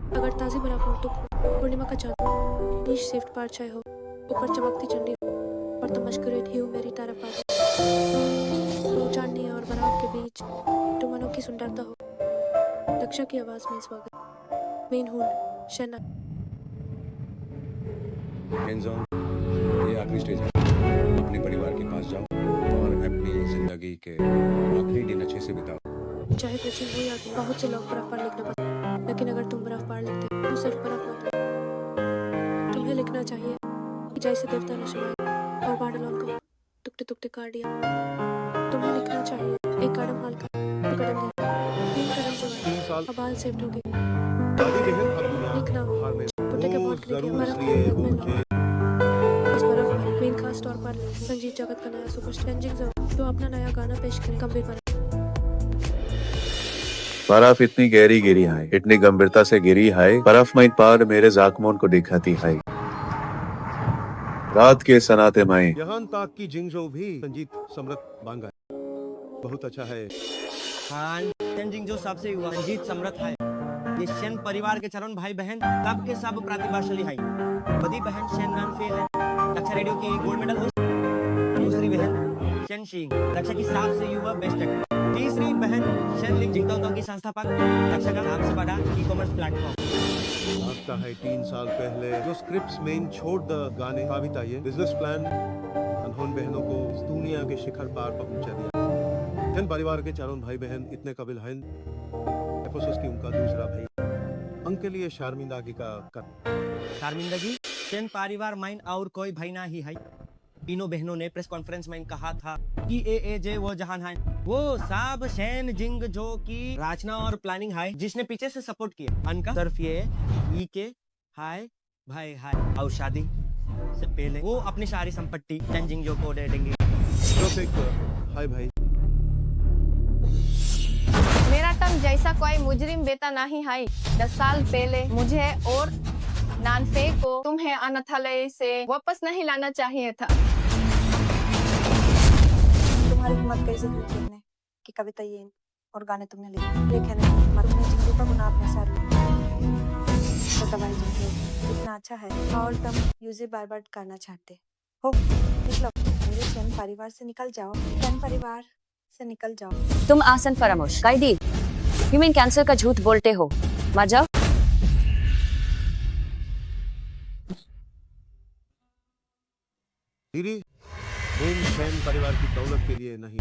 अगर ताज़ी बर्फ हो तो पूर्णिमा का चांद हो, नीच स्विफ्ट पार छाए हो, ऊपर चमकती चंडी हो और तुम मस्कुरेट ही हो मेरी तरफ आ जाओ। चांदनी और बर्फ के बीच तुम अनोखी सुंदरता हो। दक्षा की आवाज़ में स्वागत। मेन हून शना। Hands-on, ये आखिरी स्टेज है। अपने परिवार के पास जाओ और अपनी जिंदगी के आखिरी दिन अच्छे से बिताओ। चाहे प्राचीन हो या आधुनिक, बहुत से लोग बर्फ पार लिखना पसंद, लेकिन अगर तुम बर्फ पार लिखते हो तो सिर्फ बर्फ मत लिखो। तुम्हें लिखना चाहिए कि जैसे देवता ने शमाया और बादलों को टुकड़े टुकड़े काट दिया। तुम्हें लिखना चाहिए एक कदम हल्का, दो कदम गहरा, तीन कदम जवान, अब बाल सेफ्ट हो गए। दादी बहन अब्दुल्ला लिखना हार में बुढ़े के बहुत जरूर बर्फ इसलिए वो में मुझे इस बर्फ में मेन खास तौर पर संजीत जगत का नया सुपर चैलेंजिंग जो अपना नया गाना पेश करें गंभीर पर। बर्फ इतनी गहरी गिरी है, इतनी गंभीरता से गिरी है, बर्फ में पार मेरे जाकमोन को दिखाती है। रात के सनाते में यहाँ तक की जिंगजो भी संजीत सम्रत बांगा बहुत अच्छा है। हाँ, जिंग जो सबसे युवा संजीत सम्रत है। ये शेन परिवार के चरण भाई बहन सब के सब प्रतिभाशाली है। बड़ी बहन शेन नानफेल है, दक्षा रेडियो की गोल्ड मेडल होस्ट। दूसरी बहन शेन शिंग, दक्षा की सबसे युवा बेस्ट एक्टर। तीसरी बहन शेन लिंग जिंगतों की संस्थापक, दक्षा का सबसे बड़ा ई-कॉमर्स प्लेटफॉर्म। लगता है 3 साल पहले जो स्क्रिप्ट्स में छोड़ द गाने कविता ये बिजनेस प्लान अनहोन बहनों को इस दुनिया के शिखर पार पहुंचा दिया। शेन परिवार के चारों भाई बहन इतने काबिल हैं, अफसोस की उनका दूसरा भाई उनके लिए शर्मिंदगी का शर्मिंदगी शेन परिवार माइन और कोई भाई ना ही है। तीनों बहनों ने प्रेस कॉन्फ्रेंस में कहा था कि ए वो जहान है वो सब शेन जिंग जो की रचना और प्लानिंग है, जिसने पीछे से सपोर्ट किया। उनका सिर्फ ये ई के हाय भाई हाय और शादी से पहले वो अपनी सारी संपत्ति शेन जिंग जो को दे देंगे। सिर्फ एक हाय भाई मेरा तम जैसा कोई मुजरिम बेटा नहीं है। 10 साल पहले मुझे और नानफे को तुम्हें अनाथालय से वापस नहीं लाना चाहिए था। तुम्हारी हिम्मत कैसे हुई तुमने कि कविता ये और गाने तुमने लिखे नहीं। तुमने जिंदगी का गुनाह अपने सर लिया। तो भाई जिंदगी इतना अच्छा है और तुम यूजे बार बार करना चाहते हो। निकलो मेरे शेन परिवार से निकल जाओ। शेन परिवार से निकल जाओ। तुम आसन फरामोश कैदी ह्यूमन कैंसर का झूठ बोलते हो। मर जाओ। दीदी मेन शेन परिवार की दौलत के लिए नहीं,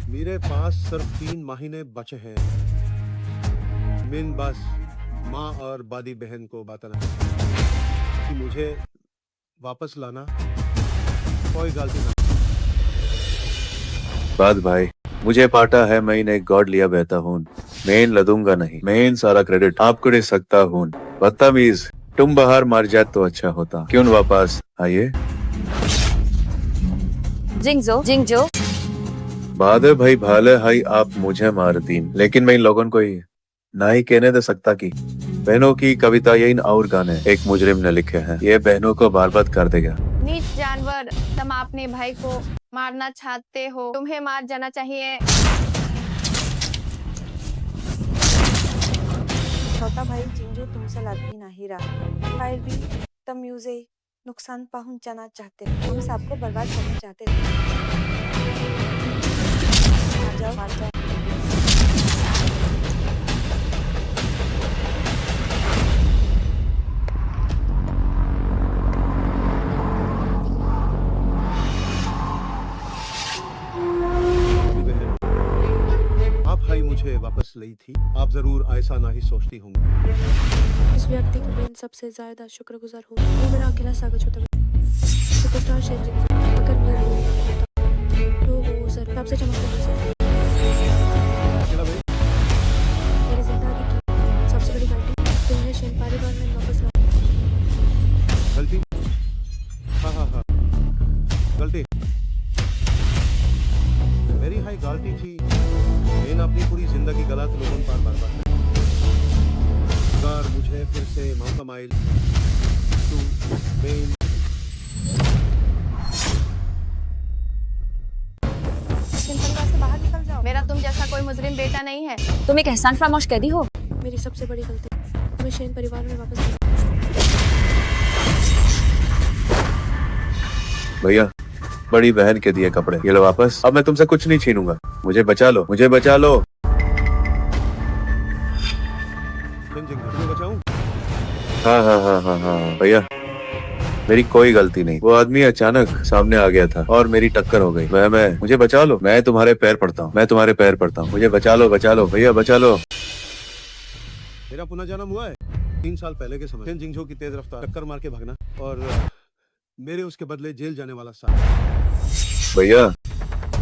मेरे पास सिर्फ 3 महीने बचे हैं। मैं बस माँ और बादी बहन को बताना कि मुझे वापस लाना कोई गलती ना। बाद भाई मुझे पाटा है, मैं एक गॉड लिया बहता हूँ। मैं लदूंगा नहीं, मैं सारा क्रेडिट आपको दे सकता हूँ। बदतमीज, तुम बाहर मर जाए तो अच्छा होता। क्यों वापस आइए। जिंगजो बाद भाई भाले हाई आप मुझे मार दीन, लेकिन मैं इन लोगों को ही नहीं कहने दे सकता कि बहनों की कविता ये और गाने एक मुजरिम ने लिखे हैं। ये बहनों को बर्बाद कर देगा। नीच जानवर, तुम अपने भाई को मारना चाहते हो। तुम्हें मार जाना चाहिए। छोटा भाई जिंजो तुमसे लड़ती नहीं रहा, फिर भी तुम मुझे नुकसान पहुंचाना चाहते हो। तुम सबको बर्बाद करना चाहते हो। मार जाओ, मार जाओ। आप भाई मुझे वापस ली थी, आप जरूर ऐसा नहीं सोचती होंगी। इस व्यक्ति की मैं सबसे ज्यादा शुक्रगुजार हूँ। वो मेरा अकेला सागर छोटा सुपरस्टार शेन जिंग। अगर मैं तो वो सर सबसे चमकता है। अकेला भाई मेरी जिंदगी की सबसे बड़ी गलती तुम्हें शेन परिवार में वापस लाना। गलती? हाँ गलती मेरी हाई गलती थी। मैंने अपनी पूरी जिंदगी गलत लोगों पर बर्बाद कर दी। अगर मुझे फिर से मौका मिले तो मैं शेन परिवार से बाहर निकल जाओ। मेरा तुम जैसा कोई मुजरिम बेटा नहीं है। तुम एक एहसान फरामोश कैदी हो। मेरी सबसे बड़ी गलती तुम्हें शेन परिवार में वापस भेजा। भैया, बड़ी बहन के दिए कपड़े ये लो वापस। अब मैं तुमसे कुछ नहीं छीनूंगा। मुझे बचा लो, मुझे बचा लो। तुम्हें बचाऊं? हाँ भैया, मेरी कोई गलती नहीं। वो आदमी अचानक सामने आ गया था और मेरी टक्कर हो गई। मैं मुझे बचा लो। मैं तुम्हारे पैर पड़ता हूँ, मैं तुम्हारे पैर पड़ता हूँ। मुझे बचा लो भैया, बचा लो। मेरा पुनर्जन्म हुआ है 3 साल पहले के समय। शेन जिंगजो की तेज रफ्तार, टक्कर मार के भागना और मेरे उसके बदले जेल जाने वाला साथ। भैया,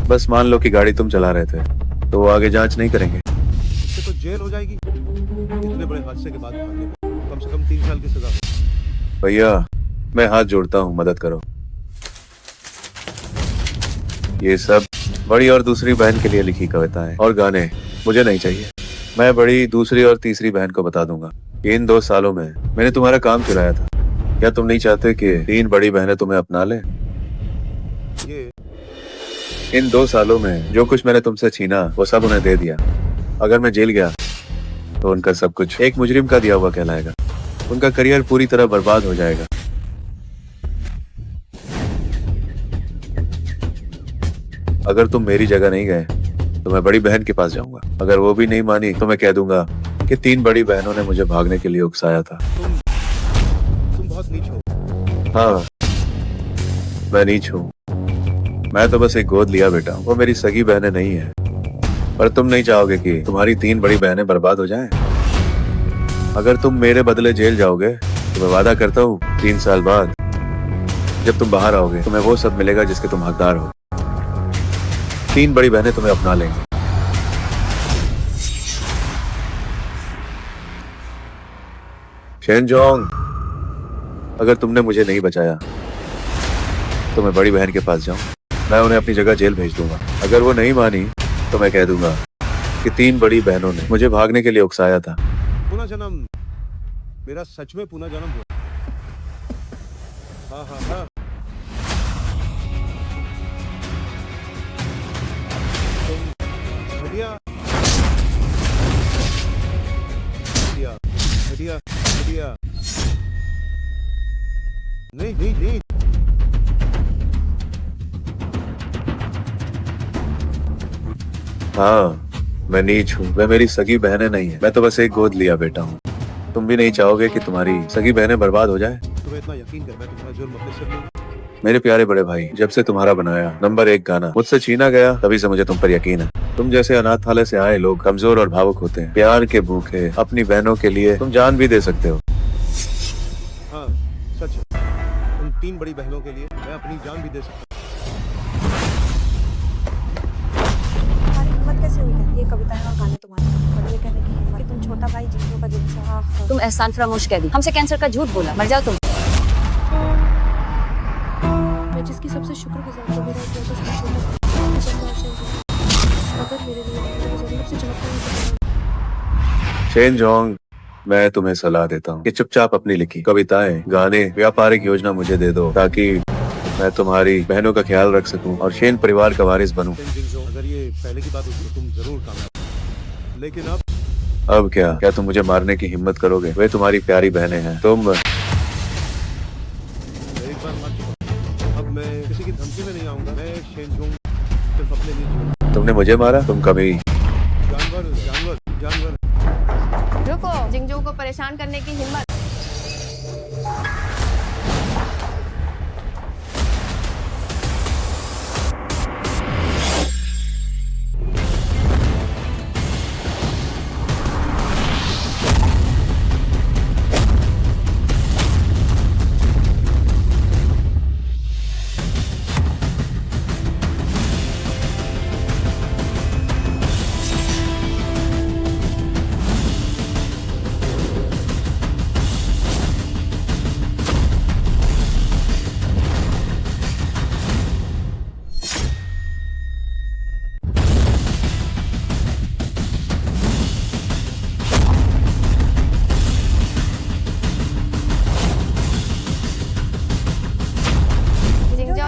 बस मान लो कि गाड़ी तुम चला रहे थे, तो वो आगे जांच नहीं करेंगे। इससे तो जेल हो जाएगी। इतने बड़े हादसे के बाद भागने को कम से कम 3 साल की सजा हो। भैया, मैं हाथ जोड़ता हूँ, मदद करो। ये सब बड़ी और दूसरी बहन के लिए लिखी कविताएं और गाने मुझे नहीं चाहिए। मैं बड़ी, दूसरी और तीसरी बहन को बता दूंगा कि इन 2 सालों में मैंने तुम्हारा काम चुराया था। क्या तुम नहीं चाहते कि 3 बड़ी बहनें तुम्हें अपना ले? ये इन 2 सालों में जो कुछ मैंने तुमसे छीना वो सब उन्हें दे दिया। अगर मैं जेल गया तो उनका सब कुछ एक मुजरिम का दिया हुआ कहलाएगा। उनका करियर पूरी तरह बर्बाद हो जाएगा। अगर तुम मेरी जगह नहीं गए तो मैं बड़ी बहन के पास जाऊंगा। अगर वो भी नहीं मानी तो मैं कह दूंगा कि 3 बड़ी बहनों ने मुझे भागने के लिए उकसाया था। तुम बहुत नीच हो। हाँ, मैं नीच हूँ। मैं तो बस एक गोद लिया बेटा। वो मेरी सगी बहनें नहीं है। पर तुम नहीं चाहोगे कि तुम्हारी 3 बड़ी बहनें बर्बाद हो जाएं। अगर तुम मेरे बदले जेल जाओगे तो मैं वादा करता हूँ 3 साल बाद जब तुम बाहर आओगे तुम्हें वो सब मिलेगा जिसके तुम हकदार हो। 3 बड़ी बहनें तुम्हें अपना लेंगी। शेनजोंग, अगर तुमने मुझे नहीं बचाया तो मैं बड़ी बहन के पास जाऊं। मैं उन्हें अपनी जगह जेल भेज दूंगा। अगर वो नहीं मानी तो मैं कह दूंगा कि 3 बड़ी बहनों ने मुझे भागने के लिए उकसाया था। पुनर्जन्म, मेरा सच में पुनर्जन्म हुआ। हाँ। तुम घटिया नहीं। हाँ, मैं नीच हूँ। मैं मेरी सगी बहनें नहीं है। मैं तो बस एक गोद लिया बेटा हूँ। तुम भी नहीं चाहोगे कि तुम्हारी सगी बहनें बर्बाद हो जाए? तुम्हें इतना यकीन कर मैं तुम्हारा जुर्म अपने सिर लूं। मेरे प्यारे बड़े भाई, जब से तुम्हारा बनाया नंबर 1 गाना मुझसे छीना गया तभी से मुझे तुम पर यकीन है। तुम जैसे अनाथालय से आए लोग कमजोर और भावुक होते हैं। प्यार के भूखे अपनी बहनों के लिए तुम जान भी दे सकते हो। हाँ, सच है। उन 3 बड़ी बहनों के लिए मैं अपनी जान भी दे सकता तुम्हारी हिम्मत कैसे हुई है ये कविताएं और गाने तुम्हारे और ये कहने की हिम्मत कि तुम छोटा भाई जिंगजो का दिल से हाँ तुम एहसान फरामोश कह दी। हमसे कैंसर का झूठ बोला। मर जाओ तुम। मैं जिसकी सबसे शुक्रगुजार हूँ, मेरा एक छोटा सा छोटा अगर मेरे लिए तो जरूर से चमकता शेनजोंग, मैं तुम्हें सलाह देता हूँ कि चुपचाप अपनी लिखी कविताएं, गाने, व्यापारिक योजना मुझे दे दो ताकि मैं तुम्हारी बहनों का ख्याल रख सकूं और शेन परिवार का वारिस बनूं। अगर ये पहले की बात होती तो तुम जरूर कामयाब, लेकिन अब क्या तुम मुझे मारने की हिम्मत करोगे? वे तुम्हारी प्यारी बहनें हैं। तुम मैं एक बार मर चुका। अब मैं किसी की धमकी में नहीं आऊंगा। मैं शेनजोंग सिर्फ अपने लिए जीऊंगा। तुमने मुझे मारा? तुम कभी जानवर रुको, जिंगजो को परेशान करने की हिम्मत।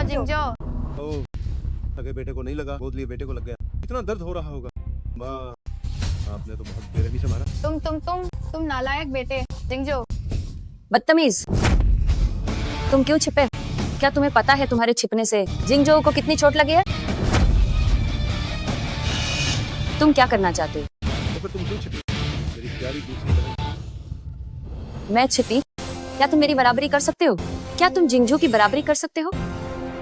जिंगजो सगे बेटे को नहीं लगा, गोद लिए बेटे को लग गया। इतना दर्द हो रहा होगा। माँ, आपने तो बहुत बेरहमी से मारा। तुम नालायक बेटे। जिंगजो, बदतमीज, तुम क्यों छिपे? क्या तुम्हें पता है तुम्हारे छिपने से जिंगजो को कितनी चोट लगी है? तुम क्या करना चाहते हो? तो फिर तुम क्यों छिपी? मेरी प्यारी दूसरी बहन। मैं छिपी? क्या तुम मेरी बराबरी कर सकते हो? क्या तुम जिंगजो की बराबरी कर सकते हो?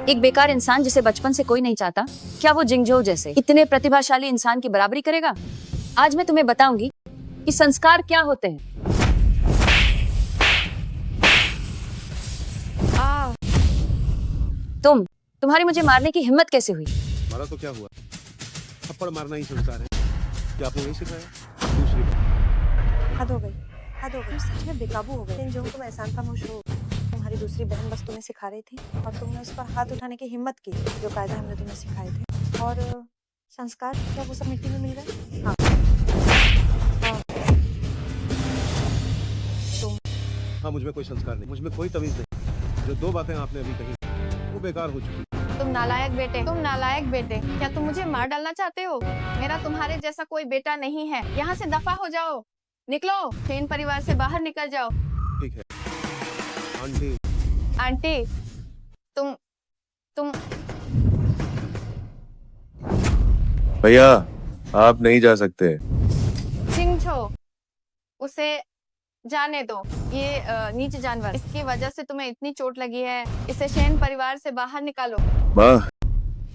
एक बेकार इंसान जिसे बचपन से कोई नहीं चाहता, क्या वो जिंगजो जैसे इतने प्रतिभाशाली इंसान की बराबरी करेगा? आज मैं तुम्हें बताऊंगी कि संस्कार क्या होते हैं। तुम्हारी मुझे मारने की हिम्मत कैसे हुई? मारा तो क्या हुआ? थप्पड़ मारना ही संस्कार है। क्या आपने नहीं सिखाया? दूसरी बहन। हद हो गई, हद हो गई, सच में बेकाबू हो गए। जो तुम एहसान फरामोश हो। तुम्हारी दूसरी बहन बस तुम्हें सिखा रही थी और तुमने उस पर हाथ उठाने की हिम्मत की, जो कायदा हमने तुम्हें सिखाए थे। और संस्कार क्या वो सब मिट्टी में मिल गए? हाँ। हाँ, मुझ में कोई संस्कार नहीं, मुझ में कोई तमीज नहीं। जो 2 बातें आपने अभी कही वो बेकार हो चुकी। तुम नालायक बेटे, तुम नालायक बेटे। क्या तुम मुझे मार डालना चाहते हो? मेरा तुम्हारे जैसा कोई बेटा नहीं है। यहाँ से दफा हो जाओ, निकलो, सेन परिवार से बाहर निकल जाओ। ठीक है आंटी। आंटी, तुम भैया आप नहीं जा सकते। जिंगजो, उसे जाने दो। ये नीच जानवर, इसकी वजह से तुम्हें इतनी चोट लगी है। इसे शेन परिवार से बाहर निकालो। वाह,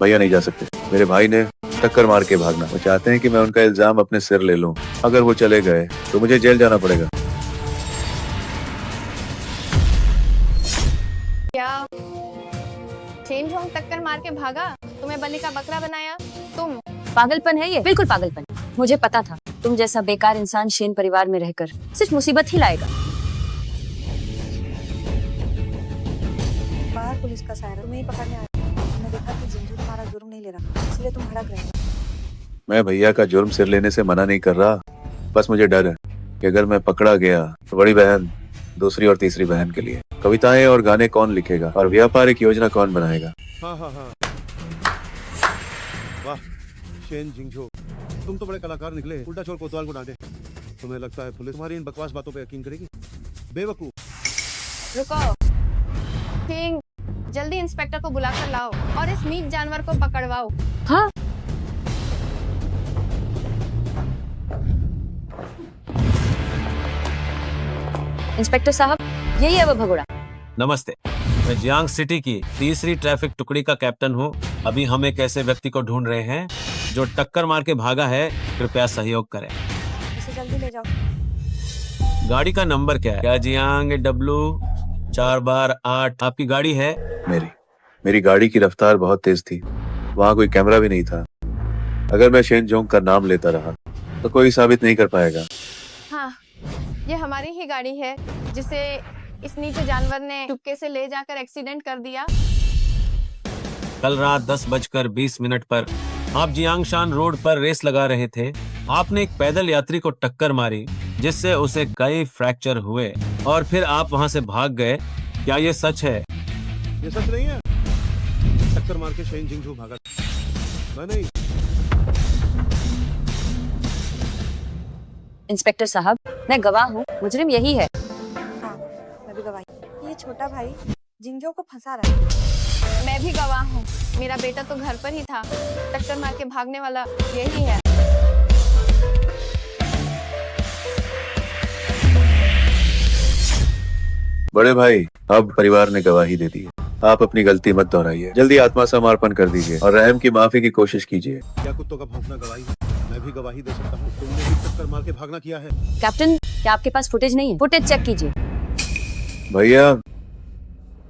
भैया नहीं जा सकते। मेरे भाई ने टक्कर मार के भागना, वो चाहते हैं कि मैं उनका इल्जाम अपने सिर ले लूं। अगर वो चले गए तो मुझे जेल जाना पड़ेगा। क्या चेन झोंग टक्कर मार के भागा? तुम्हें बलि का बकरा बनाया? तुम पागलपन है ये, बिल्कुल पागलपन। मुझे पता था तुम जैसा बेकार इंसान शेन परिवार में रहकर सिर्फ मुसीबत ही लाएगा। बाहर पुलिस का सायरा तुम्हें ही पकड़ने आया। तुमने देखा कि जिंजू तुम्हारा जुर्म नहीं ले रहा, इसलिए तुम भड़क रहे हो। मैं भैया का जुर्म सिर लेने से मना नहीं कर रहा, बस मुझे डर है कि अगर मैं पकड़ा गया तो बड़ी बहन, दूसरी और तीसरी बहन के लिए कविताएं और गाने कौन लिखेगा और व्यापारिक योजना कौन बनाएगा? हाँ हाँ हाँ, वाह शेन जिंगजो, तुम तो बड़े कलाकार निकले। उल्टा चोर कोतवाल को डांटे। तुम्हें लगता है पुलिस तुम्हारी इन बकवास बातों पे यकीन करेगी? बेवकूफ। रुको, किंग, जल्दी इंस्पेक्टर को बुलाकर लाओ और इस नीच जानवर को पकड़वाओ। हाँ, इंस्पेक्टर साहब, यही है वो भगोड़ा। नमस्ते, मैं जियांग सिटी की 3री ट्रैफिक टुकड़ी का कैप्टन हूँ। अभी हम एक ऐसे व्यक्ति को ढूंढ रहे हैं जो टक्कर मार के भागा है। कृपया सहयोग करें। इसे जल्दी ले जाओ। गाड़ी का नंबर क्या है? क्या जियांग W4/8 आपकी गाड़ी है? मेरी गाड़ी की रफ्तार बहुत तेज थी। वहाँ कोई कैमरा भी नहीं था। अगर मैं शेन जोंग का नाम लेता रहा तो कोई साबित नहीं कर पाएगा। हाँ, ये हमारी ही गाड़ी है जिसे इस नीचे जानवर ने चुपके से ले जाकर एक्सीडेंट कर दिया। कल रात 10:20 पर आप जियांगशान रोड पर रेस लगा रहे थे। आपने एक पैदल यात्री को टक्कर मारी जिससे उसे कई फ्रैक्चर हुए और फिर आप वहां से भाग गए। क्या ये सच है? ये सच नहीं है। टक्कर मार के शेन जिंगजू भागा। मैं नहीं। इंस्पेक्टर साहब, मैं गवाह हूँ, मुजरिम यही है। हाँ, मैं भी गवाही। ये छोटा भाई जिंजो को फंसा रहा है। मैं भी गवाह हूँ। मेरा बेटा तो घर पर ही था। टक्कर मार के भागने वाला यही है। बड़े भाई, अब परिवार ने गवाही दे दी है। आप अपनी गलती मत दोहराइए। जल्दी आत्मा समर्पण कर दीजिए और रहम की माफी की कोशिश कीजिए। क्या कुत्तों का भौंकना गवाही है? मैं भी गवाही दे सकता हूँ। तुमने भी टक्कर मार के भागना किया है। कैप्टन, क्या आपके पास फुटेज नहीं है? फुटेज चेक कीजिए। भैया,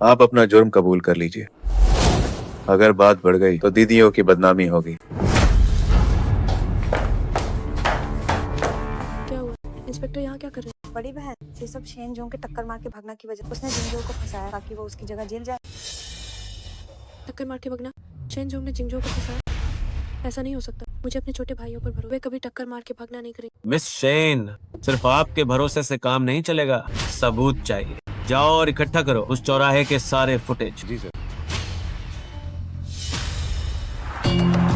आप अपना जुर्म कबूल कर लीजिए। अगर बात बढ़ गई तो दीदियों की बदनामी होगी। क्या हुआ? इंस्पेक्टर यहाँ क्या कर रहे हैं? बड़ी बहन, ये सब शेन जोंग के टक्कर मार के भागना की वजह उसने जिंजो को फंसाया ताकि वो उसकी जगह जेल जाए। टक्कर मार के भगना? शेन जोंग ने जिंजो को फंसाया? ऐसा नहीं हो सकता। मुझे अपने छोटे भाइयों पर भरोसा, वे कभी टक्कर मार के भागना नहीं करेंगे। मिस शेन, सिर्फ आपके भरोसे से काम नहीं चलेगा, सबूत चाहिए। जाओ और इकट्ठा करो उस चौराहे के सारे फुटेज। जी सर।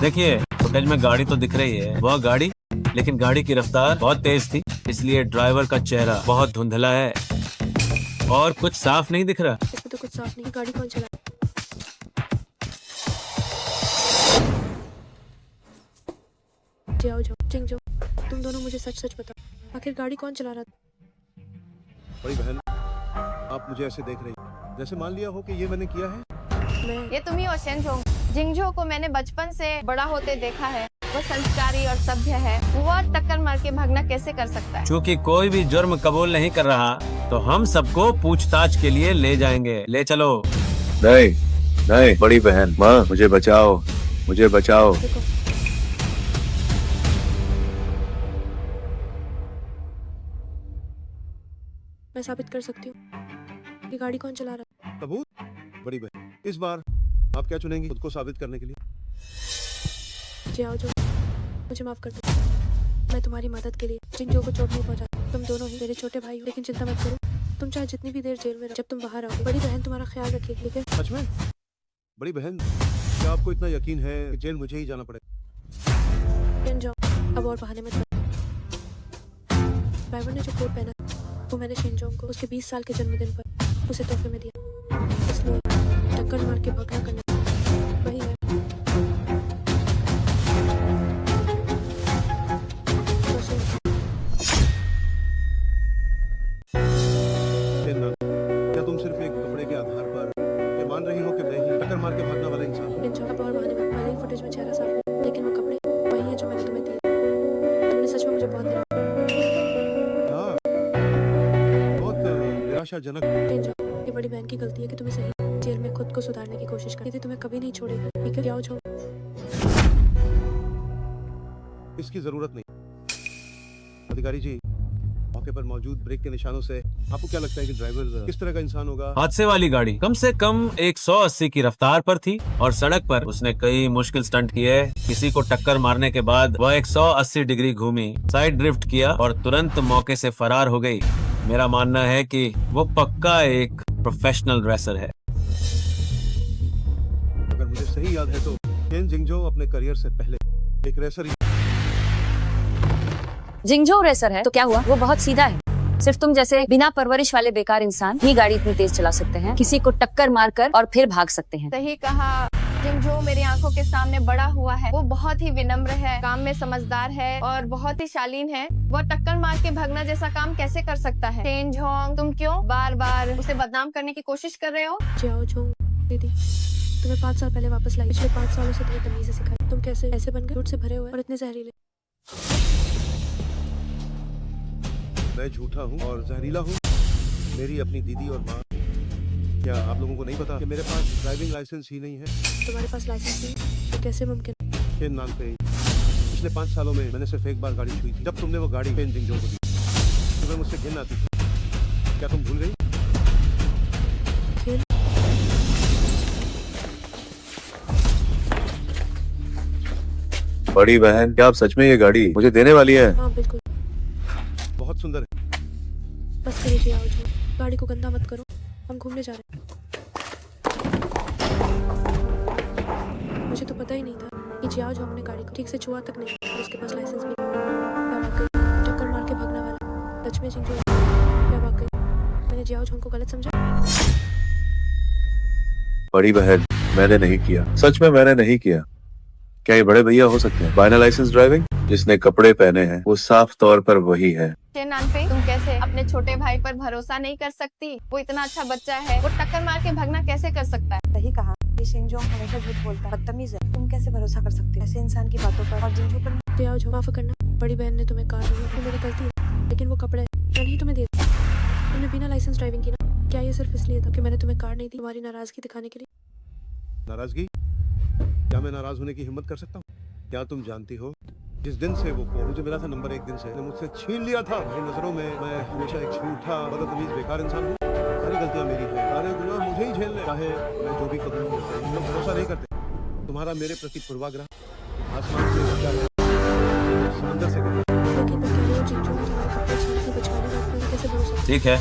देखिए, फुटेज में गाड़ी तो दिख रही है, वह गाड़ी, लेकिन गाड़ी की रफ्तार बहुत तेज थी। इसलिए ड्राइवर का चेहरा बहुत धुंधला है और कुछ साफ नहीं दिख रहा। इसमें तो कुछ साफ नहीं। गाड़ी कौन चला? जाओ जाओ जिंगजो, तुम दोनों मुझे सच सच बताओ, आखिर गाड़ी कौन चला रहा था? बड़ी बहन, आप मुझे ऐसे देख रही जैसे मान लिया हो कि ये मैंने किया है। मैं ये तुम ही हो शेनजोंग। जिंगजो को मैंने बचपन से बड़ा होते देखा है। वो संस्कारी और सभ्य है। वो टक्कर मार के भागना कैसे कर सकता है? चूँकि कोई भी जुर्म कबूल नहीं कर रहा तो हम सबको पूछताछ के लिए ले जाएंगे। ले चलो। नहीं नहीं, बड़ी बहन, माँ मुझे बचाओ, मुझे बचाओ। देखो, मैं साबित कर सकती हूँ कि गाड़ी कौन चला रहा है। सबूत? बड़ी बहन, इस बार आप क्या चुनेंगी खुद को साबित करने के लिए? जाओ जो, मुझे माफ कर दो। मैं तुम्हारी मदद के लिए जिंगजो को चोट नहीं पहुंचा। तुम दोनों ही मेरे छोटे भाई हो, लेकिन चिंता मत करो। तुम चाहे जितनी भी देर जेल में रहो, जब तुम बाहर आओगे बड़ी बहन तुम्हारा ख्याल रखेगी, ठीक है? सच में? बड़ी बहन, क्या आपको इतना यकीन है कि जेल मुझे ही जाना पड़ेगा? फिर जाओ, अब और बहाने मत करो। ड्राइवर ने जो कोट पहना वो मैंने शेनजोंग को उसके 20 साल के जन्मदिन पर उसे तोहफे में दिया, इसलिए टक्कर मार के भगना करना वही है। क्या तुम सिर्फ एक कपड़े के आधार पर ये मान रही हो कि मैं ही टक्कर मार के भागने वाला इंसान हूँ? अब और बहाने मत, भले ही फुटेज में चेहरा साफ है, लेकिन वो कपड़े वही है जो मैंने तुम्हें दिए। तुमने सच में मुझे बहुत दिया। हाँ, बहुत निराशाजनक। ये बड़ी बहन की गलती है कि तुम्हें सही जेल में खुद को सुधारने की कोशिश की थी। तुम्हें कभी नहीं छोड़ेगी, ठीक है? जाओ जो। इसकी जरूरत नहीं। अधिकारी जी, मौके पर मौजूद ब्रेक के निशानों से आपको क्या लगता है कि ड्राइवर किस तरह का इंसान होगा? हादसे वाली गाड़ी कम से कम 180 की रफ्तार पर थी और सड़क पर उसने कई मुश्किल स्टंट किए। किसी को टक्कर मारने के बाद वह 180 डिग्री घूमी, साइड ड्रिफ्ट किया और तुरंत मौके से फरार हो गई। मेरा मानना है कि वो पक्का एक प्रोफेशनल रेसर है। अगर मुझे सही याद है तो शेन जिंगजो अपने करियर से पहले एक रेसर ही। जिंगजो रेसर है तो क्या हुआ? वो बहुत सीधा है। सिर्फ तुम जैसे बिना परवरिश वाले बेकार इंसान ही गाड़ी इतनी तेज चला सकते हैं, किसी को टक्कर मारकर और फिर भाग सकते हैं। सही कहा। जिंगजो मेरी आंखों के सामने बड़ा हुआ है। वो बहुत ही विनम्र है, काम में समझदार है और बहुत ही शालीन है। वो टक्कर मार के भागना जैसा काम कैसे कर सकता है? शेनजोंग, तुम क्यों बार बार उसे बदनाम करने की कोशिश कर रहे हो? जाओ जो दीदी, तुम्हें 5 साल पहले वापस लाई। पिछले 5 सालों से तुम्हें तमीज़ें सिखाई। तुम कैसे ऐसे बन गए, झूठ से भरे हुए और इतने जहरीले? मैं झूठा हूँ और जहरीला हूँ। मेरी अपनी दीदी और माँ, क्या आप लोगों को नहीं पता कि मेरे पास ड्राइविंग लाइसेंस ही नहीं है? तुम्हारे पास लाइसेंस नहीं तो कैसे मुमकिन? शेन नाम पे पिछले 5 सालों में मैंने सिर्फ एक बार गाड़ी छुई थी, जब तुमने वो गाड़ी शेन जिंगजो को दी। तुम्हें मुझसे घिन आती थी, क्या तुम भूल गई? खेल बड़ी बहन, क्या आप सच में ये गाड़ी मुझे देने वाली है? हाँ बिल्कुल। बहुत सुंदर है। बस करो जाओ जो, गाड़ी को गंदा मत करो, हम घूमने जा रहे हैं। मुझे तो पता ही नहीं था कि जियाओ जो अपने गाड़ी को ठीक से छुआ तक नहीं और उसके पास लाइसेंस भी नहीं। क्या वाकई टक्कर मार के भागने वाला सच में जिंगजो? क्या वाकई मैंने जियाओ जो को गलत समझा? बड़ी बहन, मैंने नहीं किया, सच में मैंने नहीं किया। क्या ये बड़े भैया हो सकते हैं? बिना लाइसेंस ड्राइविंग, जिसने कपड़े पहने हैं वो साफ तौर पर वही है। नानफे, तुम कैसे अपने छोटे भाई पर भरोसा नहीं कर सकती? वो इतना अच्छा बच्चा है, वो टक्कर मार के भागना कैसे कर सकता है? सही कहा। ये शेनजोंग हमेशा झूठ बोलता है, बदतमीज है। तुम कैसे भरोसा कर सकते हो ऐसे इंसान की बातों पर? और जिंजो पर जियाओ जो, माफ करना, बड़ी बहन ने तुम्हें कहा वो मेरी गलती है, लेकिन वो कपड़े मैं नहीं तुम्हें दिए। तुमने बिना लाइसेंस ड्राइविंग की ना। क्या ये सिर्फ इसलिए था कि मैंने तुम्हें कार नहीं दी, तुम्हारी नाराजगी दिखाने के लिए? नाराजगी? क्या मैं नाराज होने की हिम्मत कर सकता हूँ? क्या तुम जानती हो, जिस दिन से वो फोन मुझे मिला था नंबर 1 दिन से मुझसे छीन लिया था। मेरी नजरों में मैं हमेशा एक झूठा, बदतमीज, बेकार इंसान हूँ। सारी गलतियाँ मेरी हैं, सारे गुनाह मुझे ही झेलने। चाहे मैं जो भी करूँ, तुम भरोसा नहीं करते। तुम्हारा मेरे प्रति पूर्वाग्रह आसमान से ऊंचा है, समंदर से भी। लेकिन मैं कह रही हूँ जिंजो ने तुम्हारे कपड़े छीन के बचाने का तुम्हें कैसे भरोसा? ठीक है,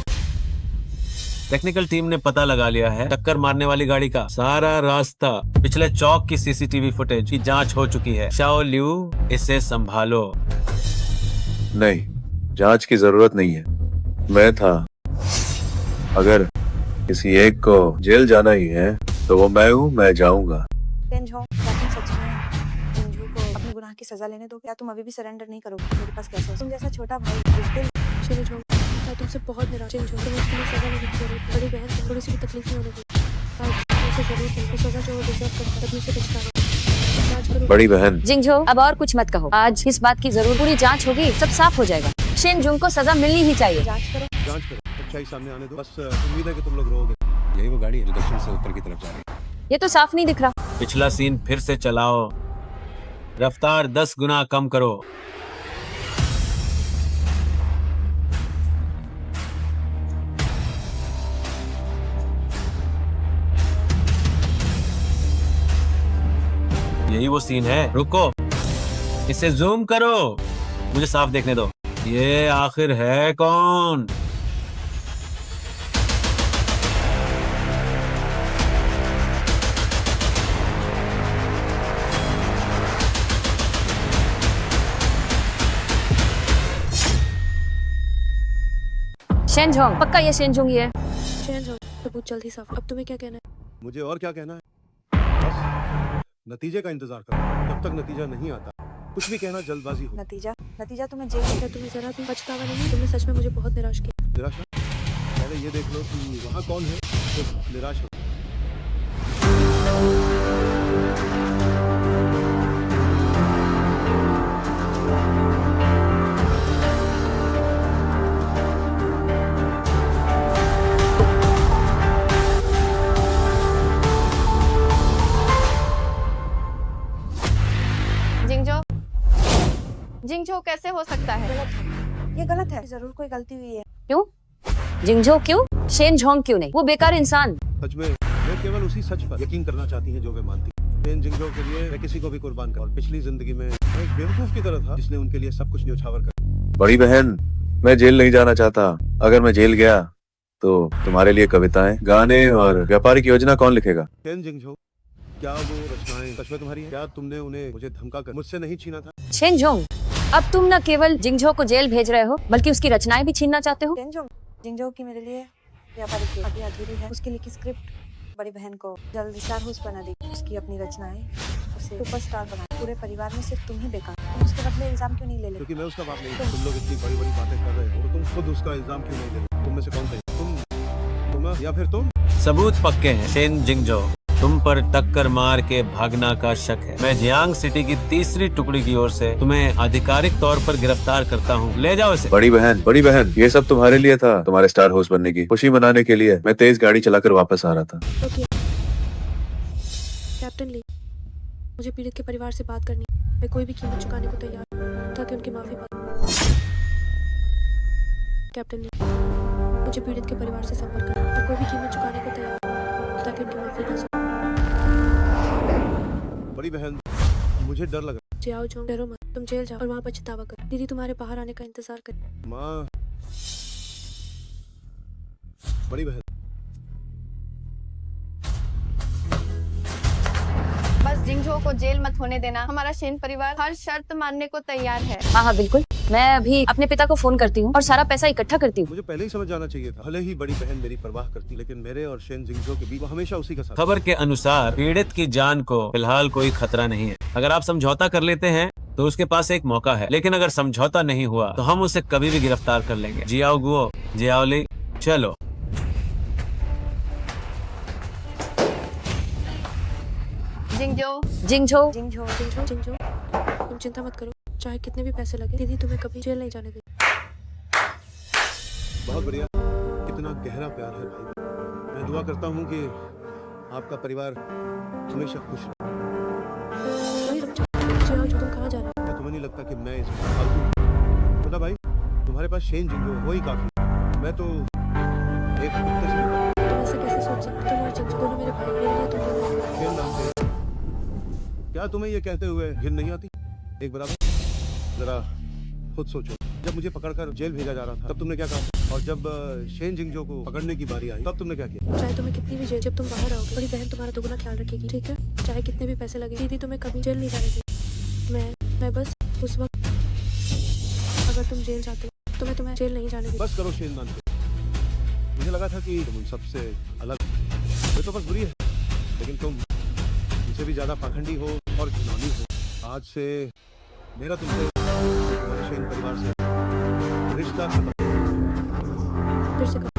टेक्निकल टीम ने पता लगा लिया है टक्कर मारने वाली गाड़ी का सारा रास्ता। पिछले चौक की सीसीटीवी फुटेज की जांच हो चुकी है। शाओ लियू, इसे संभालो। नहीं, जांच की जरूरत नहीं है। मैं था। अगर किसी एक को जेल जाना ही है तो वो मैं हूँ, मैं जाऊंगा। चेंज हो, क्या तुम सच में जिंजू को अपने गुनाह की सजा लेने दो? क्या तुम अभी भी सरेंडर नहीं करोगे? मेरे पास कैसे? तुम जैसा छोटा भाई बुजदिल चेंज हो, मैं तुमसे बहुत निराश। चेंज हो, तुम उसके लिए सजा नहीं करो। बड़ी बहन को थोड़ी सी भी तकलीफ नहीं होने दी। आज उसे जरूरत है, वो सजा जो वो डिजर्व करता है, तभी उसे पछतावा। जांच करो। बड़ी बहन, जिंगजो, अब और कुछ मत कहो। आज इस बात की जरूर पूरी जांच होगी, सब साफ हो जाएगा। शेनजुंग को सजा मिलनी ही चाहिए। जांच करो। जांच करो, सच्चाई सामने आने दो। बस उम्मीद है कि तुम लोग रोगे। यही वो गाड़ी है जो दक्षिण से उत्तर की तरफ जा रही है। ये तो साफ नहीं दिख रहा। पिछला सीन फिर से चलाओ, रफ्तार 10 गुना कम करो। यही वो सीन है। रुको, इसे जूम करो, मुझे साफ देखने दो। ये आखिर है कौन? शेनजोंग, पक्का ये शेनजुंग ही है। चेंज हो, सबूत जल्दी साफ। अब तुम्हें क्या कहना है? मुझे और क्या कहना है? बस नतीजे का इंतजार करो। जब तक नतीजा नहीं आता कुछ भी कहना जल्दबाजी हो। नतीजा तुम्हें जेल क्या तुम्हें जरा भी पछतावा नहीं? तुमने सच में मुझे बहुत निराश किया। निराशा? पहले ये देख लो कि वहाँ कौन है तो निराश हो। जिंगजो, जिंगजो कैसे हो सकता है? ये गलत है। जरूर कोई गलती हुई है। क्यों? जिंगजो क्यों? शेनजोंग क्यों नहीं? वो बेकार इंसान। सच में मैं केवल उसी सच पर यकीन करना चाहती है जो वे मानती। शेन जिंगजो के लिए मैं किसी को भी कुर्बान कर। और पिछली जिंदगी में मैं एक बेवकूफ की तरह था जिसने उनके लिए सब कुछ न्यौछावर कर। बड़ी बहन, मैं जेल नहीं जाना चाहता। अगर मैं जेल गया तो तुम्हारे लिए कविताएं, गाने और व्यापारिक योजना कौन लिखेगा? शेन जिंगजो, क्या वो रचनाएं सच में तुम्हारी हैं? क्या तुमने उन्हें मुझे धमका कर मुझसे नहीं छीना था? शेनजोंग, अब तुम न केवल जिंगजो को जेल भेज रहे हो, बल्कि उसकी रचनाएं भी छीनना चाहते हो। जिंजो की मेरे लिए व्यापारिक आगे अधूरी है। उसके लिखी स्क्रिप्ट बड़ी बहन को जल्द स्टार होस्ट बना दी। उसकी अपनी रचनाएं उसे सुपरस्टार बना। पूरे परिवार में सिर्फ तुम ही बेकार। तुम उसके बदले इल्जाम क्यों नहीं ले लेते? क्योंकि मैं उसका बाप नहीं हूँ। तुम लोग इतनी बड़ी बड़ी बातें कर रहे हो और तुम खुद उसका इल्जाम क्यों नहीं ले रहे? तुम में से कौन सही? तुम या फिर तुम? सबूत पक्के हैं। शेन जिंगजो, तुम पर टक्कर मार के भागना का शक है। मैं जियांग सिटी की तीसरी टुकड़ी की ओर से तुम्हें आधिकारिक तौर पर गिरफ्तार करता हूँ। ले जाओ इसे। बड़ी बहन, ये सब तुम्हारे लिए था। तुम्हारे स्टार होस्ट बनने की खुशी मनाने के लिए मैं तेज गाड़ी चलाकर वापस आ रहा था। ओके कैप्टन ली, मुझे पीड़ित के परिवार से बात करनी। मैं कोई भी कीमत चुकाने को तैयार हूं ताकि उनकी माफी पाऊं। कैप्टन ली, मुझे पीड़ित के परिवार से संपर्क करना। मैं कोई भी कीमत चुकाने को तैयार हूं ताकि उनकी माफी पा सकूं। बड़ी बहन, मुझे डर लग रहा जाओ जो, डरो मत। तुम जेल जाओ और वहाँ पछतावा करो। दीदी तुम्हारे बाहर आने का इंतजार कर। है। माँ, बड़ी बहन, बस जिंगजो को जेल मत होने देना। हमारा शेन परिवार हर शर्त मानने को तैयार है। हाँ हाँ बिल्कुल, मैं अभी अपने पिता को फोन करती हूँ और सारा पैसा इकट्ठा करती हूँ। मुझे पहले ही समझ जाना चाहिए था। भले ही बड़ी बहन मेरी परवाह करती, लेकिन मेरे और शेन जिंगजो के बीच वो हमेशा उसी का साथ। खबर के अनुसार पीड़ित की जान को फिलहाल कोई खतरा नहीं है। अगर आप समझौता कर लेते हैं तो उसके पास एक मौका है, लेकिन अगर समझौता नहीं हुआ तो हम उसे कभी भी गिरफ्तार कर लेंगे। जियाओ गुओ, जियाओ ली, चलो। जिंगजो, तुम चिंता मत करो, चाहे कितने भी पैसे लगे, दीदी तुम्हें कभी जेल नहीं जाने देगी। बहुत बढ़िया। कितना गहरा प्यार है भाई। मैं दुआ करता हूँ कि आपका परिवार हमेशा खुश रहे। वही रुक जाओ, तुम कहाँ जा रहे हो? क्या तुम्हें नहीं लगता कि मैं इसमें फालतू? छोटा भाई, तुम्हारे पास शेन जिंगजो है, वही काफी है। मैं तो एक कुत्ते से तुम ऐसे कैसे सोच सकते? तुम और जिंजो दोनों मेरे भाई, मेरे लिए तुम दोनों। शेन नाम से क्या तुम्हें ये कहते हुए घिन नहीं आती? एक बराबर जरा खुद सोचो। जब मुझे पकड़कर जेल भेजा जा रहा था तब तुमने क्या कहा? और जब शेन जिंगजो को पकड़ने की बारी आई तब तुमने क्या किया? चाहे तुम्हें कितनी भी जेल, जब तुम बाहर आओगे बड़ी बहन तुम्हारा दोगुना ख्याल रखेगी, ठीक है? चाहे कितने भी पैसे लगे, दीदी तुम्हें कभी जेल नहीं जाने देगी। मैं बस उस वक्त, अगर तुम जेल जाते हो तुम्हें जेल नहीं जाने दूंगी। बस करो शेन नानफे। मुझे लगा था कि तुम उन सबसे अलग हो। ये तो बस बुरी है, लेकिन तुम उनसे भी ज्यादा पाखंडी हो और घिनौनी हो। आज से मेरा तुमसे तुम्हारे शेन परिवार से रिश्ता खत्म। फिर से कहो।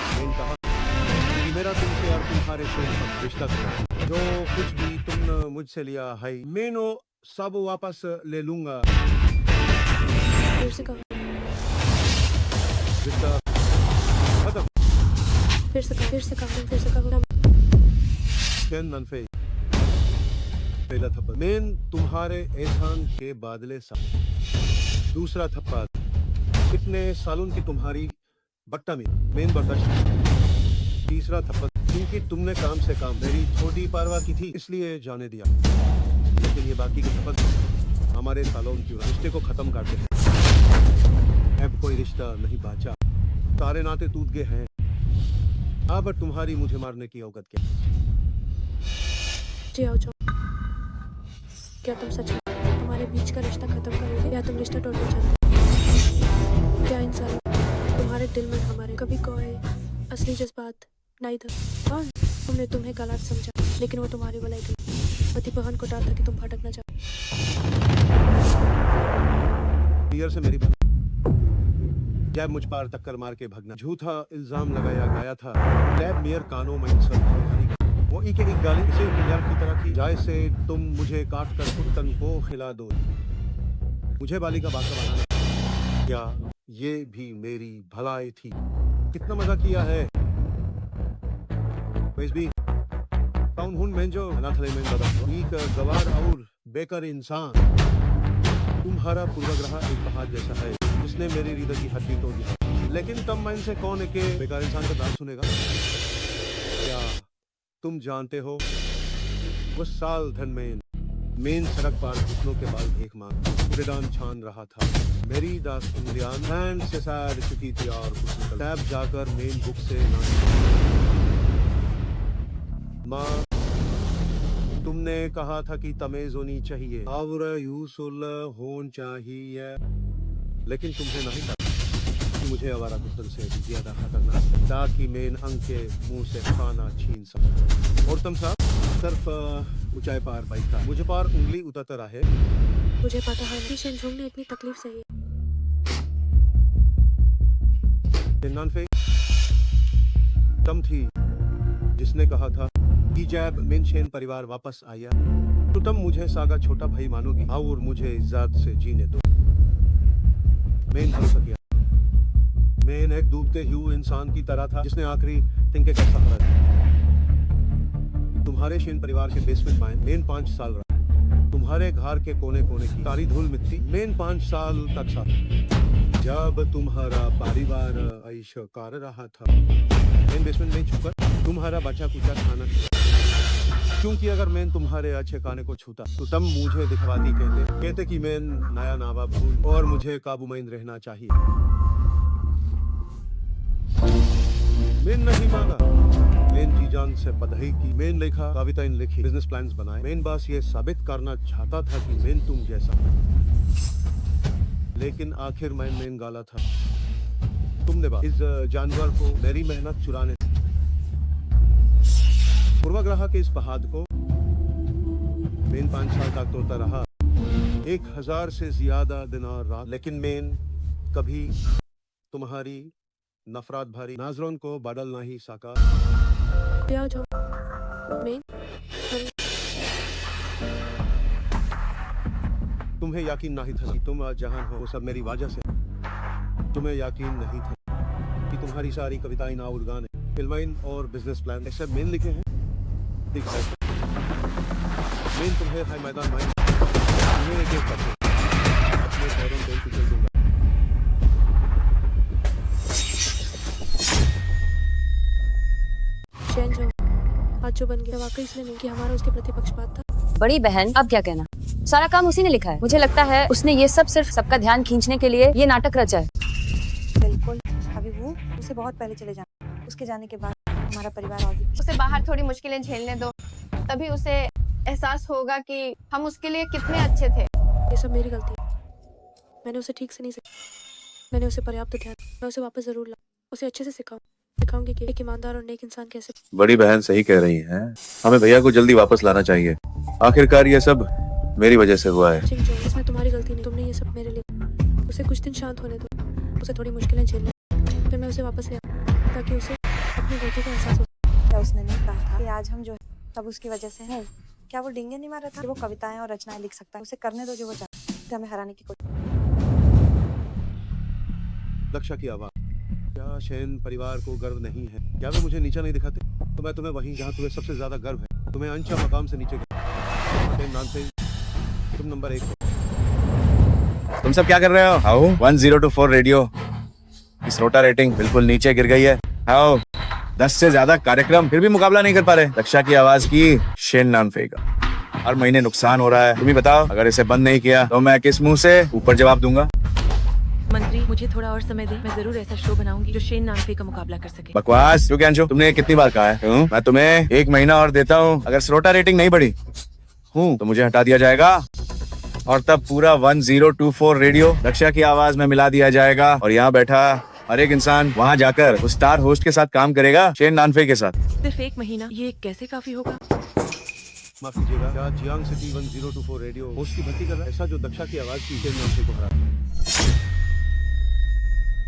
शेन कहा कि मेरा तुमसे और तुम्हारे शेन का रिश्ता खत्म। जो कुछ भी तुमने मुझसे लिया है, मैं नो सब वापस ले लूंगा। फिर से कहो। रिश्ता खत्म। फिर से कहो। फिर से कहो। फिर से कहो। शेन नानफे, पहला थप्पड़ मैन तुम्हारे एहसान के बादले सा। दूसरा थप्पड़ इतने सालों की तुम्हारी बट्टा में मैन बर्दाश्त नहीं। तीसरा थप्पड़ क्योंकि तुमने काम से काम मेरी छोटी परवाह की थी, इसलिए जाने दिया। लेकिन ये बाकी के थप्पड़ हमारे सालों के रिश्ते को खत्म करते हैं। अब कोई रिश्ता नहीं बचा, सारे नाते टूट गए हैं। अब तुम्हारी मुझे मारने की औकात क्या? जी आओ जाओ। क्या तुम सच में हमारे बीच का रिश्ता खत्म करोगे या तुम रिश्ता तोड़ना चाहते हो? क्या इंसान तुम्हारे दिल में हमारे कभी कोई असली जज्बात नहीं था और हमने तुम्हें गलत समझा, लेकिन वो तुम्हारी भलाई थी। पति बहन को डर था कि तुम भटकना चाहो। ईयर से मेरी बात जब मुझ पर टक्कर मार के भगना, झूठा इल्जाम लगाया गया था। लैब मेयर कानो मैं वो एक गाली से दुनिया की तरह की जाए से तुम मुझे काट कर कुत्तन को खिला दो। मुझे बाली का बाका बनाना, क्या ये भी मेरी भलाई थी? कितना मजा किया है। भी टाउन हुन में जो अनाथले में एक गवार और बेकार इंसान। तुम्हारा पूर्वाग्रह एक पहाड़ जैसा है जिसने मेरी हृदय की हड्डी तोड़ दी। लेकिन तब मैं से कौन है के बेकार इंसान का दाम सुनेगा? क्या तुम जानते हो वो साल धन में मेन सड़क पर घुटनों के बाल भीख मांग कूड़ेदान छान रहा था। मेरी दास इंद्रियान हैंड से सार चुकी थी और कुछ निकल टैब जाकर मेन बुक से माँ, तुमने कहा था कि तमीज होनी चाहिए और यूसुल होन चाहिए, लेकिन तुम्हें नहीं पता कि मुझे आवारा कुत्तन से भी ज्यादा खतरनाक है, ताकि मेन अंग के मुंह से खाना छीन सकूं। और तुम साहब सिर्फ ऊंचाई पार बाइक था, मुझे पार उंगली उतरता रहे। मुझे पता है कि शेनझोंग ने इतनी तकलीफ सही है। नानफे तुम थी जिसने कहा था कि जब मिनशेन परिवार वापस आया तो तुम मुझे सागा छोटा भाई मानोगी और मुझे इज्जत से जीने दो। मैं भरोसा किया। मैं एक डूबते हुए इंसान की तरह था जिसने आखिरी तिनके का सहारा दिया। तुम्हारे शेन परिवार के बेसमेंट में मैं 5 साल रहा। तुम्हारे घर के कोने कोने की सारी धूल मिट्टी मैं 5 साल तक साथ। जब तुम्हारा परिवार ऐश कर रहा था, मैं बेसमेंट में छुपकर तुम्हारा बचा कुचा खाना, क्योंकि अगर मैं तुम्हारे अच्छे खाने को छूता तो तुम मुझे दिखवाती कहते कि मैं नया नावा भूल और मुझे काबू में रहना चाहिए। मैं नहीं मांगा। मैं जी जान से पढ़ाई की, मैं लिखा कविताएं लिखी, बिजनेस प्लान्स बनाए। मैं बस ये साबित करना चाहता था कि मैं तुम जैसा, लेकिन आखिर मैं गाला था। तुमने बस इस जानवर को मेरी मेहनत चुराने, पूर्वाग्रह के इस पहाड़ को मैं 5 साल तक तोड़ता रहा, 1000 से ज्यादा दिन और रात, लेकिन मैं कभी तुम्हारी नफरत भरी नजरों को बदल नहीं सका। क्या जो मैं तुम्हें यकीन नहीं था कि तुम आज जहां हो वो सब मेरी वजह से। तुम्हें यकीन नहीं था कि तुम्हारी सारी कविताएं और गाने, फिल्में और बिजनेस प्लान सब मैंने लिखे हैं। मैं तुम्हें हर मैदान में तुम्हें एक एक करके अपने पैरों पे कुचल दूंगा। शेनझोंग आज जो बन गया वाकई इसलिए नहीं कि हमारा उसके प्रति पक्षपात था। बड़ी बहन, अब क्या कहना? सारा काम उसी ने लिखा है। मुझे लगता है उसने ये सब सिर्फ सबका ध्यान खींचने के लिए ये नाटक रचा है। बिल्कुल, अभी वो उसे बहुत पहले चले जाना। उसके जाने के बाद हमारा परिवार और भी उसे बाहर थोड़ी मुश्किलें झेलने दो, तभी उसे एहसास होगा कि हम उसके लिए कितने अच्छे थे। ये सब मेरी गलती है। मैंने उसे ठीक से नहीं सिखाया। मैंने उसे पर्याप्त ध्यान, मैं उसे वापस जरूर लाऊं, उसे अच्छे से सिखाऊंगी कि एक ईमानदार और नेक इंसान कैसे। बड़ी बहन सही कह रही है, हमें भैया को जल्दी वापस लाना चाहिए। आखिरकार ये सब मेरी वजह से हुआ है। जिंगजो, इसमें तुम्हारी गलती नहीं, तुमने ये सब मेरे लिए। उसे कुछ दिन शांत होने दो, उसे थोड़ी मुश्किलें झेलने, फिर मैं उसे वापस ले आऊं, ताकि उसे अपनी गलती का एहसास हो। क्या उसने नहीं कहा था कि आज हम जो है सब उसकी वजह से हैं? क्या वो डिंगे नहीं मारा था कि वो कविताएं और रचनाएं लिख सकता है? उसे करने दो जो वो चाहता है। हमें हराने की कोशिश। दक्षा की आवाज। क्या शैन परिवार को गर्व नहीं है? क्या वे मुझे नीचा नहीं दिखाते? तो मैं तुम्हें वहीं जहाँ तुम्हें सबसे ज्यादा गर्व है, तुम्हें अंशा मकाम से नीचे नानफे, तुम नंबर 1 हो। तुम सब क्या कर रहे हो? हाउ 1024 रेडियो, इस रोटा रेटिंग बिल्कुल नीचे गिर गई है। हाउ 10 से ज्यादा कार्यक्रम, फिर भी मुकाबला नहीं कर पा रहे। दक्षा की आवाज की शेन नानफे का हर महीने नुकसान हो रहा है। तुम ही बताओ, अगर इसे बंद नहीं किया तो मैं किस मुंह से ऊपर जवाब दूंगा? मंत्री, मुझे थोड़ा और समय दे, मैं जरूर ऐसा शो बनाऊंगी जो शेन नानफे का मुकाबला कर सके। बकवास क्यों कैंचो, तुमने ये कितनी बार कहा है? मैं तुम्हें 1 महीना और देता हूँ, अगर श्रोता रेटिंग नहीं बढ़ी तो मुझे हटा दिया जाएगा और तब पूरा 1024 रेडियो दक्षा की आवाज में मिला दिया जाएगा और यहाँ बैठा हर एक इंसान वहाँ जाकर उस स्टार होस्ट के साथ काम करेगा, शेन नानफे के साथ। सिर्फ 1 महीना, ये कैसे काफी होगा? माफ कीजिएगा, क्या जियांग सिटी 1024 रेडियो होस्ट की भर्ती कर रहा है, ऐसा जो दक्षा की आवाज की शेन नानफे को हरा?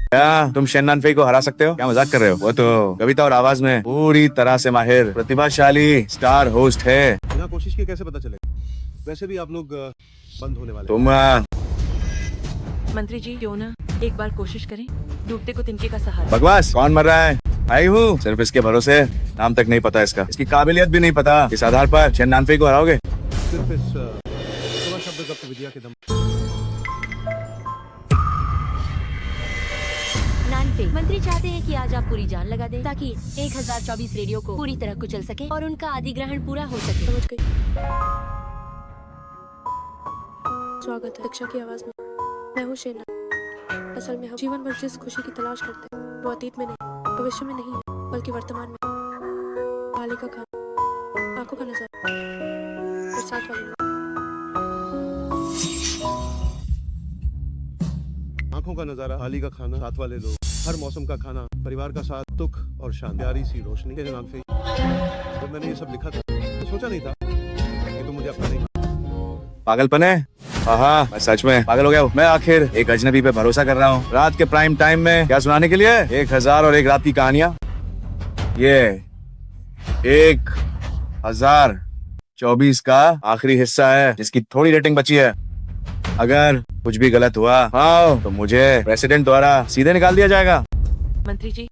क्या तुम शेन नानफे को हरा सकते हो? क्या मजाक कर रहे हो? वो तो कविता और आवाज में पूरी तरह से माहिर प्रतिभाशाली स्टार होस्ट है। बिना कोशिश के कैसे पता चलेगा? वैसे भी आप लोग बंद होने वाले। तुम मंत्री जी, क्यों ना एक बार कोशिश करें, डूबते को तिनके का सहारा। बकवास, कौन मर रहा है? आई हूँ सिर्फ इसके भरोसे, नाम तक नहीं पता इसका, इसकी काबिलियत भी नहीं पता। इस आधार पर शेन नानफे को हराओगे? सिर्फ इस शब्द जब्त विद्या के दम। नानफे, मंत्री चाहते हैं कि आज आप पूरी जान लगा दें ताकि 1024 रेडियो को पूरी तरह कुचल सके और उनका अधिग्रहण पूरा हो सके। समझ गई। स्वागत है दक्षा की आवाज में। मैं हूँ शेन। असल में हम जीवन भर जिस खुशी की तलाश करते हैं वो अतीत में नहीं, भविष्य में नहीं है, बल्कि वर्तमान में। थाली का खाना, आंखों का नजारा और साथ वाले लोग। आंखों का नजारा, थाली का खाना, साथ वाले लोग, हर मौसम का खाना, परिवार का साथ, दुख और शांति, प्यारी सी रोशनी। शेन नानफे, जब मैंने ये सब लिखा था तो सोचा नहीं था कि तुम मुझे अपना नहीं। पागलपन है? हाँ, मैं सच में पागल हो गया हूँ। मैं आखिर एक अजनबी पे भरोसा कर रहा हूँ रात के प्राइम टाइम में क्या सुनाने के लिए? 1001 रात की कहानियां। ये 1024 का आखिरी हिस्सा है जिसकी थोड़ी रेटिंग बची है। अगर कुछ भी गलत हुआ तो मुझे प्रेसिडेंट द्वारा सीधे निकाल दिया जाएगा। मंत्री जी,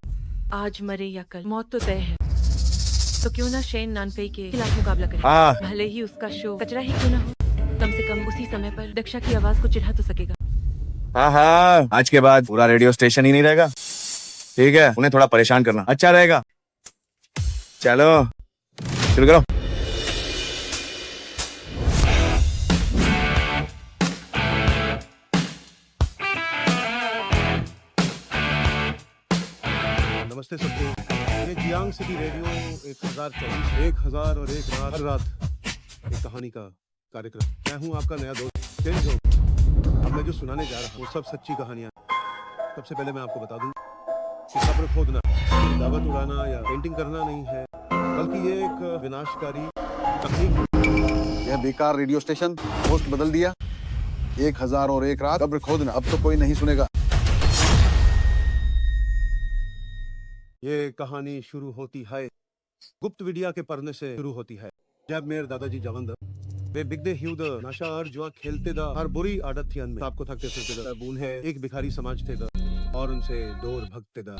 आज मरे या कल मौत तो तय है, तो क्यों ना शेन नानफे के खिलाफ मुकाबला करें? हाँ। भले ही उसका शो कचरा ही क्यों ना हो, कम से कम उसी समय पर दक्षा की आवाज को चिढ़ा तो सकेगा। हाँ, आज के बाद पूरा रेडियो स्टेशन ही नहीं रहेगा। ठीक है, उन्हें थोड़ा परेशान करना अच्छा रहेगा। चलो शुरू करो। नमस्ते सबको। ये जियांग सिटी रेडियो 1024, 1001 रात, हर रात एक कहानी का कार्यक्रम। मैं हूँ आपका नया दोस्त जेंजो। अब मैं जो सुनाने जा रहा हूँ वो सब सच्ची कहानियाँ। सबसे पहले मैं आपको बता दूं कि कब्र खोदना, दावत उड़ाना या पेंटिंग करना नहीं है, बल्कि ये एक विनाशकारी तकनीक है। यह बेकार रेडियो स्टेशन होस्ट बदल दिया। 1001 रात, कब्र खोदना, अब तो कोई नहीं सुनेगा। ये कहानी शुरू होती है गुप्त विद्या के पढ़ने से शुरू होती है। जब मेरे दादाजी जवंद वे बिगदे हिउद नशा और जुआ खेलते दा और बुरी आदत थी अनमें आपको थकते फिरते दा। उन्हें एक भिखारी समाज थे दा और उनसे दूर भगते दा।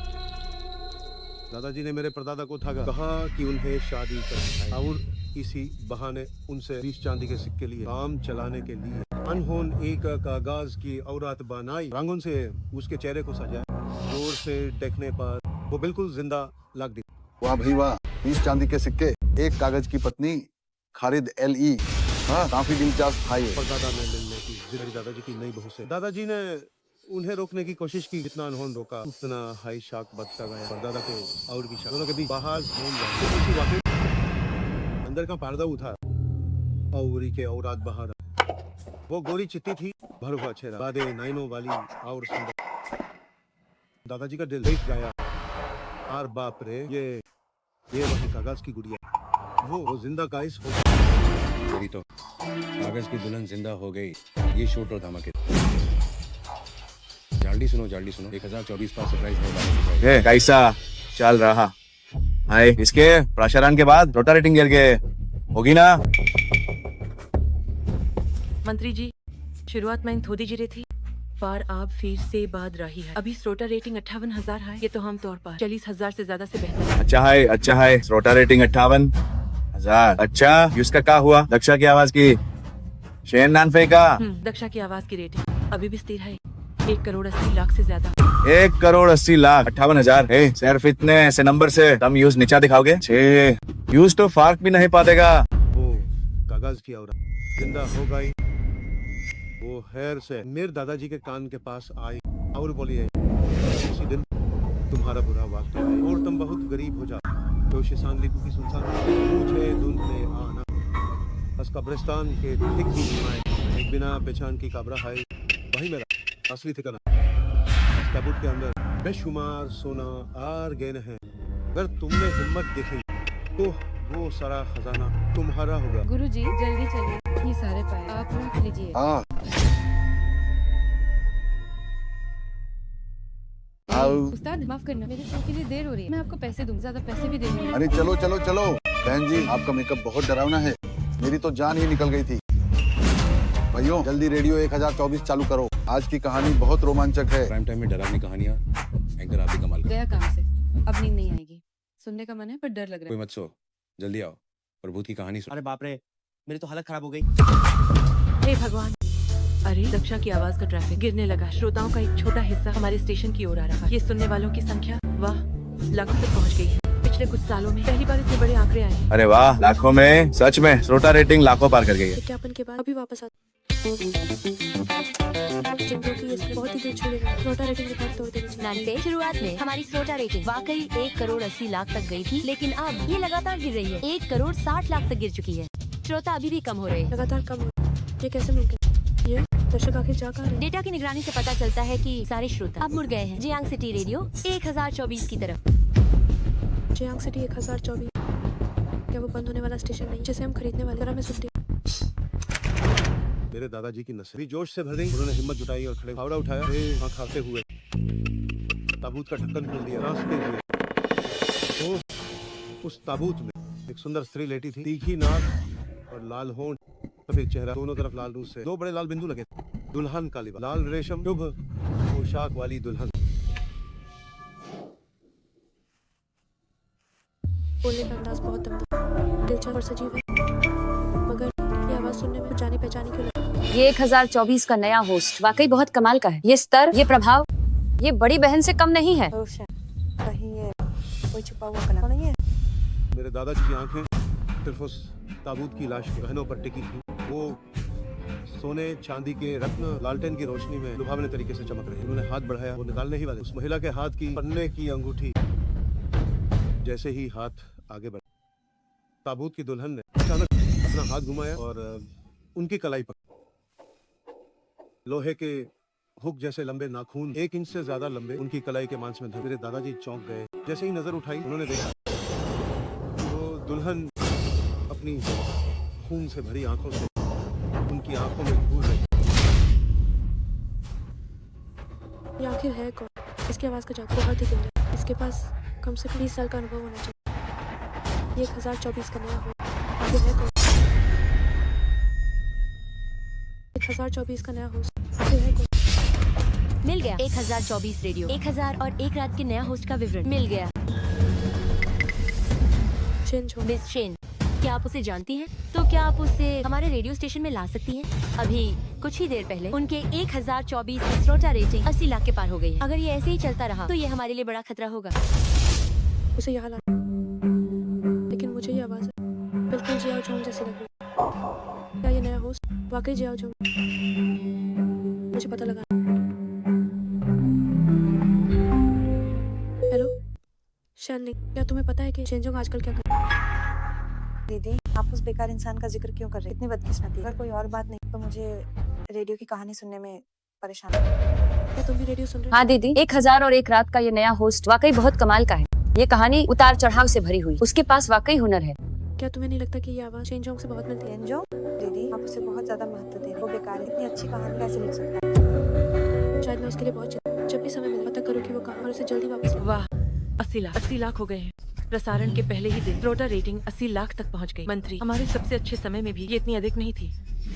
दादाजी ने मेरे परदादा को ठगा, कहा कि उन्हें शादी करनी है और इसी बहाने उनसे 20 चांदी के सिक्के लिए काम चलाने के लिए अनहोन एक कागज की औरत बनाई, रंगों से उसके चेहरे को सजाया। दूर से देखने पर वो बिल्कुल जिंदा लग दी। वाह भाई वाह, 20 चांदी के सिक्के, एक कागज की पत्नी, खालिद LE। हाँ, काफी दिलचस्प था ये। परदादा में मिलने की जिद दादाजी की नई बहू से। दादाजी ने उन्हें रोकने की कोशिश की, जितना अनहोन रोका उतना हाई शाक बढ़ता गया। परदादा को और भी शाक, दोनों के बीच बाहर अंदर का पर्दा उठा और के औरत बाहर। वो गोरी चिट्टी थी भरवा चेहरा, बादे नाइनों वाली और सुंदर। दादाजी का दिल देख गया। और बाप रे, ये वही कागज की गुड़िया, वो जिंदा गाइस हो। मेरी तो कागज की दुल्हन जिंदा हो गई। ये शूट और धमाके। जल्दी सुनो 1024 का सरप्राइज होगा। ये कैसा चल रहा है? इसके प्रसारण के बाद रोटारेटिंग गियर के होगी ना? मंत्री जी, शुरुआत में थोड़ी जिरे थी, पर आप फिर से बाद रही है। अभी स्रोटा रेटिंग 58,000 है। ये तो हम तौर पर 40,000 से ज्यादा से बेहतर है। अच्छा है। रोटा रेटिंग 58,000। अच्छा, इसका क्या हुआ? दक्षा की आवाज की शेन नानफे का दक्षा की आवाज की रेटिंग अभी भी स्थिर है, 1,80,00,000 से ज्यादा। 1,80,00,000 58,000। सिर्फ इतने से नंबर से तुम यूज नीचा दिखाओगे? यूज तो फर्क भी नहीं पाएगा। वो कागज की औरत जिंदा हो गई। वो हैर से मेरे दादाजी के कान के पास आई और बोली है, उसी दिन तुम्हारा बुरा वक्त है और तुम बहुत गरीब हो जाओ। तो शिशान लिपू की सुनसान मुझे ढूंढने आना। बस कब्रिस्तान के ठीक बीच एक बिना पहचान की कब्र है, वही मेरा असली ठिकाना। इस ताबूत के अंदर बेशुमार सोना और गहने हैं। अगर तुमने हिम्मत दिखाई तो वो सारा खजाना तुम्हारा होगा। गुरुजी जल्दी चलिए, ये सारे पाए आप रख लीजिए। हाँ आओ। उस्ताद माफ करना, मेरे शो के लिए देर हो रही है। मैं आपको पैसे दूंगा, ज्यादा पैसे भी देंगे। अरे चलो चलो चलो बहन जी, आपका मेकअप बहुत डरावना है। मेरी तो जान ही निकल गई थी। भाइयों जल्दी रेडियो 1024 चालू करो। आज की कहानी बहुत रोमांचक है। प्राइम टाइम में डरावनी कहानियां एंकर आप ही कमाल कर। गया काम से, अब नींद नहीं आएगी। सुनने का मन है पर डर लग रहा कोई मत सो, जल्दी आओ प्रभु की कहानी सुनो। अरे बाप रे, मेरी तो हालत खराब हो गई। हे भगवान, अरे दक्षा की आवाज का ट्रैफिक गिरने लगा। श्रोताओं का एक छोटा हिस्सा हमारे स्टेशन की ओर आ रहा है। ये सुनने वालों की संख्या वाह लाखों तक पहुंच गई है। पिछले कुछ सालों में पहली बार इतने बड़े आंकड़े आए हैं। अरे वाह, लाखों में, सच में रोटा रेटिंग लाखों पार कर गई है। विज्ञापन के बाद अभी वापस आते जिनको कि इसमें बहुत ही दिल छू लेगा। रोटा रेटिंग रिकॉर्ड तोड़ देनी चाहिए। नानसे शुरुआत में हमारी स्रोटा रेटिंग वाकई 1,80,00,000 तक गई थी, लेकिन अब ये लगातार गिर रही है। 1,60,00,000 तक गिर चुकी है। श्रोता अभी भी कम हो रहे हैं। लगातार कम हो, ये कैसे मुमकिन? ये दर्शक आखिर जा कहाँ रहे हैं? डेटा की निगरानी से पता चलता है कि सारे श्रोता अब मुड़ गए हैं जियांग सिटी रेडियो 1024 की तरफ। जियांग सिटी 1024 क्या वो बंद होने वाला स्टेशन नहीं जिसे हम खरीदने वाले? तरह मैं सुनती हूँ। मेरे दादाजी की नसें भी जोश से भर गई। उन्होंने हिम्मत जुटाई और खड़े फावड़ा उठाया, आँख खाते हुए ताबूत का ढक्कन खोल दिया। रास्ते हुए तो उस ताबूत में एक सुंदर स्त्री लेटी थी, तीखी नाक और लाल होंठ, सफेद चेहरा, दोनों तरफ लाल रूस से 2 बड़े लाल बिंदु लगे थे। दुल्हन का लिबास लाल रेशम शुभ पोशाक वाली दुल्हन। बोलने का अंदाज बहुत दमदार, दिलचस्प और सजीव है, मगर ये आवाज सुनने में जानी पहचानी क्यों लगती? ये 1024 का नया होस्ट वाकई बहुत कमाल का है। ये स्तर, ये प्रभाव, ये बड़ी बहन से कम नहीं है। कहीं ये कोई छुपा हुआ कला तो नहीं है? मेरे दादाजी की आंखें सिर्फ उस ताबूत की लाश के गहनों पर टिकी थी। वो सोने चांदी के रत्न लालटेन की रोशनी में लुभावने तरीके से चमक रहे। उन्होंने हाथ बढ़ाया, वो निकालने ही वाले उस महिला के हाथ की पन्ने की अंगूठी। जैसे ही हाथ आगे बढ़ा, ताबूत की दुल्हन ने अचानक अपना हाथ घुमाया और उनकी कलाई पकड़ी। लोहे के हुक जैसे लंबे नाखून 1 इंच से ज्यादा लंबे उनकी कलाई के मांस में धंसे। मेरे दादाजी चौंक गए। जैसे ही नजर उठाई, उन्होंने देखा वो दुल्हन अपनी खून से भरी आंखों से उनकी आंखों में घूर रही। ये आखिर है कौन? इसकी आवाज का जादू बहुत ही गहरा है। इसके पास कम से कम 20 साल का अनुभव होना चाहिए। ये 1024 का नया हो, आखिर है कौन? 1024 का नया होस्ट, आखिर है कौन? मिल गया 1024 रेडियो 1001 रात के नया होस्ट का विवरण मिल गया। मिस शेन, क्या आप उसे जानती हैं? तो क्या आप उसे हमारे रेडियो स्टेशन में ला सकती हैं? अभी कुछ ही देर पहले उनके 1024 की श्रोता रेटिंग 80 लाख के पार हो गई है। अगर ये ऐसे ही चलता रहा तो ये हमारे लिए बड़ा खतरा होगा। उसे यहाँ ला, लेकिन मुझे ये आवाज बिल्कुल जियाओ जोंग जैसी लग रही है। क्या ये नया होस्ट वाकई जियाओ जोंग? मुझे पता लगा। हेलो शालिनी, क्या तुम्हें पता है कि शेनजोंग आजकल क्या कर? दीदी आप उस बेकार इंसान का जिक्र क्यों कर रहे हैं? इतनी बदकिस्मती। अगर कोई और बात नहीं तो मुझे रेडियो की कहानी सुनने में परेशान हूँ। क्या तुम भी रेडियो सुन रहे हाँ दीदी, 1001 रात का ये नया होस्ट वाकई बहुत कमाल का है। ये कहानी उतार चढ़ाव से भरी हुई, उसके पास वाकई हुनर है। हो? क्या तुम्हें नहीं लगता कि ये आवाज चेंज होंग से बहुत मिलती है? एंजो दीदी, आप उसे बहुत ज्यादा महत्व दे रहे हैं। वो बेकार है। इतनी अच्छी कहानी कैसे लिख सकता है? शायद मैं उसके लिए बहुत जब भी समय मिले पता करूँ कि वो कहाँ और उसे जल्दी वापस लाऊं। वाह, 80 लाख हो गए हैं। प्रसारण के पहले ही दिन रोटा रेटिंग 80 लाख तक पहुंच गई। मंत्री, हमारे सबसे अच्छे समय में भी ये इतनी अधिक नहीं थी,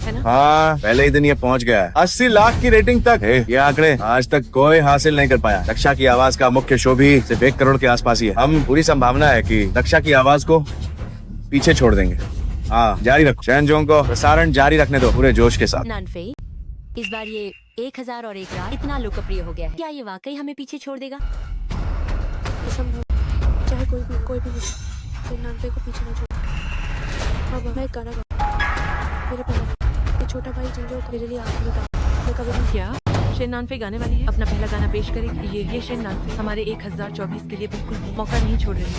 है ना? हाँ, पहले ही दिन ये पहुंच गया है 80 लाख की रेटिंग तक। ये आंकड़े आज तक कोई हासिल नहीं कर पाया। रक्षा की आवाज का मुख्य शो भी सिर्फ 1 करोड़ के आसपास ही है। हम पूरी संभावना है कि रक्षा की आवाज को पीछे छोड़ देंगे। हाँ, जारी रखो। चैनजोंग को प्रसारण जारी रखने दो पूरे जोश के साथ। नानफे, इस बार ये 1001 रात इतना लोकप्रिय हो गया है, क्या ये वाकई हमें पीछे छोड़ देगा? असंभव, चाहे कोई भी हो, लेकिन नानफे को पीछे न छोड़। अब मैं एक गाना गाऊं। मेरे पहला ये छोटा भाई जिंजो मेरे लिए आखिरी गाना। मैं कभी नहीं क्या शेन नानफे गाने वाली है? अपना पहला गाना पेश करेगी। ये शेन नानफे हमारे 1024 के लिए बिल्कुल भी मौका नहीं छोड़ रही।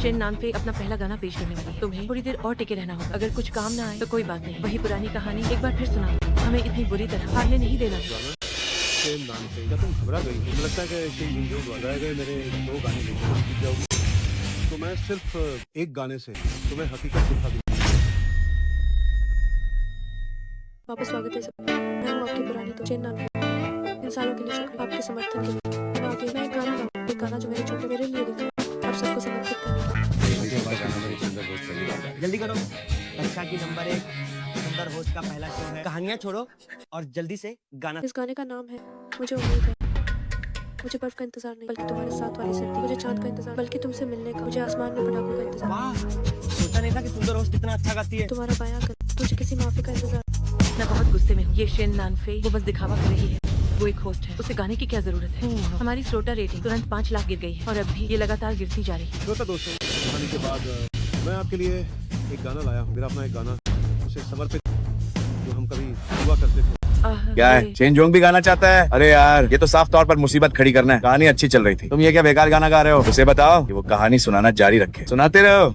शेन नानफे अपना पहला गाना पेश करने वाली है। तुम्हें थोड़ी देर और टिके रहना होगा। अगर कुछ काम ना आए तो कोई बात नहीं, वही पुरानी कहानी एक बार फिर सुना। हमें इतनी बुरी तरह हारने नहीं देना। शेन नानफे, क्या तुम घबरा गई? मुझे लगता है कि शेन जिंजो द्वारा गए मेरे 2 गाने लेकर जीत जाओगी। तो मैं सिर्फ एक गाने से तुम्हें हकीकत दिखा दूंगा। वापस स्वागत है सब। मैं हूँ आपकी पुरानी तो चेन नानफे। इन सालों के लिए शुक्रिया, आपके समर्थन के लिए। अब आगे मैं एक गाना गाऊं, एक गाना जो मेरे लिए लिखा है, आप सबको समर्पित करने का। जल्दी करो। कक्षा की नंबर 1 सुंदर होस्ट का पहला शो है। कहानियां छोड़ो और जल्दी से गाना। इस गाने का नाम है मुझे उम्मीद है। मुझे बर्फ का इंतजार नहीं, बल्कि तुम्हारे साथ वाली सर्दी। मुझे चांद का इंतजार, बल्कि तुमसे मिलने का। मुझे आसमान में पटाखों का इंतजार। वाह, सोचा नहीं था कि सुंदर होस्ट इतना अच्छा गाती है। तुम्हारा बायां कर, तुझे किसी माफी का इंतजार। मैं बहुत गुस्से में हूँ। ये शेन नानफे वो बस दिखावा कर रही है। वो एक होस्ट है, उसे गाने की क्या जरूरत है? हमारी स्रोता रेटिंग तुरंत 5 लाख गिर गई है और अब भी ये लगातार गिरती जा रही है। श्रोता दोस्तों, कहानी के बाद मैं आपके लिए एक गाना लाया हूँ। मेरा अपना एक गाना, उसे समर्पित, जो हम कभी हुआ करते थे। क्या है, चेनजोंग भी गाना चाहता है? अरे यार, ये तो साफ तौर पर मुसीबत खड़ी करना है। कहानी अच्छी चल रही थी, तुम ये क्या बेकार गाना गा रहे हो? उसे बताओ कि वो कहानी सुनाना जारी रखे। सुनाते रहो।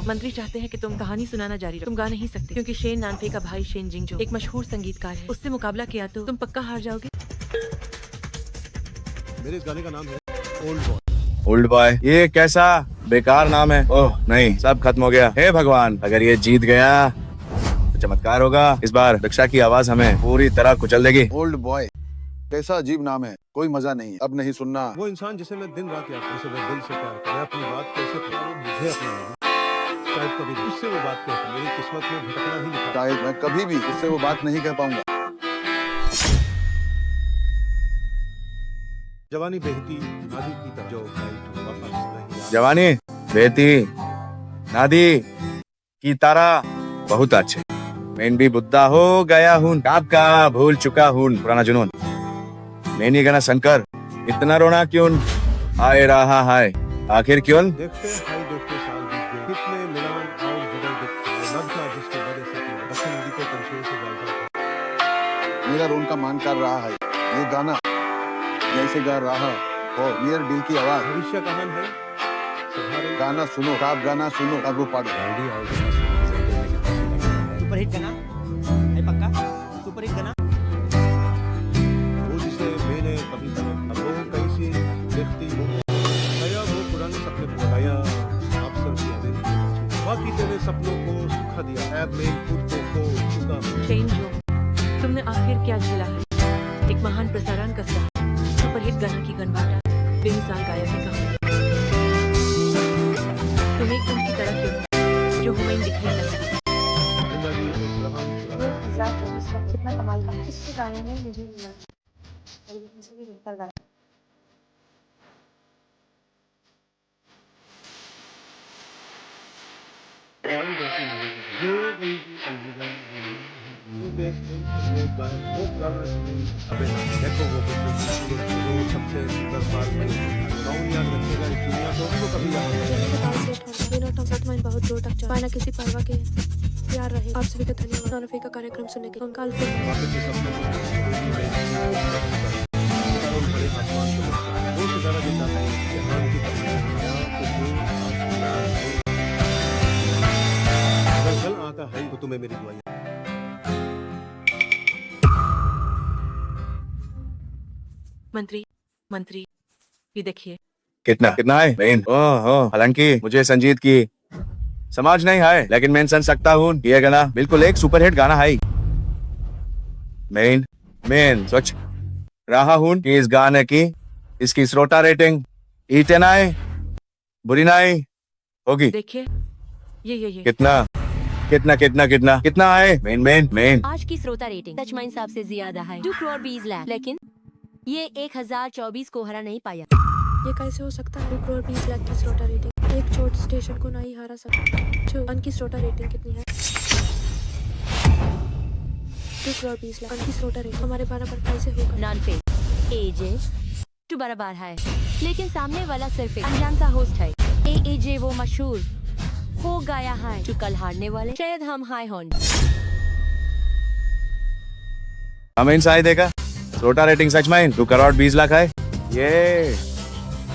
मंत्री चाहते हैं कि तुम कहानी सुनाना जारी रखो। तुम गा नहीं सकते क्योंकि शेन नानफे का भाई शेन जिंजो एक मशहूर संगीतकार है। उससे मुकाबला किया तो तुम पक्का हार जाओगे। मेरे इस गाने का नाम है ओल्ड बॉय। ओल्ड बॉय, ये कैसा बेकार नाम है। ओह नहीं, सब खत्म हो गया। हे भगवान, अगर ये जीत गया तो चमत्कार होगा। इस बार रक्षा की आवाज हमें पूरी तरह कुचल देगी। ओल्ड बॉय, कैसा अजीब नाम है। कोई मजा नहीं, अब नहीं सुनना। वो इंसान जिसे मैं दिन रात याद करता हूं, जिसे मैं दिल से प्यार करता हूं, मैं अपनी बात कैसे कहूं, वो मुझे अपना शायद कभी भी उससे वो बात कहता, मेरी किस्मत में भटकना ही लिखा। शायद मैं कभी भी उससे वो बात नहीं कह पाऊंगा। जवानी बहती नादी की तरह जो फ्लाइट वापस नहीं आ- जवानी बेहती नादी की तारा बहुत अच्छे। मैं भी बुद्धा हो गया हूँ, आपका भूल चुका हूँ पुराना जुनून। मैं ये गाना शंकर, इतना रोना क्यों आए रहा है आखिर क्यों? देखते हाई देखते साल बीत गए, कितने मिलान और जुगल दिखते, लग था जिसके बड़े सपने दक्षिण नदी को कंछुए से डालता। मेरा रोन का मान कर रहा है। ये गाना जैसे गा रहा हो, मेरे दिल की आवाज। भविष्य कहान है सुधारे। गाना सुनो, आप गाना सुनो, अब वो पाड़ो। सुपरहिट गाना है पक्का, सुपरहिट गाना। वो जिसे मैंने कभी सुना, अब वो कैसी दिखती हो, नया वो पुराने सपने बताया, आप सर की यादें। बाकी तेरे सपनों को सुखा दिया, ऐब में खुद को खो चुका हूं। शेन जो, तुमने आखिर क्या झेला है? एक महान प्रसारण का साथ, सुपरहिट गाना की गनबाटा, बेमिसाल गायक की कहानी। तुम एक दिन की तरह क्यों जो हमें दिखाई नहीं देती? जिंदगी एक रहा। 2024 का कितना कमाल का है। इसके गाने में मुझे मिला मुझे भी बेहतर गाना। अबे देखो वो सबसे सुंदर बात है, कौन याद रखेगा इस दुनिया को? उसको कभी याद नहीं। मुझे इनके पास लेट होना, बिना टम साथ में बहुत दूर तक जाना, किसी परवाह के प्यार रहे। आप सभी का धन्यवाद नानफे का कार्यक्रम सुनने के लिए। कल फिर वापस के सपनों को बड़े आसमान को वो सितारा जिंदा है, जहान की अगर कल आता है तो तुम्हें मेरी दुआएं। मंत्री मंत्री, ये देखिए। कितना कितना है मेन? ओह हालांकि मुझे संजीत की समझ नहीं है, लेकिन मैं सुन सकता हूँ ये गाना बिल्कुल एक सुपरहिट गाना है। मेन सोच रहा हूँ कि इस गाने की इसकी श्रोता रेटिंग इतना है बुरी नहीं होगी। देखिए ये कितना कितना कितना कितना कितना है मेन? आज की श्रोता रेटिंग सच माइन साहब से ज्यादा है 2 करोड़ 20 लाख, लेकिन ये 1024 को हरा नहीं पाया। ये कैसे हो सकता है? 2 करोड़ 20 लाख की श्रोता रेटिंग एक छोटे स्टेशन को नहीं हारा सकता। जो अन की श्रोता रेटिंग कितनी है? 2 करोड़ 20 लाख। अन की श्रोता रेटिंग हमारे 12 पर कैसे होगा? नॉन फेक एजे टू बराबर है, लेकिन सामने वाला सिर्फ एक अनजान सा होस्ट है। एजे वो मशहूर हो गया है जो कल हारने वाले शायद हम हाई हों। हमें इंसाई देखा श्रोता रेटिंग सच में 2 करोड़ 20 लाख है। ये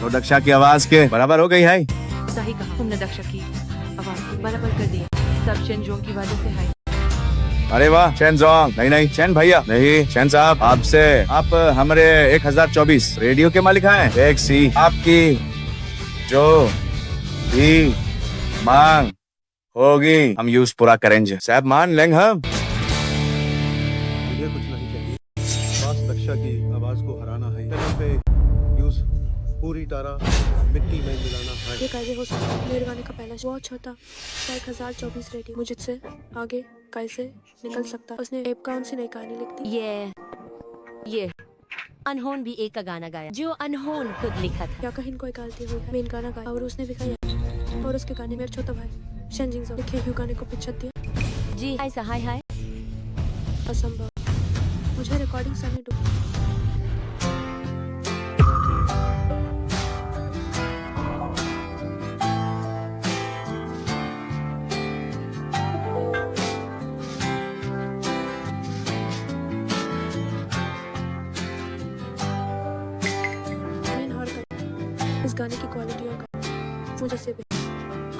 तो दक्षा की आवाज के बराबर हो गई है। सही कहा तुमने, दक्षा की आवाज को बराबर कर दिया। सब शेनजोंग की वजह से है। अरे वाह शेनजोंग, नहीं चैन भैया, नहीं चैन साहब, आप हमारे 1024 रेडियो के मालिक हैं। एक सी आपकी जो भी मांग होगी हम यूज पूरा करेंगे। साहब मान लेंगे हम। मुझे कुछ नहीं चाहिए, बस दक्षा की आवाज को हराना है। चैनल पे न्यूज पूरी तरह मिट्टी में मिलाना है। ये कैसे हो सकता है? मेरे गाने का पहला शो बहुत छोटा 1024 रेटिंग, मुझसे आगे कैसे निकल सकता? उसने एक कौन सी नई कहानी लिख दी? ये अनहोन भी एक का गाना गाया जो अनहोन खुद लिखा था। क्या कहीं कोई गलती हुई है? मेन गाना गाया और उसने भी गाया, और उसके गाने मेरे छोटा भाई शेनजिंग लिखे हुए गाने को पिक्चर दिया। जी ऐसा हाय असंभव, मुझे रिकॉर्डिंग समय दो। इस गाने की क्वालिटी और मुझे से भी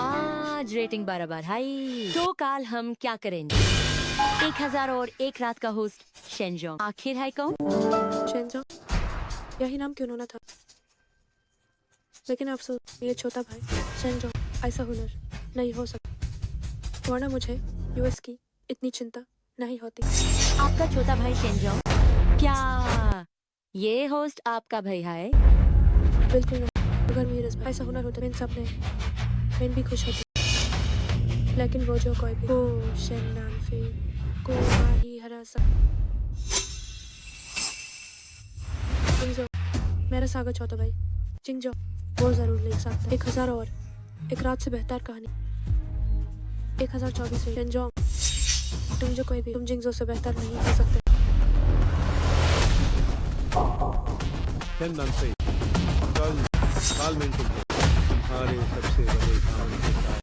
आज रेटिंग बराबर है। तो काल हम क्या करेंगे? 1001 रात का होस्ट शेनजोंग आखिर है कौन? शेनजोंग यही नाम क्यों होना था, लेकिन अफसोस ये छोटा भाई शेनजोंग ऐसा हुनर नहीं हो सकता, वरना मुझे यूएस की इतनी चिंता नहीं होती। आपका छोटा भाई शेनजोंग, क्या ये होस्ट आपका भाई है? बिल्कुल नहीं, अगर मेरे ऐसा हुनर होता मैं सब ने मैं भी खुश होती, लेकिन वो जो कोई भी को शेन नाम से को ही हरा मेरा सागर छोटा भाई चिंगजो वो जरूर लिख सकता। 1000 और एक रात से बेहतर कहानी 1024 शेनजोंग, तुम जो कोई भी तुम जिंगजो से बेहतर नहीं हो सकते। शेन नाम से कल साल में तुम्हारे सबसे बड़े काम के साथ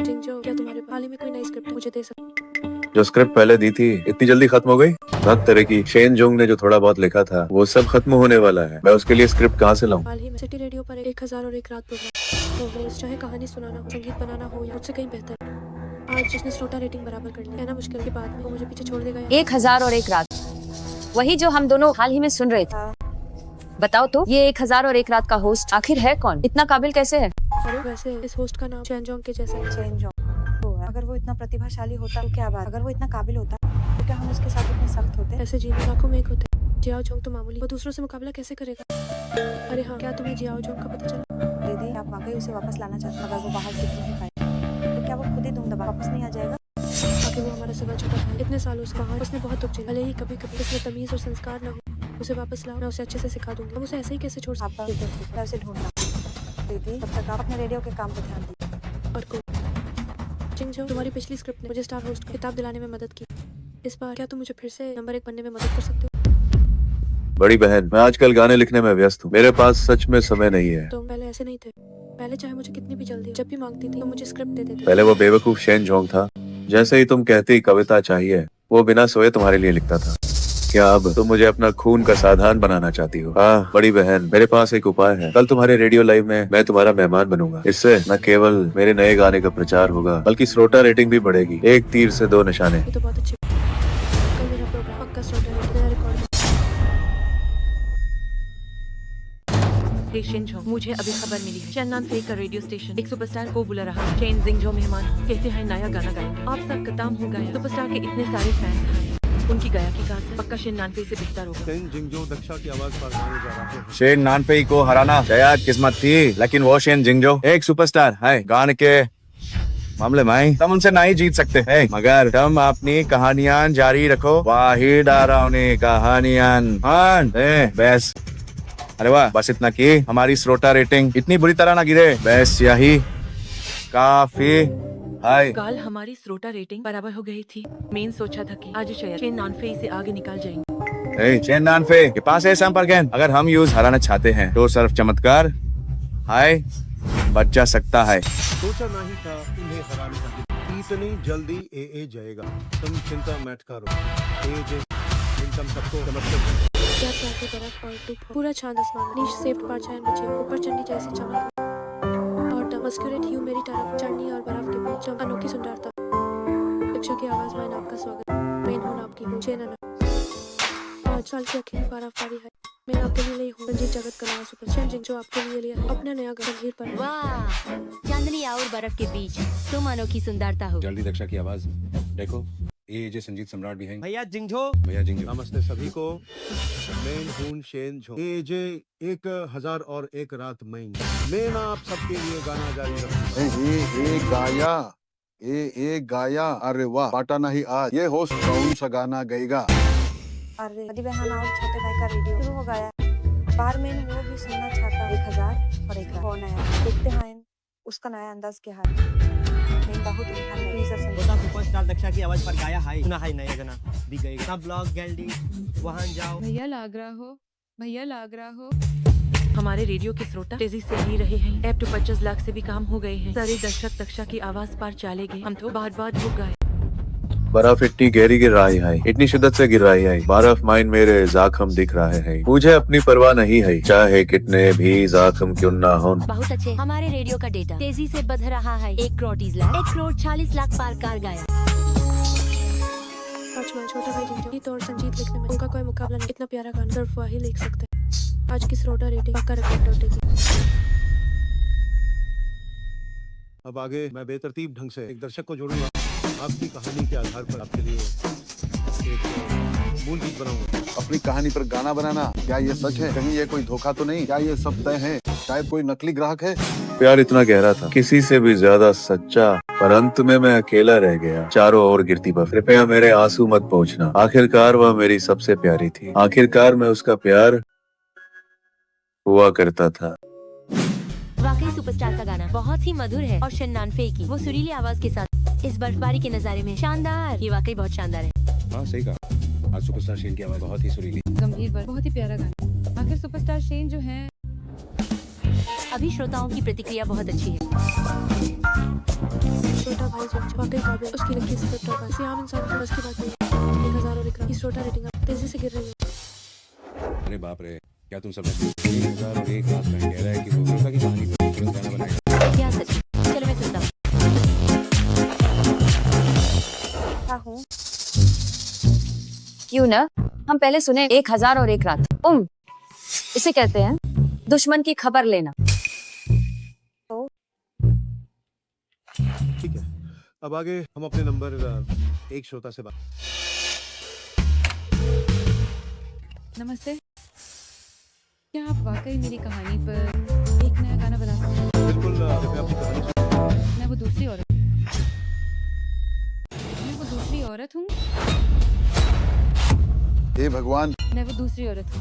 जिंगजो, क्या तुम्हारे हाल ही में कोई नई स्क्रिप्ट मुझे दे सकते? जो स्क्रिप्ट पहले दी थी इतनी जल्दी खत्म हो गई? हर तरह की शेनजोंग ने जो थोड़ा बहुत लिखा था वो सब खत्म होने वाला है। मैं उसके लिए स्क्रिप्ट कहाँ से लाऊं? हाल ही में सिटी रेडियो पर 1001 रात प्रोग्राम तो होस्ट चाहे कहानी सुनाना हो, संगीत बनाना हो या मुझसे कहीं बेहतर। आज जिसने श्रोता रेटिंग बराबर कर ली है ना, मुश्किल के बाद में वो मुझे पीछे छोड़ देगा। 1001 रात, वही जो हम दोनों हाल ही में सुन रहे थे। बताओ तो ये 1001 रात का होस्ट आखिर है कौन? इतना काबिल कैसे है? अरे वैसे इस होस्ट का नाम शेनजोंग के जैसा है। शेनजोंग अगर वो इतना प्रतिभाशाली होता तो क्या बात, अगर वो इतना काबिल होता तो क्या हम उसके साथ इतने सख्त होते? ऐसे जीने लाखों में एक होते। जियाओ जोंग तो मामूली, वो दूसरों से मुकाबला कैसे करेगा? अरे हाँ, क्या तुम्हें जियाओ जोंग का पता चला? दीदी आप वाकई उसे वापस लाना चाहते हैं? अगर वो बाहर से नहीं खाए तो क्या वो खुद ही तुम दबा वापस नहीं आ जाएगा? आखिर वो हमारा सगा छोटा भाई, इतने सालों से बाहर उसने बहुत दुख झेला, भले ही कभी कभी उसमें तमीज और संस्कार न हो। उसे वापस लाओ, मैं उसे अच्छे से सिखा दूंगी। हम उसे ऐसे ही कैसे छोड़ सकते? मैं उसे ढूंढना। दीदी तब तक आप अपने रेडियो के काम पे ध्यान दीजिए। और को चिंगजो, तुम्हारी पिछली स्क्रिप्ट ने मुझे स्टार होस्ट का खिताब दिलाने में मदद की, इस बार क्या तुम मुझे फिर से नंबर 1 बनने में मदद कर सकते हो? बड़ी बहन, मैं आजकल गाने लिखने में व्यस्त हूँ, मेरे पास सच में समय नहीं है। तुम पहले ऐसे नहीं थे, पहले चाहे मुझे कितनी भी जल्दी जब भी मांगती थी तो मुझे स्क्रिप्ट दे देते। पहले वो बेवकूफ शेनजोंग था, जैसे ही तुम कहती कविता चाहिए वो बिना सोए तुम्हारे लिए लिखता था। क्या अब तुम मुझे अपना खून का साधन बनाना चाहती हो? हाँ बड़ी बहन, मेरे पास एक उपाय है। कल तुम्हारे रेडियो लाइव में मैं तुम्हारा मेहमान बनूंगा। इससे न केवल मेरे नए गाने का प्रचार होगा बल्कि श्रोता रेटिंग भी बढ़ेगी। एक तीर से 2 निशाने। ये तो बहुत अच्छी बात है। कल मेरी हैं एक नया रिकॉर्ड। हे शिनजो, मुझे अभी खबर मिली है चेन्नन फे का रेडियो स्टेशन एक सुपरस्टार को बुला रहा है। चेन जिंगजो मेहमान कहते हैं नया गाना गाएंगे। आप सबका काम हो गया। सुपरस्टार के इतने सारे फैंस हैं, उनकी गायकी का असर पक्का शेन नानफे से बेहतर होगा। शेन जिंगजो दक्षा की आवाज पर गाने जा रहे हैं। शेन नानफे को हराना शायद किस्मत थी, लेकिन वो शेन जिंगजो एक सुपरस्टार है। गाने के मामले में तुम उनसे नहीं जीत सकते हैं, मगर तुम अपनी कहानियां जारी रखो। वाहिद डरावनी कहानियां। हाँ बस, अरे वाह, बस इतना की हमारी श्रोता रेटिंग इतनी बुरी तरह ना गिरे, बस यही काफी है। कल हमारी श्रोता रेटिंग बराबर हो गई थी। मैंने सोचा था कि आज शायद चेन नानफे से आगे निकल जाएंगे। चेन नानफे के पास है संपर्क है। अगर हम यूज हराना चाहते हैं तो सिर्फ चमत्कार हाय बचा सकता है। सोचा नहीं था इन्हें हराने का। इतनी जल्दी ए जाएगा, तुम चिंता मत करो। ए इन तुम सबको समझते क्या प्यासी बर्फ और धूप, पूरा चांद आसमान, नीचे से परछाइयां बची, ऊपर चढ़नी जैसी चमक और मस्कुरेट ह्यू मेरी तरफ, चढ़नी और बर्फ के बीच अनोखी सुंदरता। दक्षा की आवाज में आपका स्वागत। मैं हूं आपकी हूँ चेनन। 5 साल की अखिल बर्फबारी है। मैं आपके लिए लाई हूँ संजीत जगत का नया सुपर शेन जिंगजो आपके लिए लिया अपना नया गंभीर पर। वाह, चांदनी और बर्फ के बीच तुम अनोखी सुंदरता हो। जल्दी दक्षा की आवाज देखो। ये संगीत सम्राट भी हैं। भैया जिंगजो। भैया जिंगजो। नमस्ते सभी को। मैं हूं शेन झो। ये 1001 रात मैं ना आप सबके लिए गाना जारी रखूंगा। ए गाया। अरे वाह, बाटा नहीं आज। ये होस्ट कौन सा गाना गाएगा? अरे बड़ी बहन और छोटे भाई का रेडियो शुरू हो गया। बाहर में वो भी सुनना चाहता। 1001 रात कौन आया, देखते हैं उसका नया अंदाज क्या है। मैं बहुत छोटा सुपरस्टार दक्षा की आवाज पर गाया है, सुना है नया गाना भी गाएगा। सब ब्लॉग गैलरी वहां जाओ। भैया लाग रहा हो। हमारे रेडियो के श्रोता तेजी से ही रहे हैं। ऐप तो 25 लाख से भी काम हो गए हैं। सारे दर्शक दक्षा की आवाज पर चले गए। हम तो बार हो गए। बर्फ इतनी गहरी गिर रही है, इतनी शिद्दत से गिर रही है। बर्फ माइन मेरे जख्म दिख रहे हैं। मुझे अपनी परवाह नहीं है, चाहे कितने भी जख्म क्यों ना हो। बहुत अच्छे। हमारे रेडियो का डेटा तेजी से बढ़ रहा है। 1 करोड़ 40 लाख पार कर गया। आज मैं छोटा भाई जिंगजो गीत और संगीत लिखने में उनका कोई मुकाबला नहीं। इतना प्यारा गाना सिर्फ वही लिख सकते हैं। आज की श्रोता रेटिंग पक्का रिकॉर्ड उठेगी। अब आगे मैं बेतरतीब ढंग से एक दर्शक को जोड़ूंगा। आपकी कहानी के आधार पर आपके लिए एक मूल गीत बनाऊंगा। अपनी कहानी पर गाना बनाना, क्या ये सच है? कहीं ये कोई धोखा तो नहीं? क्या ये सब तय है? शायद कोई नकली ग्राहक है। प्यार इतना गहरा था, किसी से भी ज्यादा सच्चा, पर अंत में मैं अकेला रह गया, चारों ओर गिरती बर्फ। कृपया मेरे आंसू मत पहुंचना। आखिरकार वह मेरी सबसे प्यारी थी। आखिरकार मैं उसका प्यार हुआ करता था। वाकई सुपरस्टार का गाना बहुत ही मधुर है और शेन नानफे की वो सुरीली आवाज के साथ इस बर्फबारी के नजारे में शानदार। ये वाकई बहुत शानदार है। हाँ सही कहा। आज सुपरस्टार शेन की आवाज बहुत ही सुरीली, गंभीर पर बहुत ही प्यारा गाना। आखिर सुपरस्टार शेन जो है। अभी श्रोताओं की प्रतिक्रिया बहुत अच्छी है। छोटा भाई जिंगजो वाकई काबिल। उसकी लिखी स्क्रिप्ट और किसी आम इंसान की बस की बात नहीं। 1001 की श्रोता रेटिंग अब तेजी से गिर रही है। अरे बाप रे, क्या तुम समझ गए? 1001 रात में कह रहा है कि वो दुर्गा की कहानी पर तुरंत गाना बनाएगा। क्या सच? चलो मैं सुनता हूँ। हूँ क्यों ना हम पहले सुने 1001 रात। इसे कहते हैं दुश्मन की खबर लेना। ठीक है, अब आगे हम अपने नंबर 1 श्रोता से बात। नमस्ते, क्या आप वाकई मेरी कहानी पर एक नया गाना बना सकते हैं? बिल्कुल, कृपया अपनी कहानी सुनाइए। मैं वो दूसरी औरत हूँ। हे भगवान, मैं वो दूसरी औरत हूँ।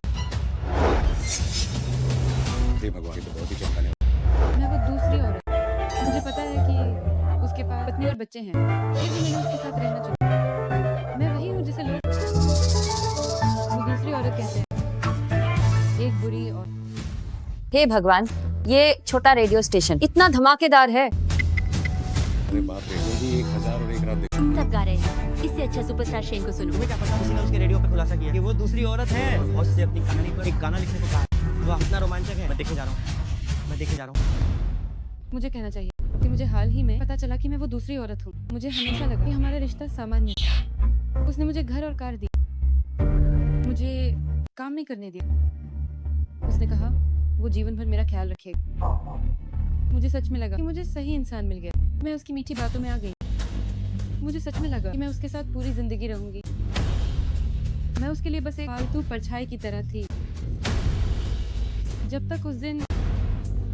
हे भगवान, ये तो बहुत ही चमकाने। मैं वो दूसरी औरत। मुझे पता है कि उसके पास पत्नी और बच्चे हैं, फिर भी मैंने उसके साथ रहना चाहा। मैं वही हूँ जिसे लोग वो दूसरी औरत कहते हैं, एक बुरी और। हे भगवान, ये छोटा रेडियो स्टेशन इतना धमाकेदार है। अरे बाप रे, वो भी 1001 रात देखो। सब गा रहे हैं। इससे अच्छा सुपरस्टार शेन को सुनो। तुम्हें क्या पता, किसी ने उसके रेडियो पे खुलासा किया कि वो दूसरी औरत है और उससे अपनी कहानी पर एक गाना लिखने को कहा। वो इतना रोमांचक है। मैं देखने जा रहा हूँ। मुझे कहना चाहिए कि मुझे हाल ही में पता चला कि मैं वो दूसरी औरत हूँ। मुझे हमेशा लगा कि हमारा रिश्ता सामान्य था। उसने मुझे घर और कार दी, काम नहीं करने दिया। उसने कहा वो जीवन भर मेरा ख्याल रखेगा। मुझे सच में लगा कि मुझे सही इंसान मिल गया। मैं उसकी मीठी बातों में आ गई। मुझे सच में लगा कि मैं उसके साथ पूरी जिंदगी रहूंगी। मैं उसके लिए बस एक फालतू परछाई की तरह थी। जब तक उस दिन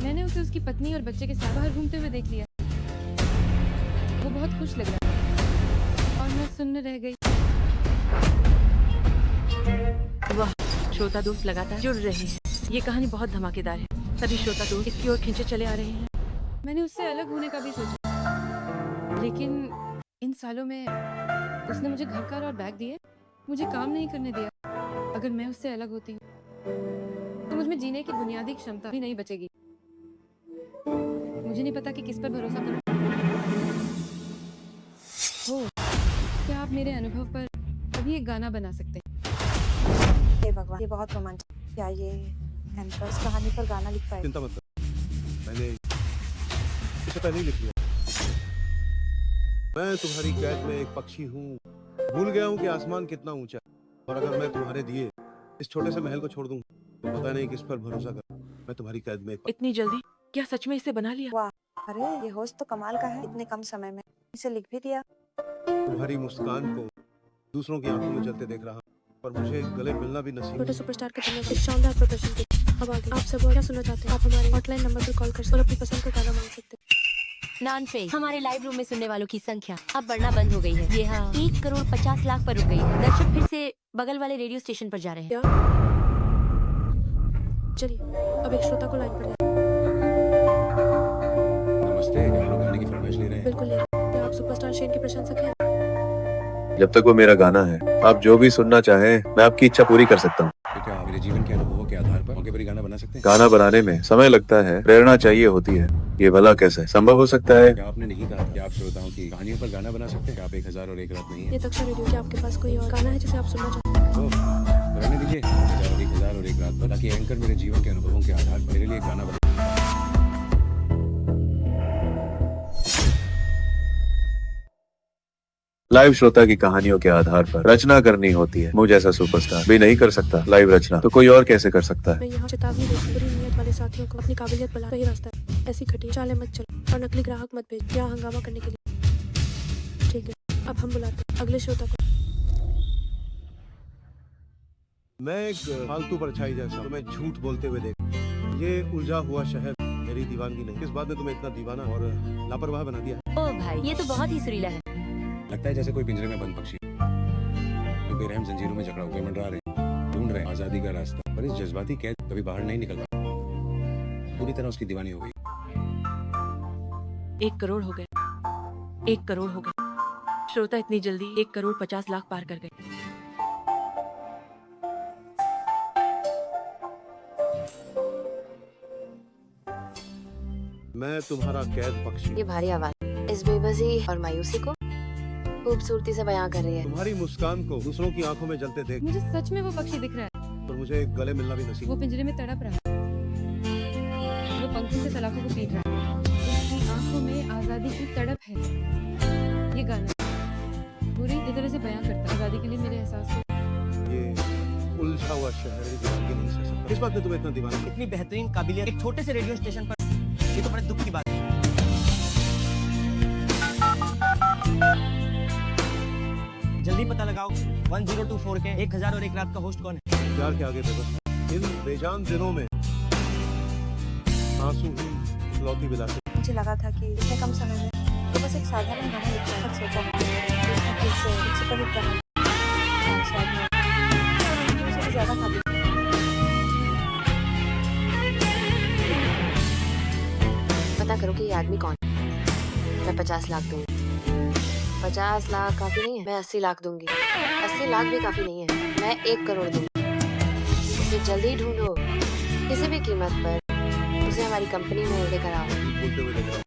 मैंने उसे उसकी पत्नी और बच्चे के साथ बाहर घूमते हुए देख लिया। वो बहुत खुश लग रहा था और मैं सुनने रह गई। वाह, श्रोता दोस्त लगातार जुड़ रहे हैं। ये कहानी बहुत धमाकेदार है। सभी श्रोता दोस्त इसकी ओर खींचे चले आ रहे हैं। मैंने उससे अलग होने का भी सोचा, लेकिन इन सालों में उसने मुझे घर कार और बैग दिए, मुझे काम नहीं करने दिया। अगर मैं उससे अलग होती हूँ तो मुझ में जीने की बुनियादी क्षमता भी नहीं बचेगी। मुझे नहीं पता कि किस पर भरोसा करूं। हो, क्या आप मेरे अनुभव पर अभी एक गाना बना सकते हैं? हे भगवान, ये बहुत रोमांचक। क्या ये एम्प्रेस कहानी पर गाना लिख पाएगा? चिंता मत कर, मैंने इसे पहले ही लिख लिया। मैं तुम्हारी कैद में एक पक्षी हूँ। भूल गया हूँ कि आसमान कितना ऊंचा है, और अगर मैं तुम्हारे दिए इस छोटे से महल को छोड़ दूँ तो पता नहीं किस पर भरोसा कर। मैं तुम्हारी कैद में इतनी जल्दी? क्या सच में इसे बना लिया? वाह, अरे ये होस्ट तो कमाल का है। इतने कम समय में इसे लिख भी दिया। तुम्हारी मुस्कान को दूसरों की आंखों में जलते देख रहा, पर मुझे गले मिलना भी नसीब छोटे सुपरस्टार के धन्यवाद, एक शानदार प्रदर्शन के। अब आगे आप सब और क्या सुनना चाहते हैं? आप हमारे हॉटलाइन नंबर पर कॉल कर सकते हैं और अपनी पसंद का गाना मांग सकते हैं। नॉनफेक हमारे लाइव रूम में सुनने वालों की संख्या अब बढ़ना बंद हो गई है। ये हाँ 1,50,00,000 पर रुक गई है। दर्शक फिर से बगल वाले रेडियो स्टेशन पर जा रहे हैं। क्या? चलिए अब एक श्रोता को लाइन पर ले। नमस्ते, क्या लोग गाने की फरमाइश ले रहे हैं? बिल्कुल ले। क्या आप सुपरस्टार शेन के प्रशंसक हैं? जब तक वो मेरा गाना है, आप जो भी सुनना चाहें, मैं आपकी इच्छा पूरी कर सकता हूँ। तो क्या मेरे जीवन के अनुभवों के आधार पर मौके पर ही गाना बना सकते हैं? गाना बनाने में समय लगता है, प्रेरणा चाहिए होती है। ये भला कैसे संभव हो सकता है? क्या आपने नहीं कहा कि आप श्रोताओं की कहानियों पर गाना बना सकते हैं? क्या आप 1001 रात नहीं है? ये दक्षा रेडियो, क्या आपके पास कोई और गाना है जिसे आप सुनना चाहते हैं? तो रहने दीजिए 1001 रात पर, ताकि एंकर मेरे जीवन के अनुभवों के आधार पर मेरे लिए एक गाना बना। लाइव श्रोता की कहानियों के आधार पर रचना करनी होती है। मुझ जैसा सुपरस्टार भी नहीं कर सकता लाइव रचना, तो कोई और कैसे कर सकता है? मैं यहाँ चेतावनी देती हूँ, बुरी नीयत वाले साथियों को अपनी काबिलियत बुला, सही रास्ता है। ऐसी घटिया चालें मत चलो और नकली ग्राहक मत भेज यहाँ हंगामा करने के लिए। ठीक है, अब हम बुलाते हैं अगले श्रोता को। मैं एक फालतू परछाई जैसा तुम्हें झूठ बोलते हुए देख। ये उलझा हुआ शहर मेरी दीवानगी नहीं। किस बात ने तुम्हें इतना दीवाना और लापरवाह बना दिया है? ओ भाई, ये तो बहुत ही सुरीला है। लगता है जैसे कोई पिंजरे में बंद पक्षी जो बेरहम जंजीरों में जकड़ा हुए मंडरा रहे, ढूंढ रहे आजादी का रास्ता, पर इस जज्बाती कैद कभी बाहर नहीं निकल पाता। पूरी तरह उसकी दीवानी हो गई। 1 करोड़ हो गए। 1 करोड़ हो गए। श्रोता इतनी जल्दी 1,50,00,000 पार कर गए। मैं तुम्हारा कैद पक्षी। ये भारी आवाज इस बेबसी और मायूसी को खूबसूरती से बयां कर रही है। तुम्हारी मुस्कान को दूसरों की आंखों में जलते देख, मुझे सच में वो पक्षी दिख रहा है। और मुझे गले मिलना भी नसीब। वो पिंजरे में तड़प रहा है। वो पंखों से सलाखों को पीट रहा है। उसकी आंखों में आजादी की तड़प है। ये गाना पूरी तरह से बयां करता है आजादी के लिए मेरे एहसास को। ये उलझा हुआ शहर मेरी दीवानगी नहीं सह सकता। किस बात ने तुम्हें इतना दीवाना किया? इतनी बेहतरीन काबिलियत एक छोटे से रेडियो स्टेशन पर, ये तो बड़े दुख की बात है। जल्दी पता लगाओ 1024 के 1001 रात का होस्ट कौन है? प्यार के आगे बेबस इन बेजान दिनों में आंसू ही इकलौती विलासी। मुझे लगा था कि इतने कम समय में तो बस एक साधारण गाना लिख पाया। सोचा फिर से एक सुपरहिट गाना शायद मैं मुझे ज्यादा काबिल। पता करो कि ये आदमी कौन है। मैं 50 लाख दूंगी। 50 लाख काफी नहीं है, मैं 80 लाख दूंगी। 80 लाख भी काफी नहीं है, मैं 1 करोड़ दूंगी। उसे जल्दी ढूंढो, किसी भी कीमत पर उसे हमारी कंपनी में लेकर आओ। बोलते हुए देख रहा हूं।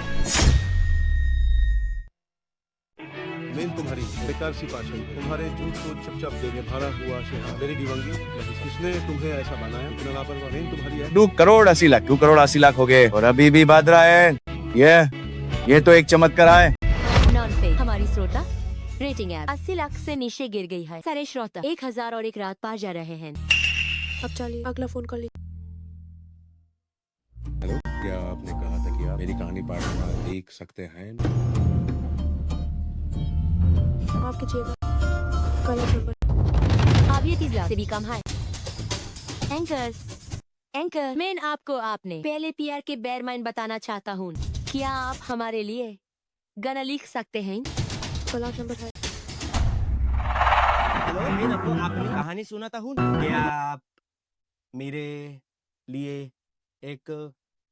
मैं तुम्हारी बेकार सी पाशाई, तुम्हारे झूठ को चुपचाप देने भरा हुआ शहर मेरी दीवानगी नहीं। किसने तुम्हें ऐसा बनाया? बिना लापरवाह मैं तुम्हारी है। 2 करोड़ 80 लाख 2 करोड़ 80 लाख हो गए और अभी भी बात रहा है। ये तो एक चमत्कार है। नॉनफेक हमारी श्रोता रेटिंग ऐप 80 लाख से नीचे गिर गई है। सारे श्रोता 1001 रात पार जा रहे हैं। अब चलिए अगला फोन कॉल लीजिए। हेलो, क्या आपने कहा था कि आप मेरी कहानी पढ़ना देख सकते हैं? माफ कीजिएगा, गलत नंबर। आप ये 30 लाख से भी कम है। एंकर एंकर मैं आपको आपने पहले पीआर के बेयरमाइन बताना चाहता हूँ। क्या आप हमारे लिए गाना लिख सकते हैं? गलत नंबर है। हेलो, मैं आपको आपने कहानी सुनाता हूँ। क्या आप मेरे लिए एक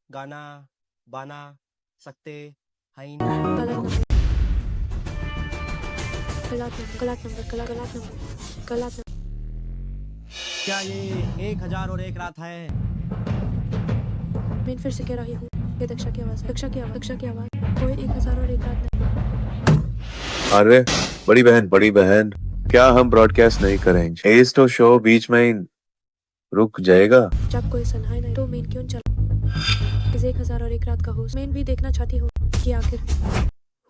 गाना बना सकते हैं? गलत नंबर, गलत नंबर, गलत नंबर, गलत नंबर, गलत नंबर। क्या ये 1001 रात है? मैं फिर से कह रही हूँ, ये दक्षा की आवाज़ है। दक्षा की आवाज़, दक्षा की आवाज़। कोई 1001 रात नहीं। अरे बड़ी बहन, क्या हम ब्रॉडकास्ट नहीं करेंगे? एज तो शो बीच में ही रुक जाएगा। जब कोई सुनाई नहीं तो मैं क्यों चला? इस 1001 रात का होस्ट मैं भी देखना चाहती हूँ कि आखिर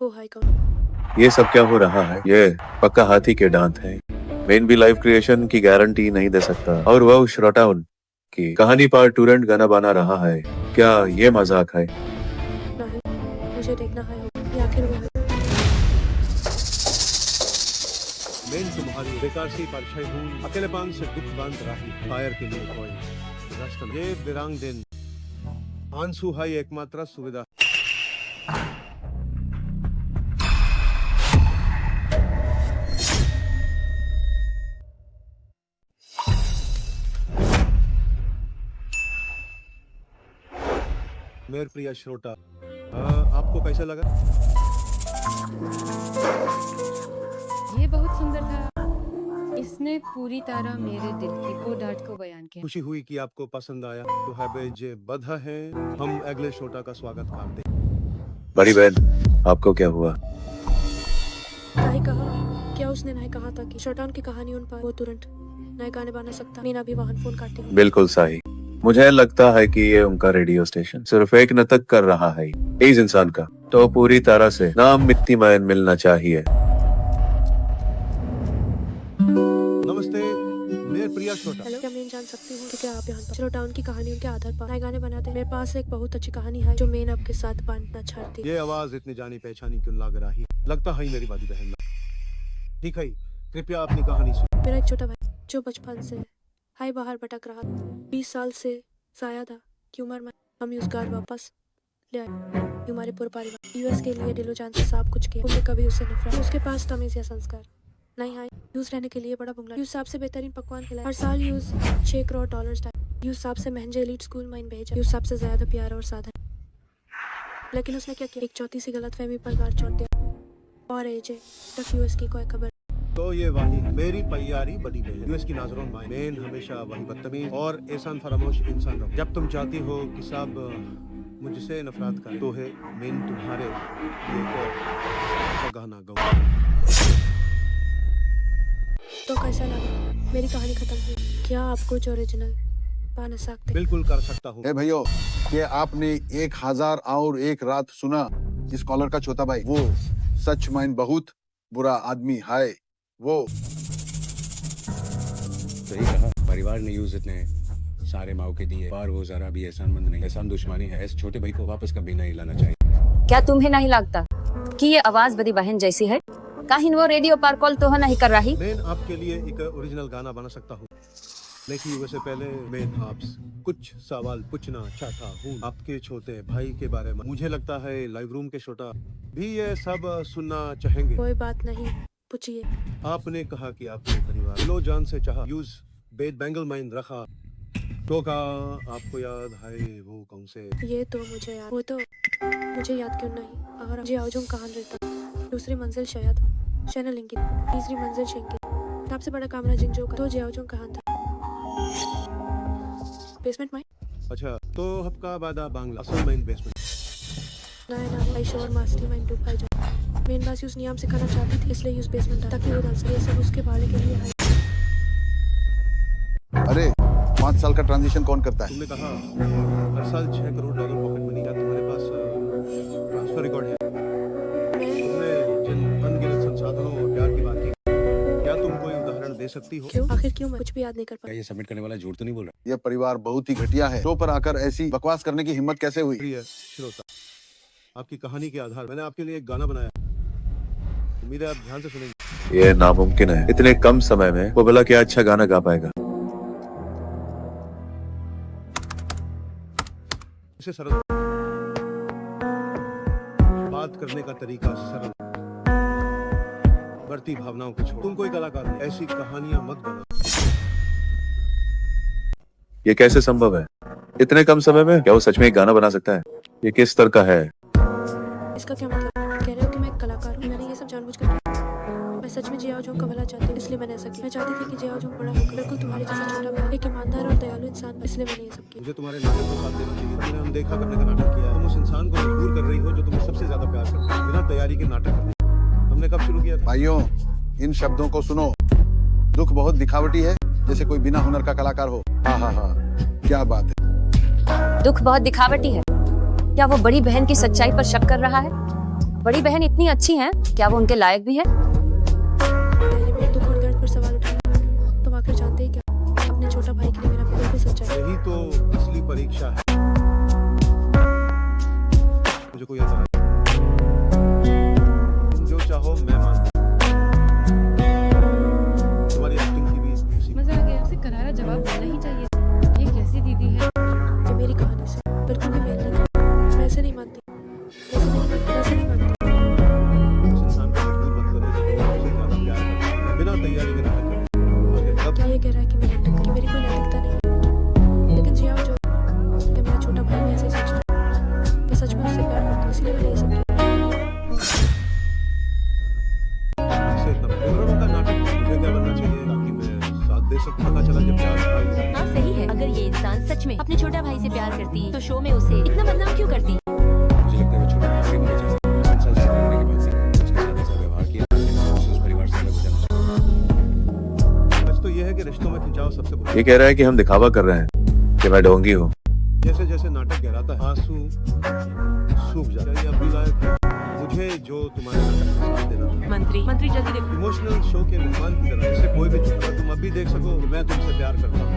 वो है कौन। ये सब क्या हो रहा है? ये पक्का हाथी के दांत है। मेन भी लाइव क्रिएशन की गारंटी नहीं दे सकता, और वह श्रोताउन की कहानी पर तुरंत गाना बना रहा है। क्या ये मजाक है? नहीं, मुझे देखना है कि आखिर वो है। मैं तुम्हारी बेकार सी परछाई हूँ, अकेलेपन से दुख बांध रही फायर के लिए कोई रास्ता नहीं। ये बिरांग दिन आंसू है एकमात्र सुविधा। मेरे प्रिय श्रोता, आपको कैसा लगा? ये बहुत सुंदर था। इसने पूरी तरह मेरे दिल की को दर्द को बयान किया। खुशी हुई कि आपको पसंद आया। तो है जे बधा है, हम अगले श्रोता का स्वागत करते हैं। बड़ी बहन, आपको क्या हुआ? नहीं कहा, क्या उसने नहीं कहा था कि शटडाउन की कहानी उन पर वो तुरंत नए गाने बना सकता? मीना भी वाहन फोन काटती हूँ। बिल्कुल सही। मुझे लगता है कि ये उनका रेडियो स्टेशन सिर्फ एक नाटक कर रहा है। इस इंसान का तो पूरी तरह से नाम मिट्टी में मिलना चाहिए। नमस्ते मेरे प्रिय श्रोता। हेलो, क्या मैं जान सकती हूँ कि क्या आप यहाँ पर शटडाउन की कहानियों के आधार पर नए गाने बनाते हैं? मेरे पास एक बहुत अच्छी कहानी है जो मैं आपके साथ बांटना चाहती हूँ। ये आवाज इतनी जानी पहचानी क्यों लग रही? लगता है मेरी बादी बहन। ठीक है, कृपया अपनी कहानी सुन। मेरा एक छोटा भाई जो बचपन से हाई बाहर भटक रहा था। 20 साल से ज्यादा की उम्र में हम उस घर वापस ले आए। हमारे पूरे परिवार यूएस के लिए दिलो जान से सब कुछ किया। उन्हें कभी उससे नफरत, उसके पास तमीज या संस्कार नहीं है। यूज रहने के लिए बड़ा बंगला, यूज सबसे बेहतरीन पकवान खिलाए, हर साल यूज $6 करोड़ यूज सबसे महंगे एलीट स्कूल में भेजा, यूज सबसे ज्यादा प्यारा और साधन। लेकिन उसने क्या किया? एक चौथी सी गलतफहमी पर घर छोड़ दिया और एजे तक यूएस की कोई खबर। तो ये वही मेरी प्यारी बड़ी बहन यूएस की नजरों में मैं हमेशा वही बदतमीज और एहसान फरामोश इंसान रहूं। जब तुम चाहती हो कि सब मुझसे नफरत करें तो है मैं तुम्हारे लिए गाना गाऊं। तो कैसा लगा? मेरी कहानी खत्म हुई। क्या आप कुछ ओरिजिनल बना सकते? बिल्कुल कर सकता हूँ। ए भैया, क्या आपने 1001 रात सुना? इस कॉलर का छोटा भाई वो सच में बहुत बुरा आदमी है। वो सही कहा। परिवार ने यूज इतने सारे मौके दिए और वो जरा भी एहसानमंद नहीं। एहसान दुश्मनी है। इस छोटे भाई को वापस कभी नहीं लाना चाहिए। क्या तुम्हें नहीं लगता कि ये आवाज बड़ी बहन जैसी है? कहीं वो रेडियो पर कॉल तो नहीं कर रही? मैं आपके लिए एक ओरिजिनल गाना बना सकता हूँ, लेकिन वैसे पहले मैं आपसे कुछ सवाल पूछना चाहता हूँ आपके छोटे भाई के बारे में। मुझे लगता है लाइव रूम के छोटा भी ये सब सुनना चाहेंगे। कोई बात नहीं, पूछिए। आपने कहा कि आपने परिवार लो जान से चाहा, यूज बेड बैंगल माइन रखा, तो का आपको याद है वो कौन से? ये तो मुझे याद, वो तो मुझे याद क्यों नहीं? अगर जियाओजुंग कहाँ रहता? दूसरी मंजिल शायद चैनल इंकी, तीसरी मंजिल शेंकी, सबसे बड़ा कमरा जिंगजो का। तो जियाओजुंग कहाँ था? बेसमेंट में। अच्छा, तो आपका वादा बांग्ला असल माइन बेसमेंट। नहीं, I sure master mine too भाई जान। मैं बस उस नियम सिखाना चाहती थी, इसलिए यूज बेसमेंट था ताकि वो डाल सके। ये सब उसके भाड़े के लिए है। अरे 5 साल का ट्रांजिशन कौन करता है? तुमने कहा हर साल $6 करोड़ पॉकेट मनी का तुम्हारे पास ट्रांसफर रिकॉर्ड है। तुमने जिन अनगिनत संसाधनों और प्यार की बात की, क्या तुम कोई उदाहरण दे दे सकती हो? क्यों? आखिर क्यों? मैं कुछ भी याद नहीं कर क्या पाई। ये सबमिट करने वाला झूठ तो नहीं बोल रहा? ये परिवार बहुत ही घटिया है। शो पर आकर ऐसी बकवास करने की हिम्मत कैसे हुई? प्रिय श्रोता, आपकी कहानी के आधार मैंने आपके लिए एक गाना बनाया। उम्मीद है आप ध्यान से सुनेंगे। ये नामुमकिन है, इतने कम समय में वो भला क्या अच्छा गाना गा पाएगा। इसे सरल, बात करने का तरीका सरल, बढ़ती भावनाओं को छोड़। तुम कोई कलाकार नहीं, ऐसी कहानियां मत बनाओ। ये कैसे संभव है? इतने कम समय में क्या वो सच में एक गाना बना सकता है? ये किस तरह का है? इसका क्या मतलब? कह रहे हो कि मैं एक कलाकार हूँ? मैंने ये सब जानबूझकर किया। मैं सच में जियाओ जोंग का भला चाहती हूँ, इसलिए मैंने ऐसा किया। मैं चाहती थी कि जियाओ जोंग बड़ा होकर बिल्कुल तुम्हारे जैसा छोटा भाई, एक ईमानदार और दयालु इंसान, इसलिए मैंने ये सब किया। मुझे तुम्हारे नाटक को साथ देना चाहिए। तुमने अनदेखा करने का नाटक किया है। तुम उस इंसान को मजबूर कर रही हो जो तुम्हें सबसे ज्यादा प्यार करता है, बिना तैयारी के नाटक करने। हमने कब शुरू किया था? भाइयों, इन शब्दों को सुनो। दुख बहुत दिखावटी है, जैसे कोई बिना हुनर का कलाकार हो। हाँ हाँ हाँ, क्या बात है। दुख बहुत दिखावटी है। क्या वो बड़ी बहन की सच्चाई पर शक कर रहा है? बड़ी बहन इतनी अच्छी है, क्या वो उनके लायक भी है? पहले मेरे दुख और दर्द पर सवाल उठाया, तुम आखिर जानते ही क्या? अपने छोटा भाई के लिए मेरा बिल्कुल सच्चाई है। यही तो असली परीक्षा है। मुझे कोई ऐसा तुम जो चाहो मैं मानता हूं। तुम्हारी एक्टिंग की भी इसी मजा आ गया। उसे करारा जवाब देना ही चाहिए। ये कैसी दीदी है? ये मेरी कहानी से बिल्कुल भी मेल नहीं खाता। मैं ऐसे नहीं मानती, वैसे नहीं मानती। उस इंसान को मजबूर मत करो जो तुमसे ज्यादा प्यार करता है, बिना तैयारी के नाटक करो। आगे तब क्या ये कह रहा है कि मैं नाटक की मेरी कोई नैतिकता नहीं है? लेकिन जियाओ जो ये मेरा छोटा भाई, मैं ऐसे ही सोचती हूँ। मैं सच में उससे प्यार करती हूँ, इसलिए मैंने ये सब किया। से तब प्रोग्राम का नाटक मुझे क्या बनना चाहिए ताकि मैं साथ दे सकूं? पता चला जब प्यार था। हाँ सही है। अगर ये इंसान सच में अपने छोटा भाई से प्यार करती तो शो में उसे इतना बदनाम क्यों करती? मुझे लगता है वो छोटा भाई नहीं चाहिए। 5 साल से करने के बाद भी उसके साथ ऐसा व्यवहार किया, उससे उस परिवार से अलग हो जाना चाहिए। सच तो ये है कि रिश्तों में खिंचाव सबसे बुरा। ये कह रहा है कि हम दिखावा कर रहे हैं कि मैं ढोंगी हूँ। जैसे जैसे नाटक गहराता है, आंसू सूख जाते हैं। ये अब भी लायक है मुझे जो तुम्हारे नाटक में साथ देना था। मंत्री जल्दी देखो। इमोशनल शो के मेहमान की तरह जैसे कोई भी चुका। तुम अब भी देख सको कि मैं तुमसे प्यार करता हूँ।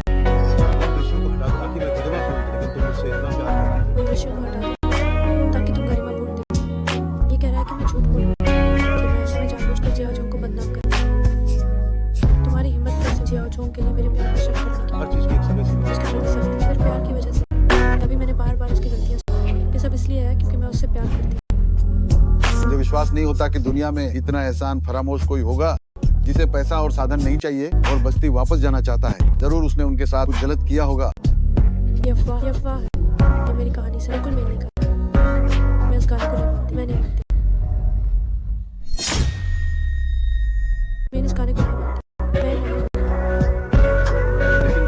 दृश्यों को हटा दो ताकि मैं विधवा हूँ, लेकिन तुम मुझसे इतना प्यार करती हो। उन दृश्यों को हटा दो ताकि तुम गरिमापूर्ण दिखो। ये कह रहा है कि मैं झूठ बोलूं, कि मैं जानबूझकर जियाओ जोंग को बदनाम करूं। तुम्हारी हिम्मत कैसे जियाओ जोंग के लिए मेरे प्यार पर शक करने की? हर चीज की एक समय सीमा। उसके प्रति सख्त सिर्फ प्यार की वजह से। तभी मैंने बार-बार उसकी गलतियां सुनी। ये सब इसलिए है क्योंकि मैं उससे प्यार करती हूं। मुझे विश्वास नहीं होता कि दुनिया में इतना एहसान फरामोश कोई होगा जिसे पैसा और साधन नहीं चाहिए और बस्ती वापस जाना चाहता है। जरूर उसने उनके साथ कुछ गलत किया होगा। ये अफवाह है। ये मेरी कहानी से बिल्कुल मेल नहीं खाता। मैं इस गाने को नहीं मानती। मैं नहीं मानती। मैं इस गाने को नहीं मानती। मैं नहीं मानती। लेकिन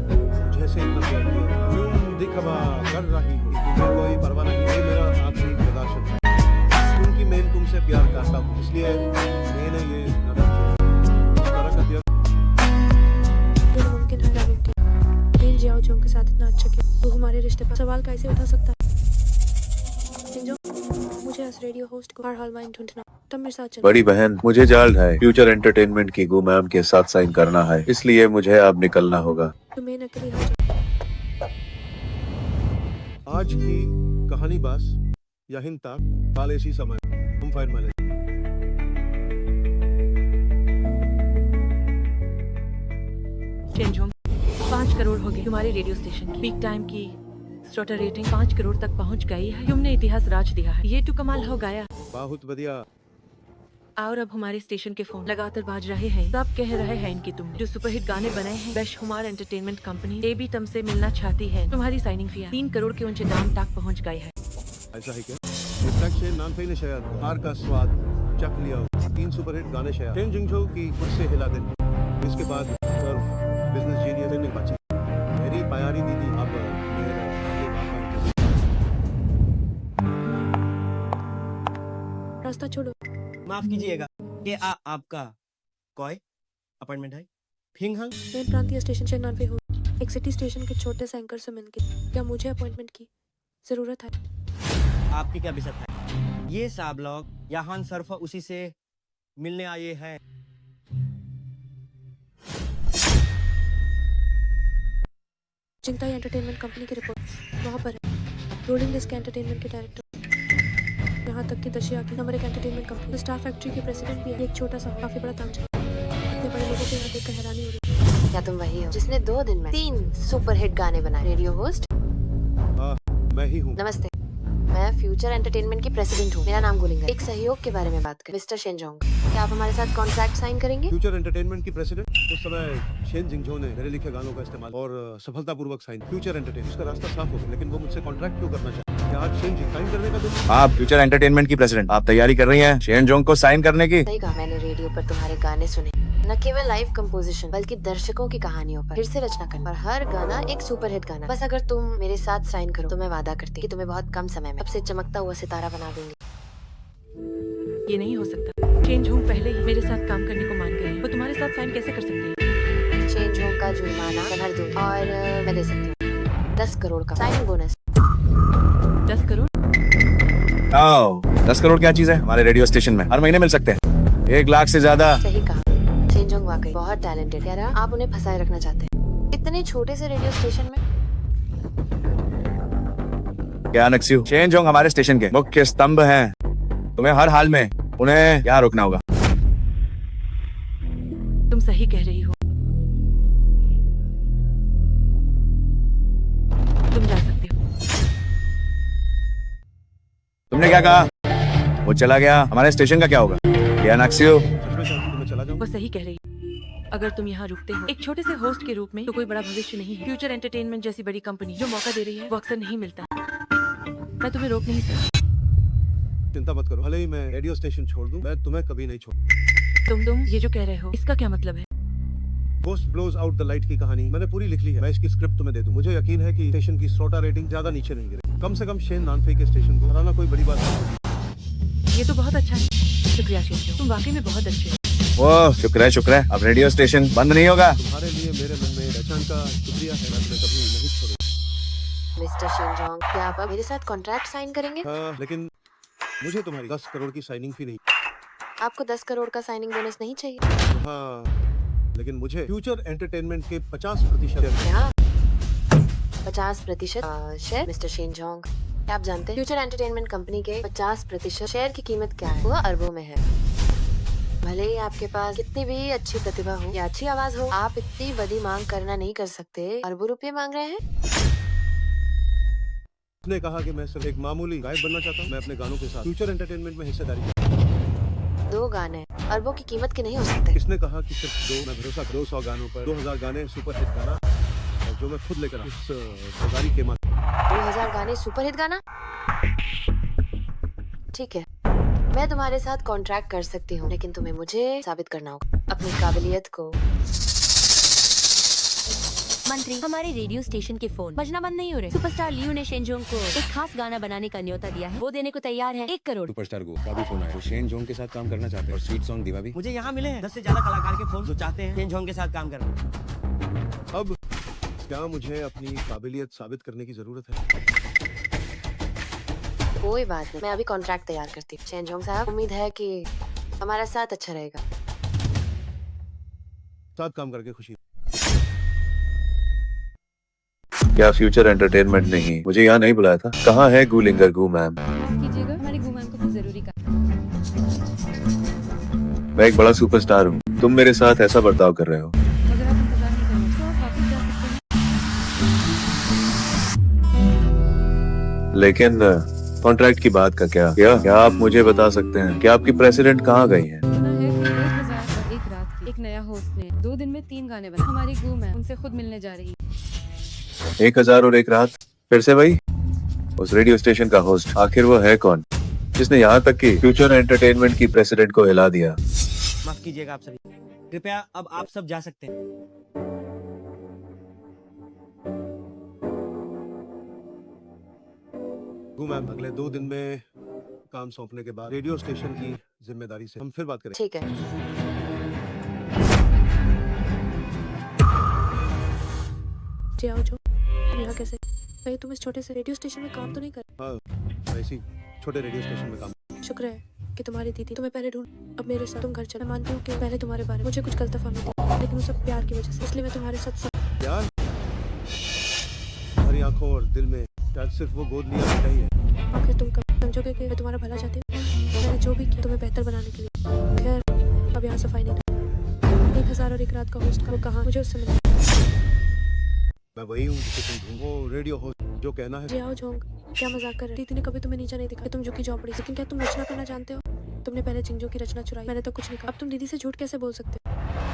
तुम जैसे इतना प्यार किया, क्यों दिखावा कर रही हो? तुम्हें कोई परवाह नहीं। ये मेरा आखिरी प्रदर्शन है क्योंकि मैं तुमसे प्यार करता हूँ, इसलिए मैंने ये नाटक किया। इस तरह का त्याग ये नामुमकिन है, नामुमकिन। मैं जियाओ जोंग के साथ इतना अच्छा किया, वो हमारे रिश्ते पर सवाल कैसे उठा सकता है? जिंजो, मुझे इस रेडियो होस्ट को हर हाल में ढूंढना। तुम मेरे साथ चलो। बड़ी बहन, मुझे जाल्ड है फ्यूचर एंटरटेनमेंट की गु मैम के साथ साइन करना है, इसलिए मुझे अब निकलना होगा। तुम्हें नकली हो जाओ। आज की कहानी बस यहीं तक। काल इसी समय हम फाइल में लेंगे। चेंजोंग 5 करोड़ हो गई तुम्हारे रेडियो स्टेशन की। पीक टाइम की स्टॉटर रेटिंग 5 करोड़ तक पहुंच गई है। तुमने इतिहास राज दिया है। ये तो कमाल हो गया। बहुत बढ़िया। और अब हमारे स्टेशन के फोन लगातार बाज रहे हैं। सब कह रहे हैं इनकी तुमने जो सुपरहिट गाने बनाए हैं। बेशुमार एंटरटेनमेंट कंपनी ये भी तुमसे मिलना चाहती है। तुम्हारी साइनिंग फी 3 करोड़ के ऊंचे दाम तक पहुंच गई है। ऐसा है क्या? इस तक से नानफई ने शायद हार का स्वाद चख लिया हो। 3 सुपरहिट गाने शायद टेन जिंगझो की खुद से हिला देंगे। इसके बाद बिजनेस जीनियस नहीं बची। मेरी प्यारी दीदी अब मेरे आगे बात रास्ता छोड़ो। माफ कीजिएगा, ये आपका कोई अपॉइंटमेंट है? फिंग हंग? मैं प्रांतीय स्टेशन चेन्नई पे हूँ। एक सिटी स्टेशन के छोटे से एंकर से मिलके क्या मुझे अपॉइंटमेंट की जरूरत है? आपकी क्या बिसत है? ये सब लोग यहाँ सिर्फ उसी से मिलने आए हैं। चिंताई एंटरटेनमेंट कंपनी की रिपोर्ट वहाँ पर है। रोलिंग डिस्क एंटरटेनमेंट के डायरेक्टर, यहाँ तक कि दशिया की number 1 entertainment company star factory के प्रेसिडेंट भी है। एक छोटा सा काफी बड़ा तामझाम। इतने बड़े लोगों को यहाँ देखकर हैरानी हो रही है। क्या तुम वही हो जिसने 2 दिन में 3 सुपरहिट गाने बनाए? रेडियो होस्ट हाँ, मैं ही हूँ। नमस्ते, मैं फ्यूचर एंटरटेनमेंट की प्रेसिडेंट हूँ। मेरा नाम गुलिंग है। एक सहयोग के बारे में बात करें। मिस्टर शेनजोंग, क्या आप हमारे साथ कॉन्ट्रैक्ट साइन करेंगे? फ्यूचर एंटरटेनमेंट की प्रेसिडेंट उस समय शेन जिंगजो ने मेरे लिखे गानों का इस्तेमाल और सफलतापूर्वक साइन। फ्यूचर एंटरटेनमेंट का रास्ता साफ हो गया, लेकिन वो मुझसे कॉन्ट्रैक्ट क्यों करना चाहते हैं? क्या आज शेन जी साइन करने का दिन है? आप फ्यूचर एंटरटेनमेंट की प्रेसिडेंट, आप तैयारी कर रही हैं शेन जोंग को साइन करने की? सही कहा, मैंने रेडियो पर तुम्हारे गाने सुने। न केवल लाइव कंपोजिशन बल्कि दर्शकों की कहानियों पर फिर से रचना करना, और हर गाना एक सुपरहिट गाना। बस अगर तुम मेरे साथ साइन करो तो मैं वादा करती कि तुम्हें बहुत कम समय में सबसे चमकता हुआ सितारा बना दूंगी। ये नहीं हो सकता। चेंज होंग पहले ही मेरे साथ काम करने को मान गए हैं। वो तुम्हारे साथ साइन कैसे कर सकते हैं? चेंज होंग का जुर्माना मैं भर दूंगी और मैं दे सकती हूँ 10 करोड़ का साइनिंग बोनस। 10 करोड़? 10 करोड़ क्या चीज है? हमारे रेडियो स्टेशन में हर महीने मिल सकते हैं 1 लाख से ज्यादा। सही कहा, चेंजोंग वाकई बहुत टैलेंटेड। कह रहा आप उन्हें फंसाए रखना चाहते हैं इतने छोटे से रेडियो स्टेशन में? क्या नक्सियो, चेन जोंग हमारे स्टेशन के मुख्य स्तंभ हैं। तुम्हें हर हाल में उन्हें यहाँ रोकना होगा। तुम सही कह रही हो। तुम जा सकते हो। तुमने क्या कहा? वो चला गया, हमारे स्टेशन का क्या होगा? क्या नक्सियो? वो सही कह रही है। अगर तुम यहाँ रुकते हो एक छोटे से होस्ट के रूप में तो कोई बड़ा भविष्य नहीं है। फ्यूचर एंटरटेनमेंट जैसी बड़ी कंपनी जो मौका दे रही है वो अक्सर नहीं मिलता। मैं तुम्हें रोक नहीं सकती। चिंता मत करो, भले ही मैं रेडियो स्टेशन छोड़ दूं, मैं तुम्हें कभी नहीं छोड़। तुम ये जो कह रहे हो इसका क्या मतलब है? Ghost blows out the light की कहानी मैंने पूरी लिख ली है। मैं इसकी स्क्रिप्ट तुम्हें दे दूं। मुझे यकीन है कि स्टेशन की स्रोता रेटिंग ज्यादा नीचे नहीं गिरे। कम से कम शेन नानफे के स्टेशन को हराना कोई बड़ी बात नहीं। ये तो बहुत अच्छा है। शुक्रिया शेनजोंग, तुम वाकई में बहुत अच्छे हो। वो शुक्र है। अब रेडियो स्टेशन बंद नहीं होगा। तुम्हारे लिए मेरे मन में पहचान का शुक्रिया है। मैं तुम्हें कभी नहीं छोड़ूंगा। मिस्टर शेनजोंग, क्या आप अब मेरे साथ कॉन्ट्रैक्ट साइन करेंगे? हाँ, लेकिन मुझे तुम्हारी 10 करोड़ की साइनिंग फी नहीं। आपको 10 करोड़ का साइनिंग बोनस नहीं चाहिए? हाँ, लेकिन मुझे फ्यूचर एंटरटेनमेंट के 50% क्या 50% शेयर? मिस्टर शेनजोंग, क्या आप जानते हैं फ्यूचर एंटरटेनमेंट कंपनी के 50% शेयर की कीमत क्या है? वो अरबों में है। भले ही आपके पास कितनी भी अच्छी प्रतिभा हो या अच्छी आवाज हो, आप इतनी बड़ी मांग करना नहीं कर सकते। अरबों रुपए मांग रहे हैं। उसने कहा कि मैं सिर्फ एक मामूली गायक बनना चाहता हूँ। मैं अपने गानों के साथ फ्यूचर एंटरटेनमेंट में हिस्सेदारी करता हूँ। 2 गाने अरबों की कीमत के नहीं हो सकते। किसने कहा कि सिर्फ 2? मैं भरोसा 200 गानों पर 2000 गाने सुपरहिट गाना, और जो मैं खुद लेकर इस बाजारी कीमत 2000 गाने सुपरहिट गाना। ठीक है, मैं तुम्हारे साथ कॉन्ट्रैक्ट कर सकती हूँ, लेकिन तुम्हें मुझे साबित करना होगा अपनी काबिलियत को। मंत्री, हमारे रेडियो स्टेशन के फोन बजना बंद नहीं हो रहे। सुपरस्टार लियू ने शेनजोंग को एक खास गाना बनाने का न्योता दिया है। वो देने को तैयार है 1 करोड़। सुपरस्टार को का भी फोन आया। वो शेन जोंग के साथ काम करना चाहते हैं और स्वीट सॉन्ग दीवा भी। मुझे यहाँ मिले हैं 10 से ज्यादा कलाकार के फोन जो चाहते हैं चेंज होंग के साथ काम करना। अब क्या मुझे अपनी काबिलियत साबित करने की जरूरत है? कोई बात नहीं, मैं अभी कॉन्ट्रैक्ट तैयार करती हूँ। शेनजोंग साहब, उम्मीद है कि हमारा साथ अच्छा रहेगा। साथ काम करके खुशी। क्या फ्यूचर एंटरटेनमेंट नहीं मुझे यहाँ नहीं बुलाया था? कहाँ है गुलिंगर गु मैम? कीजिएगा, हमारे गु मैम को कुछ जरूरी काम। मैं एक बड़ा सुपरस्टार हूँ, तुम मेरे साथ ऐसा बर्ताव कर रहे हो। अगर आप इंतजार नहीं करेंगे तो आप वापस जा सकते हैं। लेकिन कॉन्ट्रैक्ट की बात का क्या आप मुझे बता सकते हैं कि आपकी प्रेसिडेंट कहाँ गई है? सुना है कि 1000 और एक रात की एक नया होस्ट ने 2 दिन में 3 गाने बनाए। हमारी गु मैम उनसे खुद मिलने जा रही है। 1000 और एक रात? फिर से भाई? उस रेडियो स्टेशन का होस्ट आखिर वो है कौन जिसने यहाँ तक कि फ्यूचर एंटरटेनमेंट की प्रेसिडेंट को हिला दिया? माफ कीजिएगा आप सभी, कृपया अब आप सब जा सकते हैं। मैम, अगले 2 दिन में काम सौंपने के बाद रेडियो स्टेशन की जिम्मेदारी से हम फिर बात करें। ठीक है। जी आओ जो यहाँ कैसे? कहीं तुम इस छोटे से रेडियो स्टेशन में काम तो नहीं कर? हाँ, ऐसी छोटे रेडियो स्टेशन में काम। शुक्र है कि तुम्हारी दीदी तुम्हें पहले ढूंढ। अब मेरे साथ तुम घर चलो। मैं मानती हूँ कि पहले तुम्हारे बारे में मुझे कुछ गलतफहमी थी, लेकिन वो सब प्यार की वजह से, इसलिए मैं तुम्हारे साथ सब प्यार? तुम्हारी आंखों और दिल में शायद सिर्फ वो गोद लिया बेटा ही है। आखिर तुम कब समझोगे कि मैं तुम्हारा भला चाहती हूँ? मैंने जो भी किया तुम्हें बेहतर बनाने के लिए। खैर, अब यहाँ सफाई नहीं करनी। 1001 रात का होस्ट वो कहाँ मुझे उससे मिला। मैं वही हूँ जिसे तुम ढूंढो, रेडियो होस्ट जो कहना है। जियाओ जोंग, क्या मजाक कर रहे? दीदी ने कभी तुम्हें नीचा नहीं दिखा, तुम झुकी झोंपड़ी। लेकिन क्या तुम रचना करना जानते हो? तुमने पहले जिंजो की रचना चुराई, मैंने तो कुछ नहीं कहा। अब तुम दीदी से झूठ कैसे बोल सकते हो?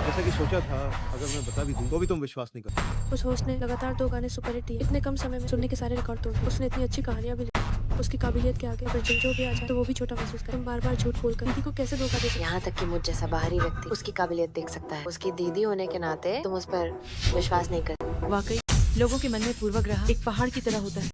जैसा कि सोचा था, अगर मैं बता भी दूं तो भी तुम विश्वास नहीं करते। उस होस्ट ने लगातार 2 गाने सुपरहिट दिए, इतने कम समय में सुनने के सारे रिकॉर्ड तोड़ दिए। उसने इतनी अच्छी कहानियां भी लिखी। उसकी काबिलियत के आगे अगर जिंजो भी आ जाए तो वो भी छोटा महसूस करे। तुम बार-बार झूठ बोलकर दीदी को कैसे धोखा दे सकते? यहाँ तक कि मुझ जैसा बाहरी व्यक्ति उसकी काबिलियत देख सकता है। उसकी दीदी होने के नाते तुम उस पर विश्वास नहीं करते। वाकई लोगों के मन में पूर्वाग्रह एक पहाड़ की तरह होता है।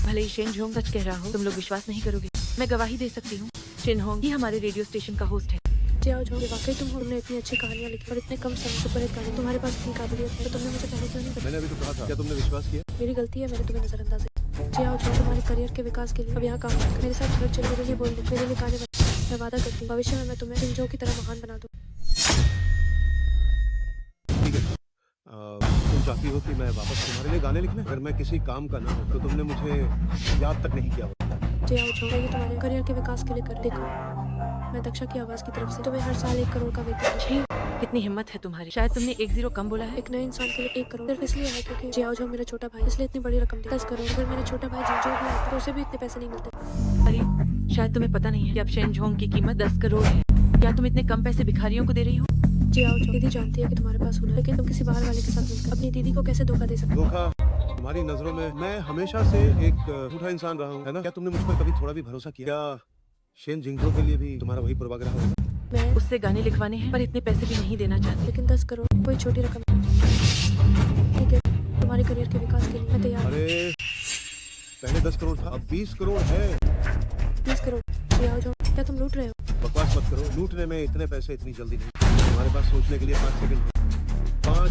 भले ही शेन झोंग सच कह रहा हो, तुम लोग विश्वास नहीं करोगे। मैं गवाही दे सकती हूँ, शेन होंग ही हमारे रेडियो स्टेशन का होस्ट है। जियाओ जोंग, वाकई तुमने इतनी अच्छी कहानियां लिखी और इतने कम समय सुपरहिट गाने। तुम्हारे पास इतनी काबिलियत है तो तुमने मुझे पहले क्यों नहीं बताया? मैंने अभी तो कहा था, क्या तुमने विश्वास किया? मेरी गलती है, मैंने तुम्हें नजरअंदाज किया। जियाओ जोंग, तुम्हारे करियर के विकास के लिए अब यहाँ काम कर। मेरे साथ घर चल, मेरे लिए बोल दो, मेरे लिए गाने बजा। मैं वादा करती हूँ भविष्य में मैं तुम्हें जिंजो की तरह महान बना दूँ। ठीक है, तुम चाहती हो कि मैं वापस तुम्हारे लिए गाने लिखने? अगर मैं किसी काम का ना हो तो तुमने मुझे याद तक नहीं किया होता। जियाओ जोंग, ये तुम्हारे करियर के विकास के लिए कर। देखो, मैं दक्षा की आवाज की तरफ से तुम्हें हर साल 1 करोड़ का वेतन दूंगी। कितनी हिम्मत है तुम्हारी। शायद तुमने 10 कम बोला है। एक नए इंसान के लिए 1 करोड़ सिर्फ इसलिए है क्योंकि जियाओ जोंग मेरा छोटा भाई, इसलिए इतनी बड़ी रकम दी। 10 करोड़। अगर मेरा छोटा भाई जिंजो भी आता तो उसे भी इतने पैसे नहीं मिलते। अरे शायद तुम्हें पता नहीं है कि अब शेन झोंग की कीमत 10 करोड़ है। क्या तुम इतने कम पैसे भिखारियों को दे रही हो? जियाओ जोंग, दीदी जानती है कि तुम्हारे पास होना है, लेकिन तुम किसी बाहर वाले के साथ मिलकर अपनी दीदी को कैसे धोखा दे सकते हो? धोखा तुम्हारी नजरों में मैं हमेशा से एक झूठा इंसान रहा हूँ, है ना? क्या तुमने मुझ पर कभी थोड़ा भी भरोसा किया? शेन जिंगो के लिए भी तुम्हारा वही पूर्वाग्रह होगा? मैं उससे गाने लिखवाने हैं पर इतने पैसे भी नहीं देना चाहती। लेकिन 10 करोड़ कोई छोटी रकम नहीं। ठीक है, तुम्हारे करियर के विकास के लिए मैं तैयार हूँ। अरे पहले 10 करोड़ था, अब 20 करोड़ है। 20 करोड़। जियाओ जोंग, क्या तुम लूट रहे हो? बकवास मत करो, लूटने में इतने पैसे इतनी जल्दी नहीं। तुम्हारे पास सोचने के लिए 5 सेकंड है। 5।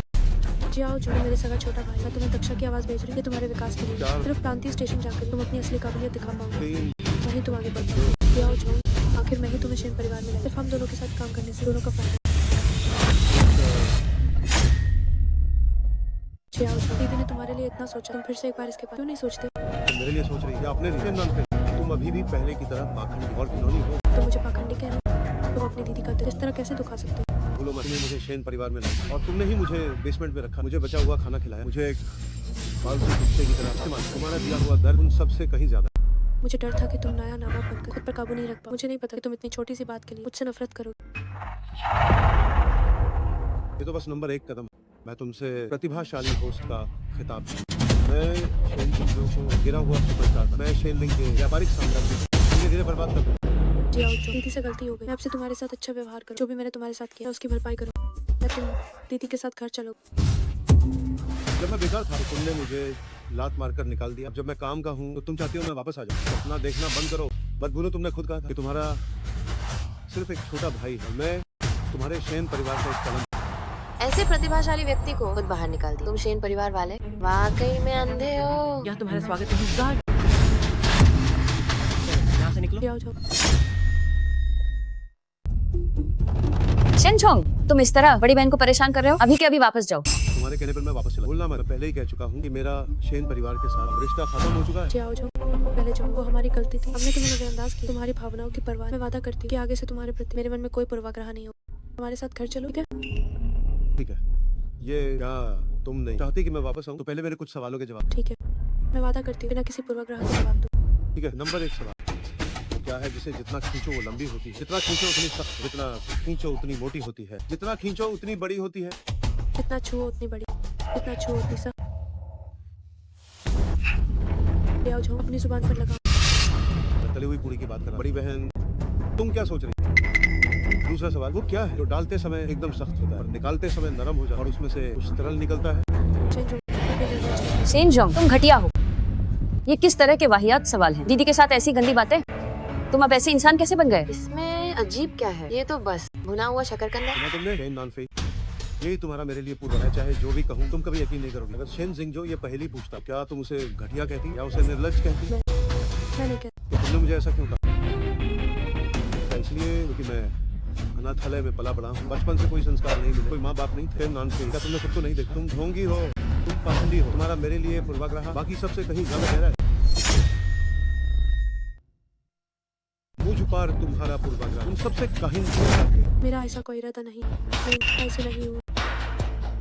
जियाओ जोंग, मेरे सगा छोटा भाई, मैं तुम्हें दक्षा की आवाज भेज रही हूँ तुम्हारे विकास के लिए। सिर्फ प्रांतीय स्टेशन जाकर तुम अपनी असली काबिलियत दिखा पाओगे, वहीं तुम आगे बढ़ पाओगे। जियाओ जोंग, आखिर मैं ही तुम्हें शेन परिवार में लाया। सिर्फ हम दोनों के साथ काम करने से दोनों का फायदा। जियाओ जोंग, दीदी ने तुम्हारे लिए इतना सोचा, तुम फिर से एक बार इसके बाद क्यों नहीं सोचते? तुम मेरे लिए सोच रही है अपने लिए नाम पे? तुम अभी भी पहले की तरह पाखंडी और घिनौनी हो। तुम मुझे पाखंडी कह रहे हो? तुम अपनी दीदी का दिल इस तरह कैसे दुखा सकते हो? भूलो मत, तुमने मुझे शेन परिवार में लाया और तुमने ही मुझे बेसमेंट में रखा, मुझे बचा हुआ खाना खिलाया, मुझे एक फालतू कुत्ते की तरह इस्तेमाल। तुम्हारा दिया हुआ दर्द उन सबसे कहीं ज्यादा। मुझे डर था कि तुम नया नामा बनकर खुद पर काबू नहीं रख पाओ। मुझे नहीं पता कि तुम इतनी छोटी सी बात के लिए मुझसे नफरत करोगे। ये तो बस नंबर 1 कदम। मैं तुमसे प्रतिभाशाली होस्ट का खिताब दूं। मैं शेन जिंगो को गिरा हुआ सुपरस्टार था। मैं शेन लिंग के व्यापारिक साम्राज्य धीरे धीरे बर्बाद कर दूं। जियाओ जोंग, दीदी से गलती हो गई। मैं आपसे तुम्हारे साथ अच्छा व्यवहार करूं। जो भी मैंने तुम्हारे साथ किया उसकी भरपाई करो। मैं तुम दीदी के साथ घर चलो। जब मैं बेकार था तो तुमने मुझे लात मारकर निकाल दिया। अब जब मैं काम का हूँ तो तुम चाहती हो मैं वापस आ जाऊँ। अपना देखना बंद करो। मत भूलो तुमने खुद कहा था कि तुम्हारा सिर्फ एक छोटा भाई है। मैं तुम्हारे शेन परिवार का एक कलंक। ऐसे प्रतिभाशाली व्यक्ति को खुद बाहर निकाल दी। तुम शेन परिवार वाले वाकई में अंधे हो। यहाँ तुम्हारा स्वागत है। गार्ड, यहाँ से निकलो। जियाओ जोंग, शेन झोंग, तुम इस तरह बड़ी बहन को परेशान कर रहे हो। अभी के अभी वापस जाओ। तुम्हारे कहने पर मैं वापस चला। बोलना मैं पहले ही कह चुका हूँ कि मेरा शेन परिवार के साथ रिश्ता खत्म हो चुका है। जियाओ जोंग, पहले जो वो हमारी गलती थी। हमने तुम्हें नजरअंदाज किया। तुम्हारी भावनाओं की परवाह। मैं वादा करती हूँ कि आगे से तुम्हारे प्रति मेरे मन में कोई पूर्वाग्रह नहीं हो। हमारे साथ घर चलो, ठीक है? ठीक है, ये क्या तुम नहीं चाहती कि मैं वापस आऊँ? तो पहले मेरे कुछ सवालों के जवाब। ठीक है, मैं वादा करती हूँ बिना किसी पूर्वाग्रह के जवाब दूँ। ठीक है, नंबर 1 सवाल क्या है जिसे जितना खींचो वो लंबी होती है, जितना खींचो उतनी सख्त, जितना खींचो उतनी मोटी होती है, जितना खींचो उतनी बड़ी होती है, जितना छुओ उतनी बड़ी, जितना छुओ उतनी सख्त। जियाओ जोंग, अपनी जुबान पर लगाओ। मैं तली हुई पूरी की बात कर रहा हूं। बड़ी बहन, तुम क्या सोच रही हो? दूसरा सवाल, वो क्या है जो डालते समय एकदम सख्त होता है और निकालते समय नरम हो जाता है और उसमें से कुछ तरल निकलता है? शेन झोंग, तुम घटिया हो। ये किस तरह के वाहियात सवाल हैं? दीदी के साथ ऐसी गंदी बातें। तुम अब ऐसे इंसान कैसे बन गए? इसमें अजीब क्या है? ये तो बस भुना हुआ शकरकंद है। तुमने शेन नानफी, यही तुम्हारा मेरे लिए पूरा है। चाहे जो भी कहूँ तुम कभी यकीन नहीं करोगे। अगर शेन जिंजो ये पहली पूछता, क्या तुम उसे घटिया कहती या उसे निर्लज्ज कहती? मैं नहीं कहती। तो तुमने मुझे ऐसा क्यों कहा? इसलिए क्योंकि मैं अनाथालय में पला बड़ा हूँ। बचपन से कोई संस्कार नहीं मिले, कोई माँ बाप नहीं थे। नानफी, क्या तुमने खुद को नहीं देखा? तुम ढोंगी हो, तुम पाखंडी हो। तुम्हारा मेरे लिए पूर्वाग्रह बाकी सबसे कहीं ज्यादा गहरा है। मुझ पर तुम्हारा पूर्वाग्रह तुम सबसे कहीं ज्यादा। मेरा ऐसा कोई इरादा नहीं, मैं ऐसे नहीं हूँ।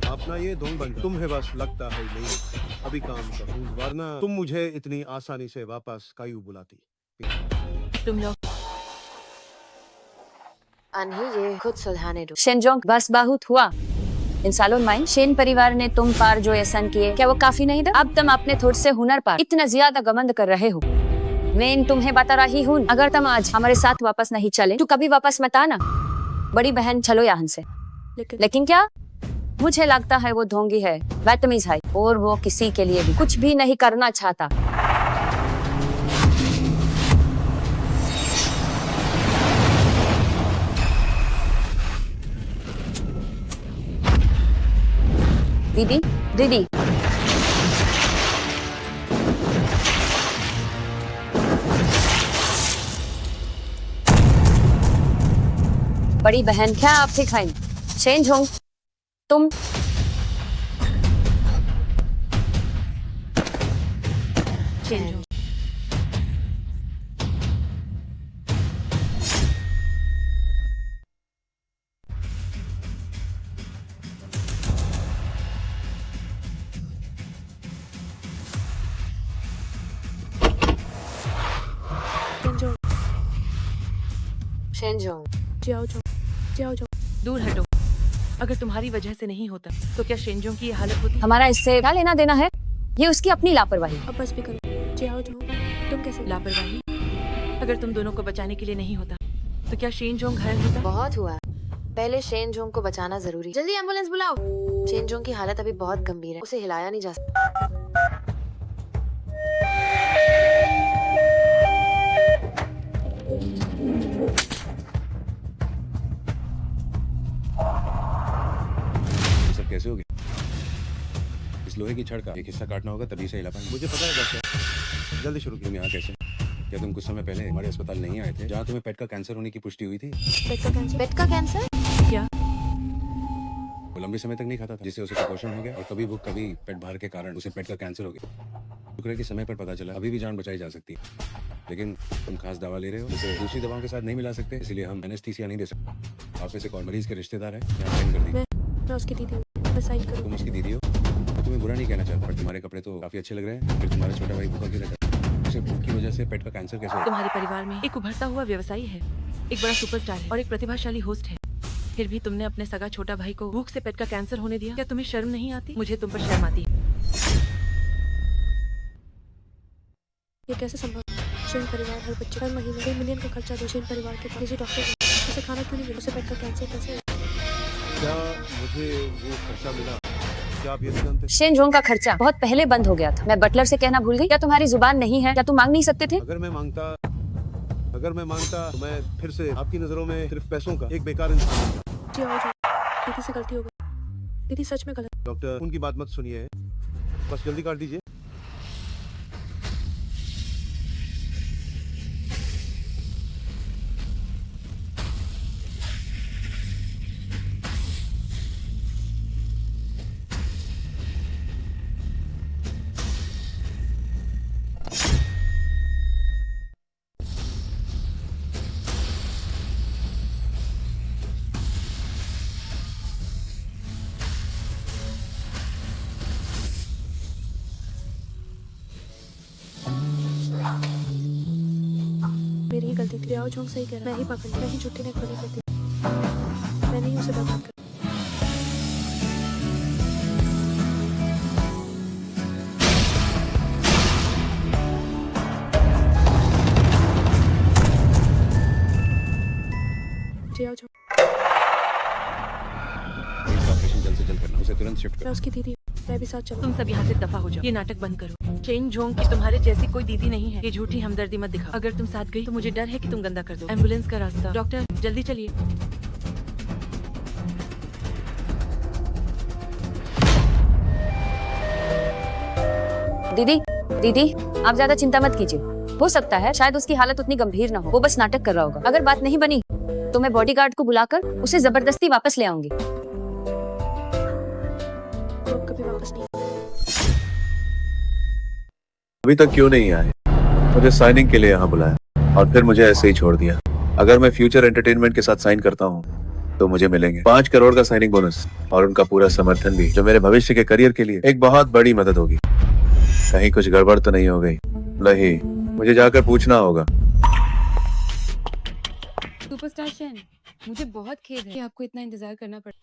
अपना ये ढोंग बंद, तुम्हें बस लगता है नहीं। अभी काम करूँ, वरना तुम मुझे इतनी आसानी से वापस क्यों बुलाती। तुम लोग अनही, ये खुद सुलझाने दो। शेनजोंग, बस बहुत हुआ। इन सालों में शेन परिवार ने तुम पर जो एहसान किए, क्या वो काफी नहीं था? अब तुम अपने थोड़े से हुनर पर इतना ज्यादा घमंड कर रहे हो। मैं तुम्हें बता रही हूँ, अगर तुम आज हमारे साथ वापस नहीं चले तो कभी वापस मत आना। बड़ी बहन, चलो यहाँ से। लेकिन क्या? मुझे लगता है वो ढोंगी है, बदतमीज है, और वो किसी के लिए भी कुछ भी नहीं करना चाहता। दीदी, दीदी, बड़ी बहन, क्या आप सिखाएं? शेनजोंग, तुम शेनजोंग, शेनजोंग, जाओ जाओ जाओ जाओ, दूर हटो। अगर तुम्हारी वजह से नहीं होता तो क्या शेनजोंग की ये हालत होती? हमारा इससे क्या लेना देना है? ये उसकी अपनी लापरवाही। अब बस भी करो, जाओ जाओ। तुम कैसे? लापरवाही? अगर तुम दोनों को बचाने के लिए नहीं होता तो क्या शेनजोंग घायल होता? बहुत हुआ। पहले शेनजोंग को बचाना जरूरी। जल्दी एम्बुलेंस बुलाओ। शेनजोंग की हालत अभी बहुत गंभीर है, उसे हिलाया नहीं जा सकता। कैसे हो गया? इस लोहे की छड़ का एक हिस्सा काटना होगा, तभी से हिला पाएंगे। मुझे पता है डॉक्टर, जल्दी शुरू तुम यहाँ कैसे? क्या तुम कुछ समय पहले हमारे अस्पताल नहीं आए थे, जहाँ तुम्हें पेट का कैंसर होने की पुष्टि हुई थी? पेट का कैंसर? पेट का कैंसर? क्या? वो लंबे समय तक नहीं खाता था, जिससे उसे कुपोषण हो गया और कभी भूख कभी पेट बाहर के कारण उसे पेट का कैंसर हो गया। शुक्र है कि समय पर पता चला, अभी भी जान बचाई जा सकती है। लेकिन तुम खास दवा ले रहे हो, जिसे दूसरी दवाओं के साथ नहीं मिला सकते, इसलिए हम एनेस्थीसिया नहीं दे सकते। आप में से कौन मरीज के रिश्तेदार है? यहाँ साइन कर दी। मैं उसकी दीदी हूँ, मैं साइन करूँ। तुम उसकी दीदी हो? मैं तुम्हें बुरा नहीं कहना चाहता, पर तुम्हारे कपड़े तो काफी अच्छे लग रहे हैं। फिर तुम्हारा छोटा भाई भूखा क्यों रहता है? उसे भूख की वजह से पेट का कैंसर कैसे हुआ? तुम्हारे परिवार में एक उभरता हुआ व्यवसायी है, एक बड़ा सुपरस्टार है और एक प्रतिभाशाली होस्ट है। फिर भी तुमने अपने सगा छोटा भाई को भूख से पेट का कैंसर होने दिया। क्या तुम्हें शर्म नहीं आती? मुझे तुम पर शर्म आती है। ये कैसे संभव? शेन परिवार हर बच्चे हर महीने 2 मिलियन का खर्चा दो शेन परिवार के पास। डॉक्टर उसे खाना क्यों नहीं मिला? उसे पेट का कैंसर कैसे हुआ? क्या मुझे वो खर्चा मिला? क्या आप ये नहीं जानते? शेनजोंग का खर्चा बहुत पहले बंद हो गया था। मैं बटलर से कहना भूल गई। क्या तुम्हारी जुबान नहीं है? क्या तुम मांग नहीं सकते थे? अगर मैं मांगता तो मैं फिर से आपकी नजरों में सिर्फ पैसों का एक बेकार इंसान हूं। जाओ जाओ, दीदी से गलती हो गई। दीदी सच में गलत। डॉक्टर, उनकी बात मत सुनिए, बस जल्दी काट दीजिए। मेरी ही गलती थी। जाओ झोंक सही कह रहा है। मैं ही पाखंड, मैं ही झूठी ने खोली करती। मैंने ही उसे बर्बाद कर। जाओ झोंक, इसका ऑपरेशन जल्द से जल्द करना, उसे तुरंत शिफ्ट मैं करो। उसकी दीदी हूँ, मैं भी साथ चलूँ। तुम सब यहाँ से दफा हो जाओ। ये नाटक बंद करो। शेनजोंग की तुम्हारे जैसी कोई दीदी नहीं है। ये झूठी हमदर्दी मत दिखाओ। अगर तुम साथ गई तो मुझे डर है कि तुम गंदा कर दो। एम्बुलेंस का रास्ता। डॉक्टर, जल्दी चलिए। दीदी, दीदी, आप ज्यादा चिंता मत कीजिए। हो सकता है शायद उसकी हालत उतनी गंभीर ना हो, वो बस नाटक कर रहा होगा। अगर बात नहीं बनी तो मैं बॉडीगार्ड को बुलाकर उसे जबरदस्ती वापस ले आऊंगी। वो कभी वापस नहीं। अभी तक क्यों नहीं आए? मुझे साइनिंग के लिए यहाँ बुलाया और फिर मुझे ऐसे ही छोड़ दिया। अगर मैं फ्यूचर एंटरटेनमेंट के साथ साइन करता हूँ तो मुझे मिलेंगे 5 करोड़ का साइनिंग बोनस और उनका पूरा समर्थन भी, जो मेरे भविष्य के करियर के लिए एक बहुत बड़ी मदद होगी। कहीं कुछ गड़बड़ तो नहीं हो गई? नहीं, मुझे जाकर पूछना होगा। सुपरस्टार शेन, मुझे बहुत खेद है कि आपको इतना इंतजार करना पड़ा।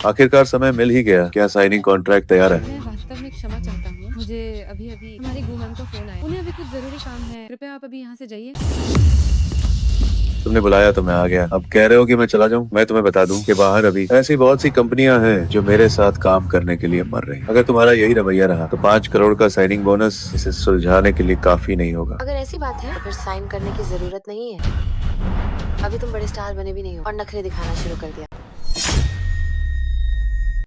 आखिरकार समय मिल ही गया। क्या साइनिंग कॉन्ट्रैक्ट तैयार है? मैं वास्तव में क्षमा चाहता हूँ। मुझे अभी हमारी गू मैम का फोन आया। उन्हें अभी कुछ जरूरी काम है। कृपया आप अभी यहाँ से जाइए। तुमने बुलाया तो मैं आ गया। अब कह रहे हो कि मैं चला जाऊं? मैं तुम्हें बता दूं कि बाहर अभी ऐसी बहुत सी कंपनियां हैं जो मेरे साथ काम करने के लिए मर रही। अगर तुम्हारा यही रवैया रहा तो 5 करोड़ का साइनिंग बोनस इसे सुलझाने के लिए काफी नहीं होगा। अगर ऐसी बात है तो फिर साइन करने की जरूरत नहीं है। अभी तुम बड़े स्टार बने भी नहीं हो और नखरे दिखाना शुरू कर दिया।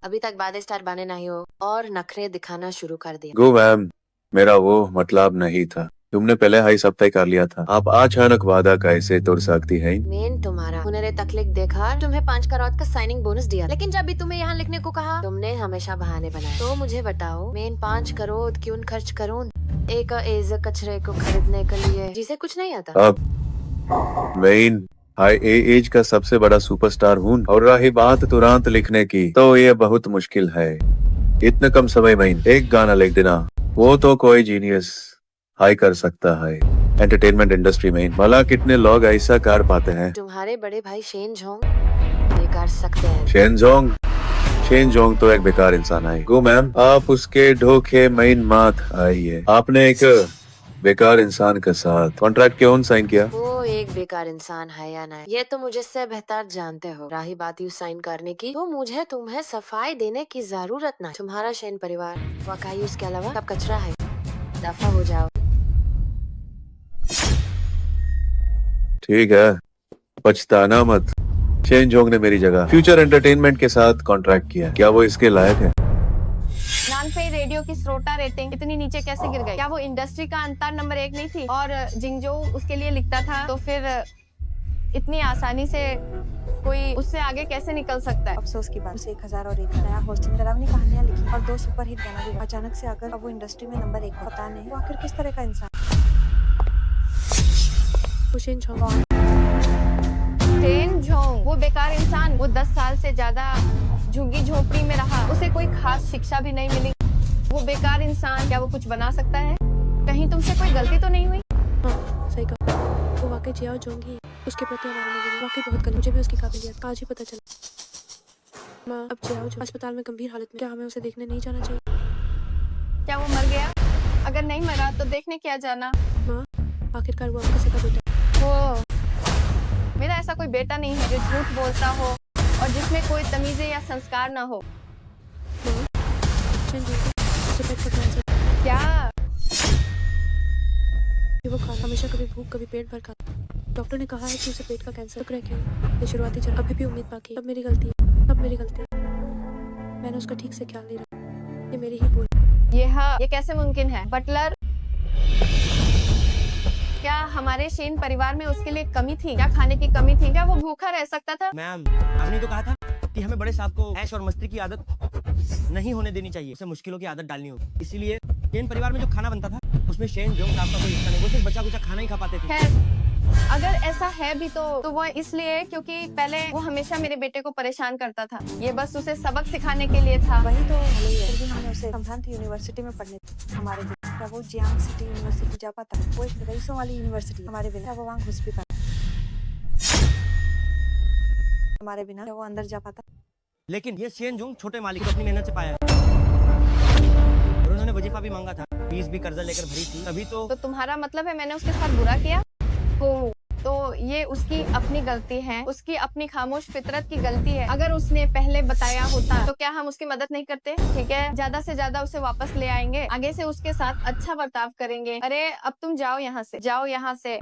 अभी तक बादे स्टार बने नहीं हो और नखरे दिखाना शुरू कर दिया। गो मैम, मेरा वो मतलब नहीं था। तुमने पहले हाई सब तय कर लिया था। आप अचानक वादा कैसे तोड़ सकती है? मेन तुम्हारा हुनरे तकलीफ देखा, तुम्हें 5 करोड़ का साइनिंग बोनस दिया, लेकिन जब भी तुम्हें यहाँ लिखने को कहा तुमने हमेशा बहाने बनाए। तो मुझे बताओ, मेन 5 करोड़ क्यों खर्च करूँ एक एज कचरे को खरीदने के लिए जिसे कुछ नहीं आता? अब मेन हाई एज का सबसे बड़ा सुपरस्टार हूँ और रही बात तुरंत लिखने की तो ये बहुत मुश्किल है। इतने कम समय में एक गाना लिख देना वो तो कोई जीनियस हाई कर सकता है। एंटरटेनमेंट इंडस्ट्री में भला कितने लोग ऐसा कर पाते हैं? तुम्हारे बड़े भाई शेन जोंग ये कर सकते हैं। शेन जोंग तो एक बेकार इंसान है। गो मैम, आप उसके धोखे में मत आइए। आपने एक बेकार इंसान के साथ कॉन्ट्रैक्ट क्यों साइन किया? वो एक बेकार इंसान है या नहीं ये तो मुझसे बेहतर जानते हो। रही बात यू साइन करने की तो मुझे तुम्हें सफाई देने की जरूरत नहीं। तुम्हारा शेन परिवार वाकई उसके अलावा सब कचरा है। दफा हो जाओ। ठीक है, पछताना मत। शेन जोंग ने मेरी जगह फ्यूचर एंटरटेनमेंट के साथ कॉन्ट्रैक्ट किया। क्या वो इसके लायक है? नानफे रेडियो की श्रोता रेटिंग इतनी नीचे कैसे गिर गई? क्या वो इंडस्ट्री का अंतर नंबर 1 नहीं थी और जिंगजो उसके लिए लिखता था? तो फिर इतनी आसानी से कोई उससे आगे कैसे निकल सकता है? अफसोस की बात, उसे 1001 नया होस्ट डरावनी कहानियां लिखी और 2 सुपरहिट गाना भी। अचानक से अगर अब वो इंडस्ट्री में नंबर 1 पता नहीं वो आखिर किस तरह का इंसान? शेन झोंग, शेन झोंग वो बेकार इंसान, वो 10 साल से ज्यादा झुग्गी झोपड़ी में रहा, उसे कोई खास शिक्षा भी नहीं मिली। वो बेकार इंसान क्या वो कुछ बना सकता है? कहीं तुमसे कोई गलती तो नहीं हुई? हाँ सही कहा, वो वाकई जियाओ जोंग ही है। उसके प्रति हमारे लोगों वाकई बहुत गलत। मुझे भी उसकी काबिलियत आज ही पता चला। माँ, अब जियाओ जो अस्पताल में गंभीर हालत में, क्या हमें उसे देखने नहीं जाना चाहिए? क्या वो मर गया? अगर नहीं मरा तो देखने क्या जाना? माँ, आखिरकार वो आपका सगा बेटा वो मेरा ऐसा कोई बेटा नहीं है जो झूठ बोलता हो और जिसमें कोई तमीज़ें या संस्कार ना हो। शेन झोंग उसे पेट का कैंसर। क्या वो खाना हमेशा कभी भूख कभी पेट भर खाता। डॉक्टर ने कहा है कि उसे पेट का कैंसर रह गया। ये शुरुआती चरण, अभी भी उम्मीद बाकी। अब मेरी गलती है, अब मेरी गलती है। मैंने उसका ठीक से ख्याल नहीं रखा। ये मेरी ही भूल। ये कैसे मुमकिन है? बटलर, क्या हमारे शेन परिवार में उसके लिए कमी थी? क्या खाने की कमी थी? क्या वो भूखा रह सकता था? मैम, आपने तो कहा था कि हमें बड़े साहब को ऐश और मस्ती की आदत नहीं होने देनी चाहिए, उसे मुश्किलों की आदत डालनी होगी। इसीलिए शेन परिवार में जो खाना बनता था उसमें शेन जोंग साहब का कोई हिस्सा नहीं। वो सिर्फ बचा कुचा खाना ही खा पाते थे। खैर, अगर ऐसा है भी तो वो इसलिए क्योंकि पहले वो हमेशा मेरे बेटे को परेशान करता था। ये बस उसे सबक सिखाने के लिए था। वही तो भले ही है, फिर भी हमने उसे संभ्रांत यूनिवर्सिटी में पढ़ने हमारे बिना। क्या वो जियांग सिटी यूनिवर्सिटी जा पाता? वो एक रईसों वाली यूनिवर्सिटी हमारे बिना। क्या वो वहाँ घुस भी पाता हमारे बिना? क्या वो अंदर जा पाता? लेकिन ये शेन जोंग छोटे मालिक को अपनी मेहनत से पाया है और उन्होंने वजीफा भी मांगा था, फीस भी कर्जा लेकर भरी थी। तभी तो तुम्हारा मतलब है मैंने उसके साथ बुरा किया? तो ये उसकी अपनी गलती है, उसकी अपनी खामोश फितरत की गलती है। अगर उसने पहले बताया होता तो क्या हम उसकी मदद नहीं करते? ठीक है, ज्यादा से ज्यादा उसे वापस ले आएंगे, आगे से उसके साथ अच्छा बर्ताव करेंगे। अरे अब तुम जाओ यहाँ से, जाओ यहाँ से।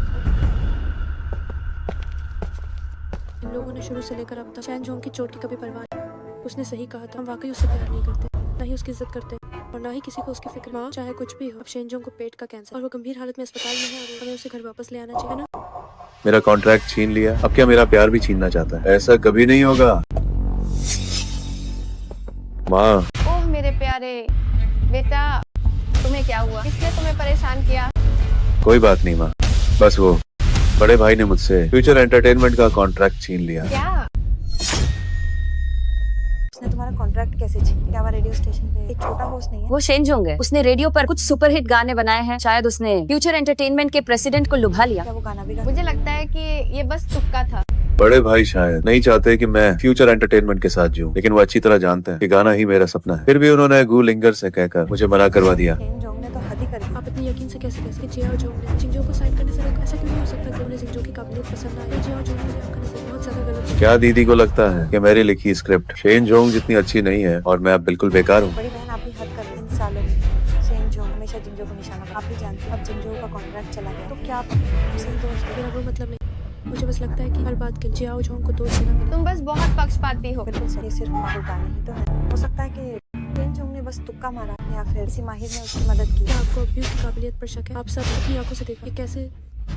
इन लोगों ने शुरू से लेकर अब तक शेन झोंग की चोट की कभी परवाह नहीं। उसने सही कहा था, हम वाकई उससे प्यार नहीं करते, ना ही उसकी इज्जत करते और ना ही किसी को उसकी फिक्र। माँ, चाहे कुछ भी हो, अब शेन झोंग को पेट का कैंसर और वो गंभीर हालत में अस्पताल में है और हमें उसे घर वापस ले आना चाहिए ना। मेरा कॉन्ट्रैक्ट छीन लिया, अब क्या मेरा प्यार भी छीनना चाहता है? ऐसा कभी नहीं होगा माँ। ओह मेरे प्यारे बेटा, तुम्हें क्या हुआ? किसने तुम्हें परेशान किया? कोई बात नहीं माँ, बस वो बड़े भाई ने मुझसे फ्यूचर एंटरटेनमेंट का कॉन्ट्रैक्ट छीन लिया। क्या? उसने तुम्हारा कॉन्ट्रैक्ट कैसे छीना? क्या वो रेडियो स्टेशन पे एक छोटा होस्ट नहीं है? वो शेनजोंग है, उसने रेडियो पर कुछ सुपरहिट गाने बनाए हैं। शायद उसने फ्यूचर एंटरटेनमेंट के प्रेसिडेंट को लुभा लिया। क्या वो गाना भी गा? मुझे लगता है कि ये बस तुक्का था। बड़े भाई शायद नहीं चाहते कि मैं फ्यूचर एंटरटेनमेंट के साथ जीऊं, लेकिन वो अच्छी तरह जानते हैं कि गाना ही मेरा सपना है। फिर भी उन्होंने गू लिंगर से कहकर मुझे मना करवा दिया। शेनजोंग ने तो हद ही कर दी। आप इतने यकीन से कैसे कह सकते हैं जियाओ जोंग ने जिंगजो को साइन करने से रोका? ऐसा क्यों नहीं हो सकता कि उन्हें जिंगजो की काबिलियत पसंद आए? जियाओ जोंग ने आपका नजर बहुत ज्यादा गलत है। क्या दीदी को लगता है कि मेरी लिखी स्क्रिप्ट शेनजोंग जितनी अच्छी नहीं है और मैं अब बिल्कुल बेकार हूँ? बड़ी बहन, आप भी हद कर रहे हैं। इन सालों में शेनजोंग हमेशा जिंगजो को निशाना बनाता। आप भी जानते हैं अब जिंगजो का कॉन्ट्रैक्ट चला गया तो क्या आप उसे ही दोष दें? मेरा वो मतलब नहीं, मुझे बस लगता है कि हर बात के लिए जियाओ जोंग को दोष देना मेरा। तुम बस बहुत पक्षपाती हो। बिल्कुल सही, सिर्फ मारू गाने ही तो है। हो सकता है कि शेनजोंग ने बस तुक्का मारा या फिर किसी माहिर ने उसकी मदद की। क्या आपको अब्यूज की काबिलियत पर शक है? आप सब अपनी आंखों से देखिए कैसे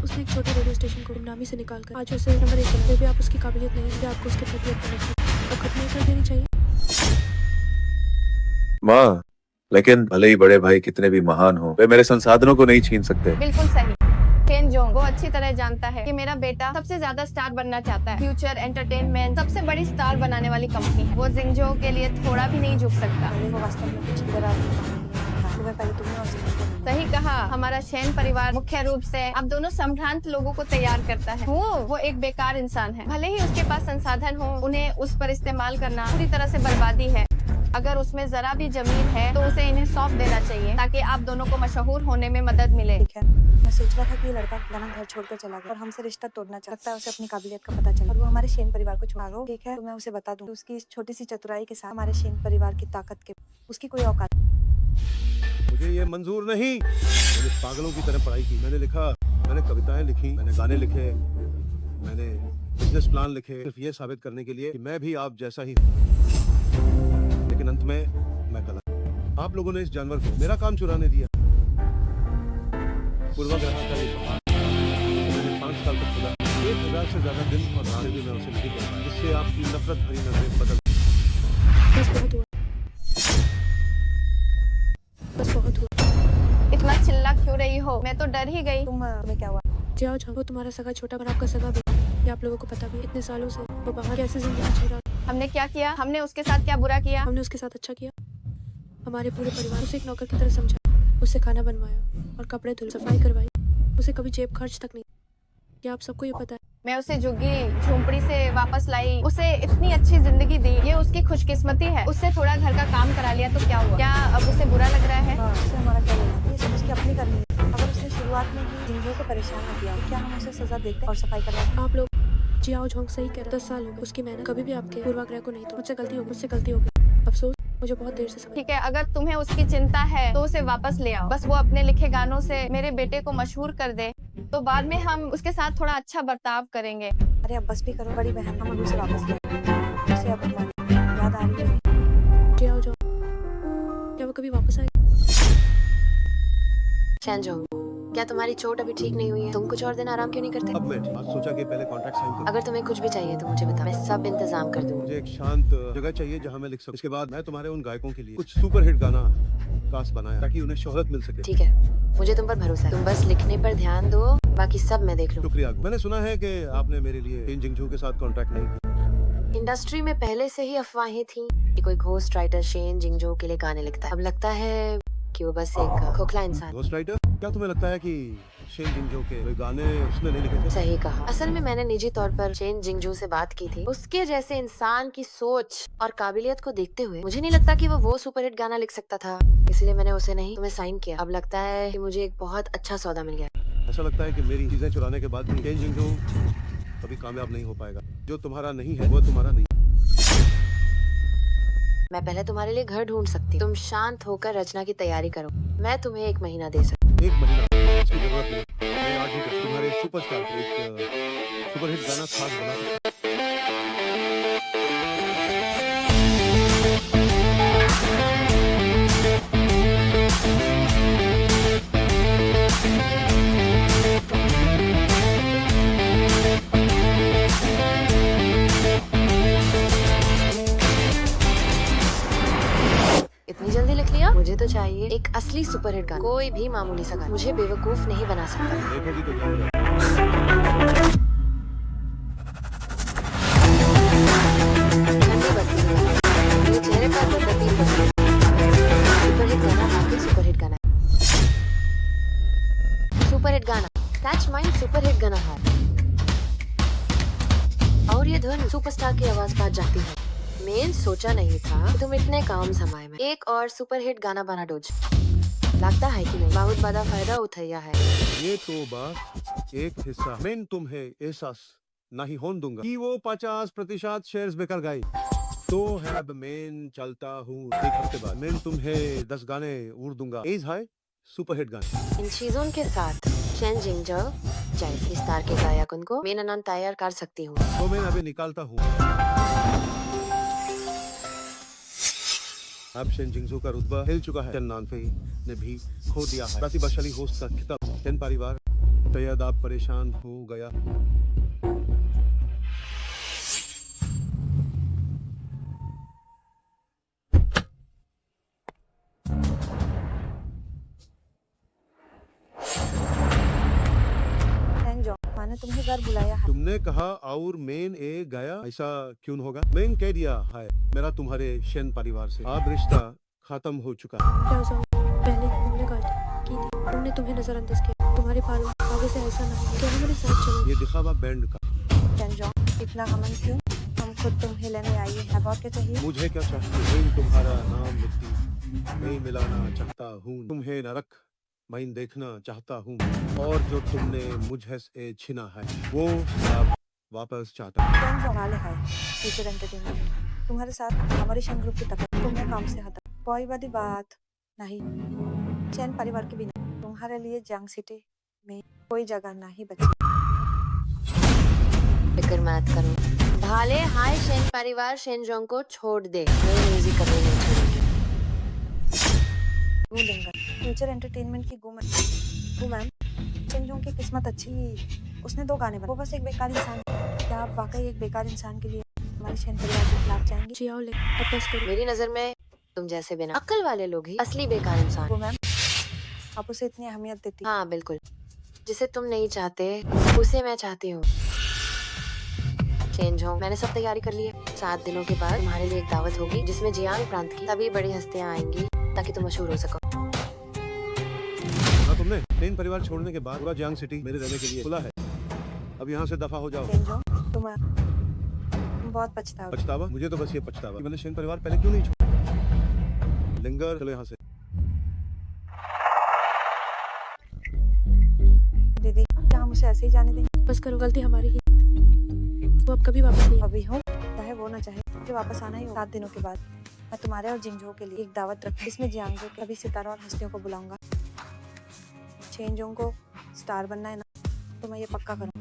उसने एक छोटे रेडियो स्टेशन को गुमनामी से निकालकर आज उसे नंबर 1 पर, फिर भी आप उसकी काबिलियत नहीं है। आपको उसके प्रति अपनी नफरत खत्म नहीं कर देनी चाहिए। माँ, लेकिन भले ही बड़े भाई कितने भी महान हो, वे मेरे संसाधनों को नहीं छीन सकते। बिल्कुल सही। शेनजोंग वो अच्छी तरह जानता है कि मेरा बेटा सबसे ज्यादा स्टार बनना चाहता है। फ्यूचर एंटरटेनमेंट सबसे बड़ी स्टार बनाने वाली कंपनी। वो जिंगजो के लिए थोड़ा भी नहीं झुक सकता। पहले वो वास्तव में कुछ इधर आ पहले तुमने और जिंगजो को मिला। सही कहा। हमारा शेन परिवार मुख्य रूप से अब दोनों संभ्रांत लोगों को तैयार करता है। वो एक बेकार इंसान है। भले ही उसके पास संसाधन हो, उन्हें उस पर इस्तेमाल करना पूरी तरह से बर्बादी है। अगर उसमें जरा भी जमीन है तो उसे इन्हें सौंप देना चाहिए ताकि आप दोनों को मशहूर होने में मदद मिले। ठीक है, मैं सोच रहा था कि ये लड़का गाना घर छोड़कर चला गया और हमसे रिश्ता तोड़ना चाहता है। उसे अपनी काबिलियत का पता चला और वो हमारे शेन परिवार को छुड़ा दो। ठीक है, तो मैं उसे बता दूं उसकी इस छोटी सी चतुराई के साथ हमारे शेन परिवार की ताकत के उसकी कोई औकात। मुझे ये मंजूर नहीं। मैंने पागलों की तरह पढ़ाई की, मैंने लिखा, मैंने कविताएं लिखी, मैंने गाने लिखे, मैंने बिजनेस प्लान लिखे, सिर्फ ये साबित करने के लिए कि मैं भी आप जैसा ही हूं। लेकिन अंत में मैं गलत। आप लोगों ने इस जानवर को मेरा काम चुराने दिया। पूर्वाग्रह का एक बहार मैंने 5 साल तक खुदा 1000 से ज्यादा दिन और रात भी मैं उसे नहीं कर पाया। इससे आपकी नफरत भरी नजरें बदल। बस बहुत हुआ, बस बहुत हुआ। इतना चिल्ला क्यों रही हो? मैं तो डर ही गई। तुम्हें क्या हुआ? जियाओ जोंग वो तुम्हारा सगा छोटा और आपका सगा भी। ये आप लोगों को पता भी है। इतने सालों से वो बाहर कैसे जिंदगी जी रहा। हमने क्या किया? हमने उसके साथ क्या बुरा किया? हमने उसके साथ अच्छा किया। हमारे पूरे परिवार उसे एक नौकर की तरह समझा, उससे खाना बनवाया और कपड़े धुल, सफाई करवाई। उसे कभी जेब खर्च तक नहीं। क्या आप सबको ये पता है? मैं उसे झुग्गी झोंपड़ी से वापस लाई, उसे इतनी अच्छी जिंदगी दी। ये उसकी खुशकिस्मती है। उससे थोड़ा घर का काम करा लिया तो क्या हुआ? क्या अब उसे बुरा लग रहा है? हाँ, उससे हमारा क्या लेना? ये सब उसकी अपनी करनी है। अगर उसने शुरुआत में ही जिंगजो को परेशान न किया तो क्या हम उसे सजा देते और सफाई करवाते? आप लोग जियाओ जोंग सही कह रहे। 10 साल हो गए उसकी मेहनत कभी भी आपके पूर्वाग्रह को नहीं। तो मुझसे गलती हो गई। अफसोस, मुझे बहुत देर से समझ। ठीक है, अगर तुम्हें उसकी चिंता है तो उसे वापस ले आओ। बस वो अपने लिखे गानों से मेरे बेटे को मशहूर कर दे तो बाद में हम उसके साथ थोड़ा अच्छा बर्ताव करेंगे। अरे अब बस भी करो बड़ी बहन, हम अभी उसे वापस ले आएंगे। उसे अब हमारी याद आ रही है। जियाओ जोंग क्या वो कभी वापस आएगा? शेनजोंग, क्या तुम्हारी चोट अभी ठीक नहीं हुई है? तुम कुछ और दिन आराम क्यों नहीं करते? अब मैं आज सोचा कि पहले कॉन्ट्रैक्ट साइन करूं। अगर तुम्हें कुछ भी चाहिए तो मुझे बता, मैं सब इंतजाम कर दूंगी। मुझे एक शांत जगह चाहिए जहां मैं लिख सकूं। इसके बाद मैं तुम्हारे उन गायकों के लिए कुछ सुपरहिट गाना कास्ट बनाया ताकि उन्हें शोहरत मिल सके। ठीक है, मुझे तुम पर भरोसा है। तुम बस लिखने पर ध्यान दो, बाकी सब मैं देख लूँ। शुक्रिया। मैंने सुना है कि आपने मेरे लिए शेन जिंगजो के साथ कॉन्ट्रैक्ट नहीं किया। इंडस्ट्री में पहले से ही अफवाहें थी कि कोई घोस्ट राइटर शेन जिंगजो के लिए गाने लिखता है। अब लगता है कि वो बस एक खोखला इंसान। Ghost writer? क्या तुम्हें लगता है कि शेन जिंगजो के कोई गाने उसने नहीं लिखे थे? सही कहा। असल में मैंने निजी तौर पर शेन जिंगजो से बात की थी। उसके जैसे इंसान की सोच और काबिलियत को देखते हुए मुझे नहीं लगता कि वो सुपरहिट गाना लिख सकता था, इसलिए मैंने उसे नहीं तुम्हें साइन किया। अब लगता है कि मुझे एक बहुत अच्छा सौदा मिल गया। ऐसा लगता है कि मेरी चीजें चुराने के बाद भी शेन जिंगजो कभी कामयाब नहीं हो पाएगा। जो तुम्हारा नहीं है वो तुम्हारा नहीं। मैं पहले तुम्हारे लिए घर ढूंढ सकती हूँ। तुम शांत होकर रचना की तैयारी करो। मैं तुम्हें 1 महीना दे सकती हूँ। 1 महीना? इसकी जरूरत नहीं। मैं आज ही तुम्हारे सुपरस्टार को एक सुपरहिट गाना खास बना सकता हूं। इतनी जल्दी लिख लिया? मुझे मुझे तो चाहिए एक असली सुपरहिट गाना, कोई भी मामूली सा गाना मुझे बेवकूफ नहीं बना सकता। देखोगी तो जान जाओ। ठंडी बत्ती मेरे चेहरे पर बेतरतीब बत्ती। सुपरहिट गाना वाकई सुपरहिट गाना है। सुपरहिट गाना टच माइंड सुपरहिट गाना है। और ये धुन सुपरस्टार की आवाज बाज जाती है। मैं सोचा नहीं था कि तुम इतने काम समय में एक और सुपरहिट गाना बना डोज। लगता है कि नहीं बहुत बड़ा फायदा उठाया है। ये तो बस एक हिस्सा। मैं तुम्हें एहसास नहीं होने दूंगा कि वो 50% शेयर्स बेकार गए। तो है अब मैं चलता हूँ। एक हफ्ते बाद मैं तुम्हें 10 गाने उड़ दूंगा। एज है सुपरहिट गाने। इन चीजों के साथ शेन जिंगजो जैसे स्टार के गायक उनको मैं नन तैयार कर सकती हूँ। तो मैं अभी निकालता हूँ। अब शेन जिंगजो का रुतबा हिल चुका है। चेन नानफेई ने भी खो दिया है प्रतिभाशाली होस्ट का खिताब। चेन परिवार शायद आप परेशान हो गया। जो मैंने तुम्हें घर बुलाया है। तुमने कहा और मेन ए गया, ऐसा क्यों होगा? मैंने कह दिया है मेरा तुम्हारे शेन परिवार से अब रिश्ता खत्म हो चुका है। क्या जाओ, पहले तुमने गलती की थी, हमने तुम्हें नजरअंदाज किया। तुम्हारे पालों आगे से ऐसा नहीं। क्या हमारे साथ चलो? ये दिखावा बैंड का। जो इतना घमंड क्यों? हम खुद तुम्हें लेने आए हैं। और क्या चाहिए? मुझे क्या चाहिए? मैं तुम्हारा नाम मिट्टी में मिलाना चाहता हूँ। तुम्हें नरक मैं देखना चाहता हूँ और जो तुमने मुझे से छीना है वो सब वापस चाहता हूँ। कौन सा वाले है फ्यूचर एंटरटेनमेंट तुम्हारे साथ हमारे शन ग्रुप की टक्कर। तुम्हें काम से हटा कोई बड़ी बात नहीं। चैन परिवार के बिना तुम्हारे लिए जंग सिटी में कोई जगह नहीं बची। फिक्र मत करो भाले। हाय शेन परिवार शेन जोंग को छोड़ दे। मैं म्यूजिक कभी नहीं छोड़ूंगी। फ्यूचर एंटरटेनमेंट की गु मैम शेन जोंग की किस्मत अच्छी। उसने 2 गाने बनाए। वो बस एक बेकार इंसान है। क्या आप वाकई एक बेकार इंसान के लिए हमारे शेन परिवार के खिलाफ जाएंगे? जी आओ, ले वापस करो। मेरी नजर में तुम जैसे बिना अक्ल वाले लोग ही असली बेकार इंसान। वो मैम आप उसे इतनी अहमियत देती। हाँ बिल्कुल, जिसे तुम नहीं चाहते उसे मैं चाहती हूँ। चेंज हो मैंने सब तैयारी कर ली है। 7 दिनों के बाद तुम्हारे लिए एक दावत होगी जिसमें जियांग प्रांत की सभी बड़ी हस्तियाँ आएंगी ताकि तुम मशहूर हो सको। हाँ, तुमने शेन परिवार छोड़ने के बाद पूरा जियांग सिटी मेरे रहने के लिए खुला है। अब यहाँ से दफा हो जाओ। तुम बहुत पछतावा। पछतावा? मुझे तो बस ये पछतावा कि मैंने शेन परिवार पहले क्यों नहीं छोड़ा। लिंगर चलो यहाँ से। दीदी क्या हम उसे ऐसे ही जाने देंगे? बस करो, गलती हमारी ही। वो अब कभी वापस नहीं। अभी हो चाहे वो ना चाहे कि वापस आना ही हो। 7 दिनों के बाद मैं तुम्हारे और जिंगजो के लिए एक दावत रख जिसमें जियांगजो के सभी सितारों और हस्तियों को बुलाऊंगा। चेंजों को स्टार बनना है ना, तो मैं ये पक्का करूँ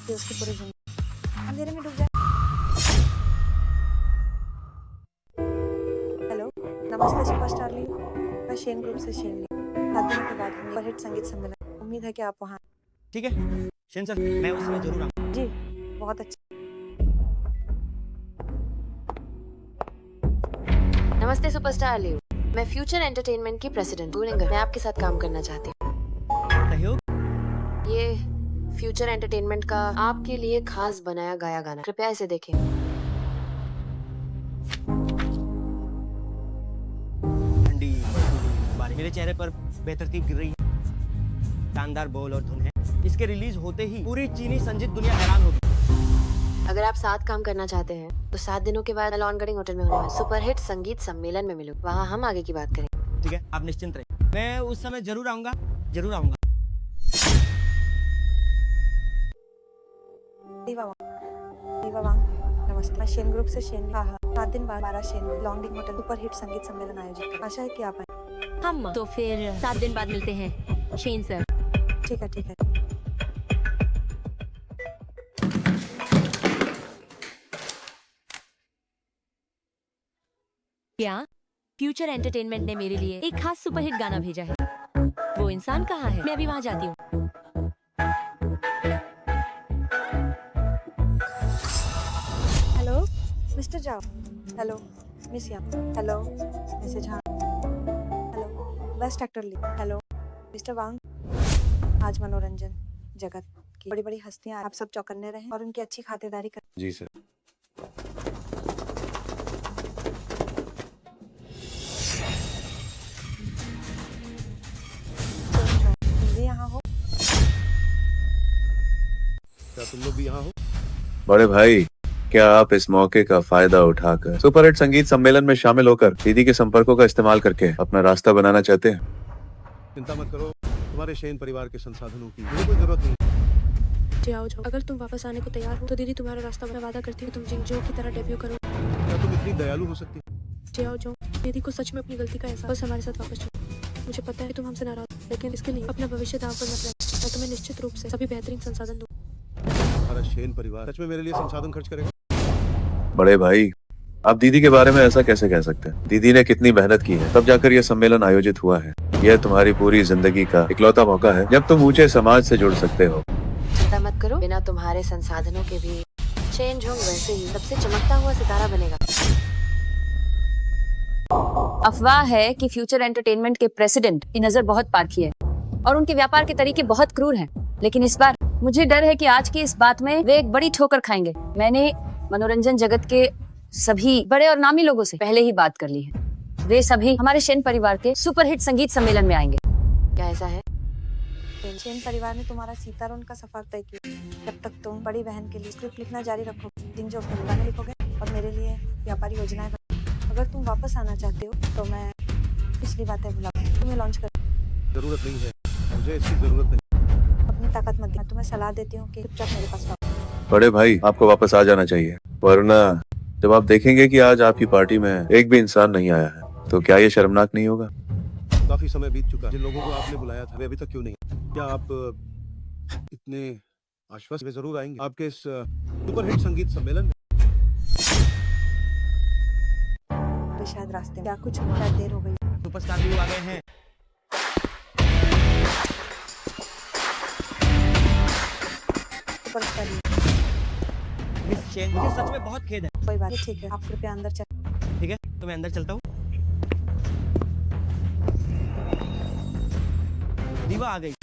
कि उसकी पूरी जिंदगी अंधेरे में डूब जाए। हेलो, नमस्ते सुपरस्टार लियो। मैं शेन ग्रुप से शेन ली। 7 दिनों के बाद सुपरहिट संगीत सम्मेलन। उम्मीद है कि आप वहाँ। ठीक है शेन सर, मैं उस समय जरूर आऊंगा। जी बहुत अच्छा। नमस्ते सुपरस्टार लियो। मैं फ्यूचर एंटरटेनमेंट की प्रेसिडेंट गुलिंगर। मैं आपके साथ काम करना चाहती हूँ। ये फ्यूचर एंटरटेनमेंट का आपके लिए खास बनाया गया गाना, कृपया इसे देखें। ठंडी बारिश मेरे चेहरे पर बेतरतीब गिर रही है। शानदार बोल और धुन है। इसके रिलीज होते ही पूरी चीनी संगीत दुनिया हैरान होगी। अगर आप साथ काम करना चाहते हैं तो 7 दिनों के बाद लॉन्गडिंग होटल में होने वाले सुपरहिट संगीत सम्मेलन में मिलो। वहाँ हम आगे की बात करेंगे। ठीक है, आप निश्चिंत रहिए। मैं उस समय जरूर आऊंगा, जरूर आऊंगा। नमस्ते, मैं शेन ग्रुप से शेन। हाँ 7 दिन बाद 12 शेन लॉन्गडिंग होटल सुपरहिट संगीत सम्मेलन आयोजित कर। आशा है कि आप आए। हम तो फिर 7 दिन बाद मिलते हैं शेन सर। ठीक है ठीक है। क्या फ्यूचर एंटरटेनमेंट ने मेरे लिए एक खास सुपरहिट गाना भेजा है? वो इंसान कहाँ है? मैं अभी वहाँ जाती हूँ। हेलो मिस्टर जाओ। हेलो मिस याम। हेलो मिसेज हाँ। Hello best actor league. Hello mister वांग, आज मनोरंजन जगत की बड़ी बड़ी हस्तियां आप सब चौकन्ने रहें और उनकी अच्छी खातिरदारी करें। जी सर। तुम भी यहाँ हो? क्या तुम लोग भी यहाँ हो? बड़े भाई, क्या आप इस मौके का फायदा उठाकर सुपरहिट संगीत सम्मेलन में शामिल होकर दीदी के संपर्कों का इस्तेमाल करके अपना रास्ता बनाना चाहते हैं? चिंता मत करो, तुम्हारे शेन परिवार के संसाधनों की मुझे कोई जरूरत नहीं। जाओ जाओ, अगर तुम वापस आने को तैयार हो तो दीदी तुम्हारा रास्ता मैं वादा करती हूँ तुम जिंगजो की तरह डेब्यू करो। क्या तुम इतनी दयालु हो सकती? जाओ जाओ, दीदी को सच में अपनी गलती का एहसास, बस हमारे साथ वापस चलो। मुझे पता है तुम हमसे नाराज हो, लेकिन इसके लिए अपना भविष्य दांव पर मत रखो। मैं तुम्हें निश्चित रूप से सभी बेहतरीन संसाधन दूंगा। तुम्हारा शेन परिवार सच में मेरे लिए संसाधन खर्च करेगा? बड़े भाई, आप दीदी के बारे में ऐसा कैसे कह सकते हैं? दीदी ने कितनी मेहनत की है, तब जाकर यह सम्मेलन आयोजित हुआ है। यह तुम्हारी पूरी जिंदगी का इकलौता मौका है जब तुम ऊंचे समाज से जुड़ सकते हो। चिंता मत करो, बिना तुम्हारे संसाधनों के भी चेन जोंग वैसे ही सबसे चमकता हुआ सितारा बनेगा। अफवाह है कि फ्यूचर एंटरटेनमेंट के प्रेसिडेंट की नजर बहुत पारखी है और उनके व्यापार के तरीके बहुत क्रूर हैं। लेकिन इस बार मुझे डर है कि आज की इस बात में वे एक बड़ी ठोकर खाएंगे। मैंने मनोरंजन जगत के सभी बड़े और नामी लोगों से पहले ही बात कर ली है। वे सभी हमारे शेन परिवार के सुपरहिट संगीत सम्मेलन में आएंगे। क्या ऐसा है? शेन परिवार ने तुम्हारा सीतारोन का सफर तय किया। जब तक तुम बड़ी बहन के लिए स्क्रिप्ट लिखना जारी रखोगे, जिंगजो अपने गाने लिखोगे और मेरे लिए व्यापारी योजनाएं बनाओगे। अगर तुम वापस आना चाहते हो तो मैं पिछली बातें भुला तुम्हें लॉन्च कर। जरूरत नहीं है, मुझे इसकी जरूरत नहीं। अपनी ताकत मत, मैं तुम्हें सलाह देती हूँ कि चुपचाप मेरे पास आओ। बड़े भाई, आपको वापस आ जाना चाहिए, वरना जब आप देखेंगे कि आज आपकी पार्टी में एक भी इंसान नहीं आया है तो क्या ये शर्मनाक नहीं होगा? काफी समय बीत चुका है। जिन लोगों को आपने बुलाया था वे अभी तक क्यों नहीं? क्या आप इतने आश्वस्त? वे जरूर आएंगे आपके इस सुपरहिट संगीत सम्मेलन में। वे शायद रास्ते में, क्या कुछ शायद देर हो गई। सुपरस्टार भी आ गए हैं। सुपरस्टार मिस चेन, मुझे सच में बहुत खेद है। कोई बात नहीं, ठीक है, आप कृपया अंदर चलें। ठीक है, तो मैं अंदर चलता हूँ। दीवा आ गई।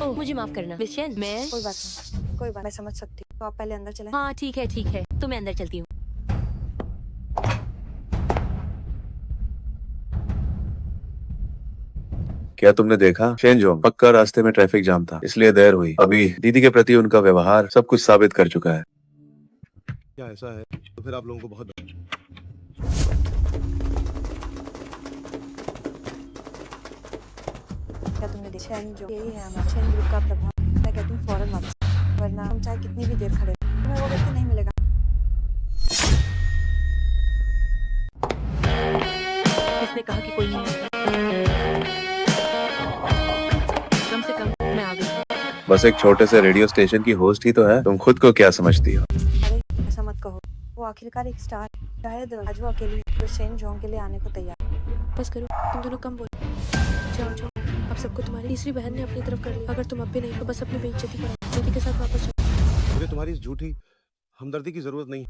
ओह, मुझे माफ करना मिस चेन, मैं कोई बात नहीं, कोई बात, मैं समझ सकती हूँ। तो आप पहले अंदर चलें। हाँ ठीक है, तो मैं अंदर चलती हूँ। क्या तुमने देखा? शेन जोंग, पक्का रास्ते में ट्रैफिक जाम था, इसलिए देर हुई। अभी दीदी के प्रति उनका व्यवहार सब कुछ साबित कर चुका है। क्या ऐसा है? तो फिर आप लोगों को बहुत क्या तुमने देखा? जो यही है हमारे शेन ग्रुप का प्रभाव। मैं कहती हूँ फौरन वापस, वरना हम चाहे कितनी भी देर खड़े रहें, तुम्हें वो व्यक्ति नहीं मिलेगा। किसने कहा कि कोई नहीं आएगा? कम से कम मैं आ गई। बस एक छोटे से रेडियो स्टेशन की होस्ट ही तो है, तुम खुद को क्या समझती हो? अरे ऐसा मत कहो, वो आखिरकार एक स्टार। शायद आज वो अकेली तो शेन जोंग के लिए आने को तैयार। बस करो, तुम दोनों कम बोलो। जाओ जाओ, अब सबको तुम्हारी तीसरी बहन ने अपनी तरफ कर लिया। अगर तुम अब भी नहीं तो बस अपनी बेइज्जती करो। दीदी के साथ वापस जाओ। मुझे तुम्हारी इस झूठी हमदर्दी की जरूरत नहीं।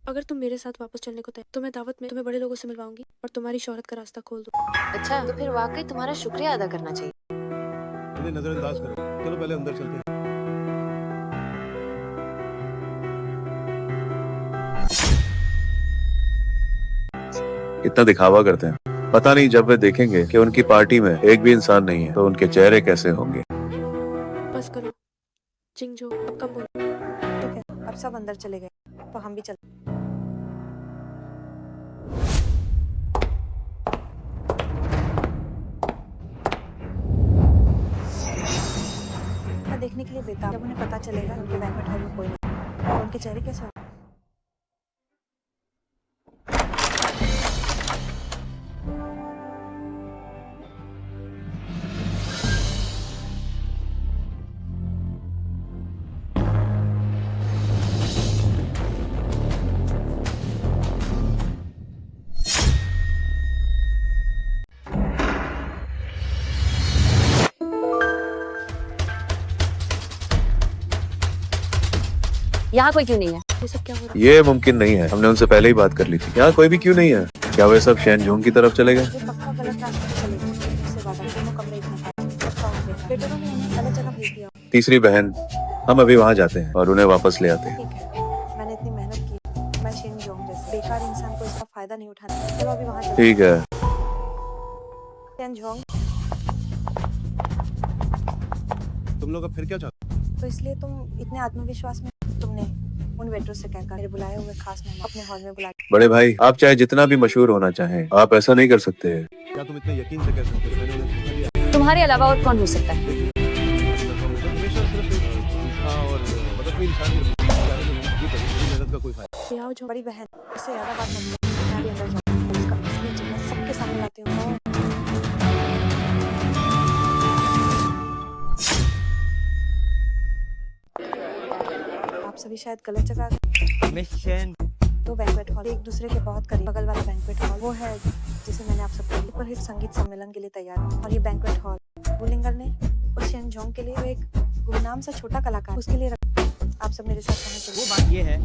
अगर तुम मेरे साथ वापस चलने को तैयार तो मैं दावत में तुम्हें बड़े लोगों से मिलवाऊंगी और तुम्हारी शोहरत का रास्ता खोल दूँ। अच्छा, तो फिर वाकई तुम्हारा शुक्रिया अदा करना चाहिए। इन्हें नजरअंदाज करो। चलो पहले अंदर चलते हैं। इतना दिखावा करते हैं, पता नहीं जब वे देखेंगे कि उनकी पार्टी में एक भी इंसान नहीं है तो उनके चेहरे कैसे होंगे। बस करो जिंगजो, अब कम बोलो। ठीक है, अब सब अंदर चले गए तो हम भी चलते। मैं देखने के लिए बेताब, जब उन्हें पता चलेगा उनके बैंक्वेट हॉल में कोई नहीं, तो उनके चेहरे कैसे होंगे। यहाँ कोई क्यों नहीं है? ये सब क्या हो रहा है? ये मुमकिन नहीं है, हमने उनसे पहले ही बात कर ली थी। यहाँ कोई भी क्यों नहीं है? क्या वे सब शैन जोंग की तरफ चले गए? ये पक्का गलत रास्ते पे चले गए। मुझसे वादा दोनों कमरे इतने पक्का होंगे। बेटरों ने उन्हें गलत जगह भेज दिया। तीसरी बहन, हम अभी वहाँ जाते हैं और उन्हें वापस ले आते हैं। ठीक है, मैंने इतनी मेहनत की। मैं शेन जोंग जैसे बेकार इंसान को इसका फायदा नहीं उठाना। चलो अभी वहाँ चलते ठीक है। हैं। शेन जोंग, तुम लोग अब फिर क्या चाहते तो इसलिए तुम इतने आत्मविश्वास में तुमने उन वेटरों से कहकर मेरे बुलाए हुए खास मेहमान अपने हॉल में बुलाए। बड़े भाई, आप चाहे जितना भी मशहूर होना चाहें, आप ऐसा नहीं कर सकते। हो? क्या तुम इतने यकीन से कह सकते हो? मैंने उन्हें धोखा दिया। तुम्हारे अलावा और कौन हो सकता है? हमेशा सिर्फ एक झूठा और बदतमीज इंसान के मेहनत का कोई फायदा। ये आओ जो बड़ी बहन, इससे ज्यादा बात मत करो। मैं अभी अंदर जाऊँ, इसका असली चेहरा सबके सामने लाती हूँ। आप सभी शायद गलत जगह आ गए। मिस शेन, दो बैंक्वेट हॉल एक दूसरे के बहुत करीब। बगल वाला बैंक्वेट हॉल वो है जिसे मैंने आप सबको सुपरहिट संगीत सम्मेलन के लिए तैयार किया। और ये बैंक्वेट हॉल बुलिंगर ने उस शेन जोंग के लिए वो एक गुमनाम सा छोटा कलाकार उसके लिए रखा। आप सब मेरे साथ पहुंच वो बात ये है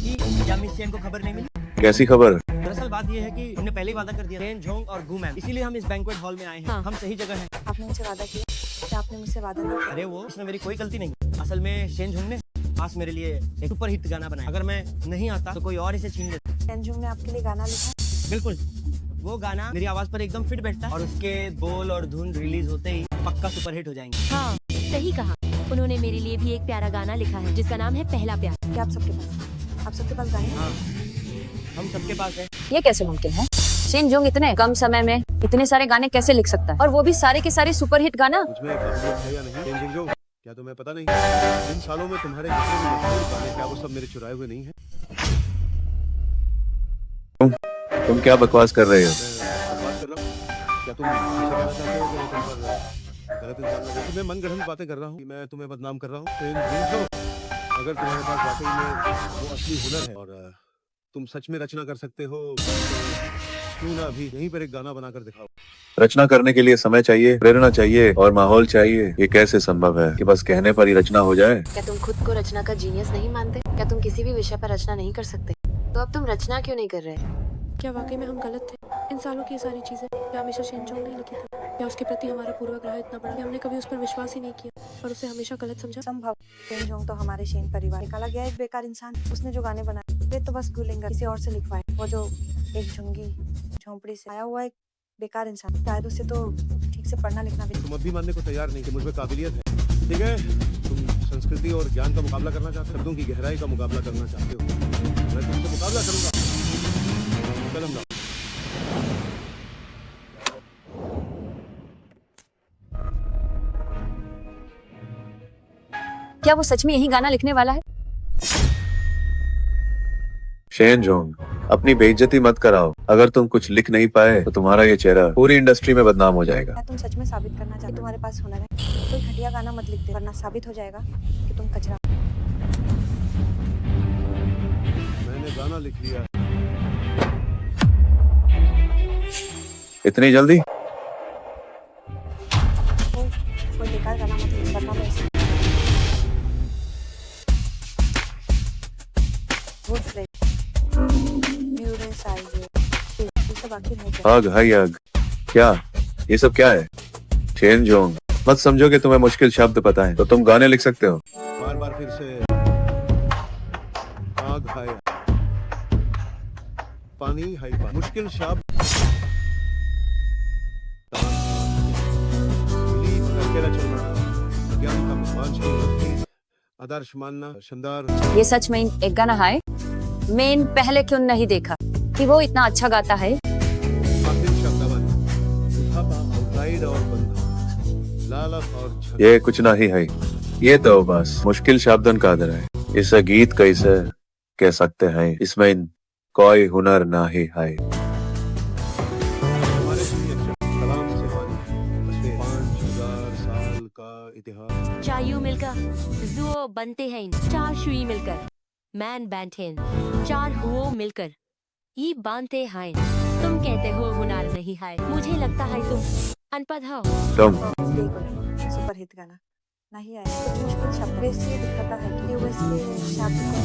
कि क्या मिस शेन को खबर नहीं मिली? कैसी खबर? दरअसल बात ये है कि हमने पहले ही वादा कर दिया, शेन जोंग और गू मैम, इसीलिए हम इस बैंक्वेट हॉल में आए हैं। हाँ। हम सही जगह हैं। आपने मुझसे वादा किया कि आपने मुझसे वादा नहीं किया। अरे वो इसमें मेरी कोई गलती नहीं। असल में शेन जोंग ने खास मेरे लिए एक सुपर हिट गाना बनाया। अगर मैं नहीं आता तो कोई और इसे छीन लेता। शेन जोंग ने आपके लिए गाना लिखा। बिल्कुल, वो गाना मेरी आवाज पर एकदम फिट बैठता है और उसके बोल और धुन रिलीज होते ही पक्का सुपर हिट हो जाएंगे। हाँ, सही कहा। उन्होंने मेरे लिए भी एक प्यारा गाना लिखा है जिसका नाम है पहला प्यार। क्या आप सबके पास गाने हैं? हाँ, हम सबके पास है। ये कैसे मुमकिन है? शेन जोंग इतने कम समय में इतने सारे गाने कैसे लिख सकता है? और वो भी सारे के सारे सुपरहिट गाना। मुझमें काबिलियत है या नहीं? शेन जिंगजो, क्या तुम्हें पता नहीं? इन सालों में तुम्हारे जितने भी मशहूर गाने, क्या वो सब मेरे चुराए हुए नहीं हैं? तुम क्या बकवास कर रहे हो? मैं बात कर रहा हूँ। क्या तुम मुझसे कहना चाहते हो कि मैं तुम पर गलत इंसान लगा? मैं मनगढ़ंत बातें कर रहा हूँ कि मैं तुम्हें बदनाम कर रहा हूँ। शेन जिंगजो, अगर तुम्हारे पास वाकई में वो असली हुनर है और तुम सच में रचना कर सकते हो, तो क्यों ना अभी यहीं पर एक गाना बनाकर दिखाओ। रचना करने के लिए समय चाहिए, प्रेरणा चाहिए और माहौल चाहिए। ये कैसे संभव है कि बस कहने पर ही रचना हो जाए? क्या तुम खुद को रचना का जीनियस नहीं मानते? क्या तुम किसी भी विषय पर रचना नहीं कर सकते? तो अब तुम रचना क्यों नहीं कर रहे? क्या वाकई में हम गलत थे? इन सालों की ये सारी चीजें क्या हमेशा शेन जोंग ने लिखी थी? या उसके प्रति हमारा पूर्वाग्रह इतना बड़ा कि हमने कभी उस पर विश्वास ही नहीं किया और उसे हमेशा गलत समझा? संभव। शेन जोंग तो हमारे शेन परिवार निकाला गया एक बेकार इंसान। उसने जो गाने बनाए वे तो बस गुलिंगर किसी और से लिखवाए। वो जो एक झुंगी झोंपड़ी से आया हुआ एक बेकार इंसान, शायद उसे तो ठीक से पढ़ना लिखना भी। तुम अब भी मानने को तैयार नहीं कि मुझमें काबिलियत है। ठीक है, तुम संस्कृति और ज्ञान का मुकाबला करना चाहते हो, शब्दों की गहराई का मुकाबला करना चाहते हो। मैं तुमसे मुकाबला करूंगा। कलम लाओ। क्या वो सच में यही गाना लिखने वाला है? शेन जोंग, अपनी बेइज्जती मत कराओ। अगर तुम कुछ लिख नहीं पाए तो तुम्हारा ये चेहरा पूरी इंडस्ट्री में बदनाम हो जाएगा। क्या तुम सच में साबित करना चाहते तुम्हारे पास हुनर है? कोई घटिया गाना मत लिख दे, वरना साबित हो जाएगा कि तुम कचरा। मैंने गाना लिख लिया। इतनी जल्दी? कोई बेकार गाना मत लिख, वरना मैं इसे गुड प्ले म्यूरेस आइए। ये सब आखिर है क्या? आग हाई आग। क्या ये सब क्या है? शेन जोंग, मत समझो कि तुम्हें मुश्किल शब्द पता है तो तुम गाने लिख सकते हो। बार बार फिर से आग हाय, पानी हाई पानी, मुश्किल शब्द अकेला चलना, ज्ञान का वांछनीय आदर्श मानना, शानदार। ये सच में एक गाना है? मैंने पहले क्यों नहीं देखा कि वो इतना अच्छा गाता है? आखिरी शब्दावली, बुढ़ापा, आउटसाइड और बंधा, लालच और झगड़ा। ये कुछ नहीं है, ये तो बस मुश्किल शब्दन का दर है। इसे गीत कैसे कह सकते हैं? इसमें कोई हुनर नहीं है। हमारे लिए कलाम से वानी, बस 5000 साल का इतिहास। चायू मिलकर जुओ बनते हैं, चार शुई मिलकर मैन बैंठे हैं, चार हुओ मिलकर ये बांधते हैं। तुम कहते हो हुनर नहीं है, मुझे लगता है तुम अनपढ़ हो। तुम बिल्कुल सुपरहिट गाना। नहीं आया कुछ मुश्किल शब्द वैसे दिखाता है कि यूएस के शब्द को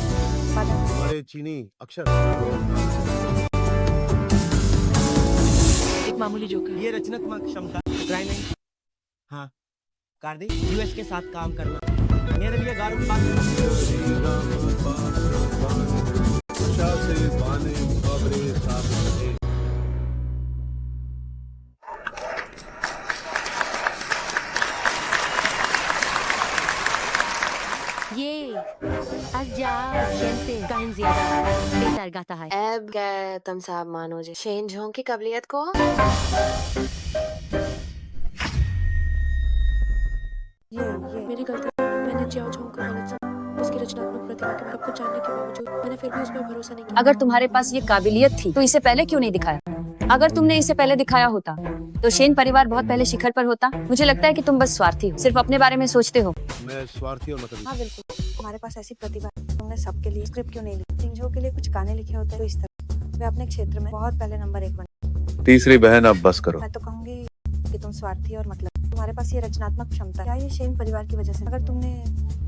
बाधा हमारे चीनी अक्षर एक मामूली जोकर। ये रचनात्मक क्षमता ट्राई नहीं। हाँ कार्तिक, यूएस के साथ काम करना मेरे लिए गारों की बात से बाने मुकाबले साबित है। ये शेन से कहीं ज्यादा बेहतर गाता है। अब क्या तुम साहब मानो जी शेन झोंग की काबिलियत को? ये मेरी गलती है। मैंने जियाओ झोंग को गलत समझा। उसकी रचनात्मक प्रतिभा के सब कुछ जानने के बावजूद मैंने फिर भी उस पर भरोसा नहीं किया। अगर तुम्हारे पास ये काबिलियत थी तो इसे पहले क्यों नहीं दिखाया? अगर तुमने इसे पहले दिखाया होता तो शेन परिवार बहुत पहले शिखर पर होता। मुझे लगता है कि तुम बस स्वार्थी हो, सिर्फ अपने बारे में सोचते हो। मैं स्वार्थी और मतलबी। हाँ बिल्कुल, तुम्हारे पास ऐसी प्रतिभा है। तुमने सबके लिए स्क्रिप्ट क्यों नहीं लिखी? जिंजो के लिए कुछ गाने लिखे होते तो इस तरह वे अपने क्षेत्र में बहुत पहले नंबर 1 बने। तीसरी बहन अब बस करो। मैं तो कहूंगी कि तुम स्वार्थी और मतलब तुम्हारे पास ये रचनात्मक क्षमता है। क्या ये शेन परिवार की वजह से? अगर तुमने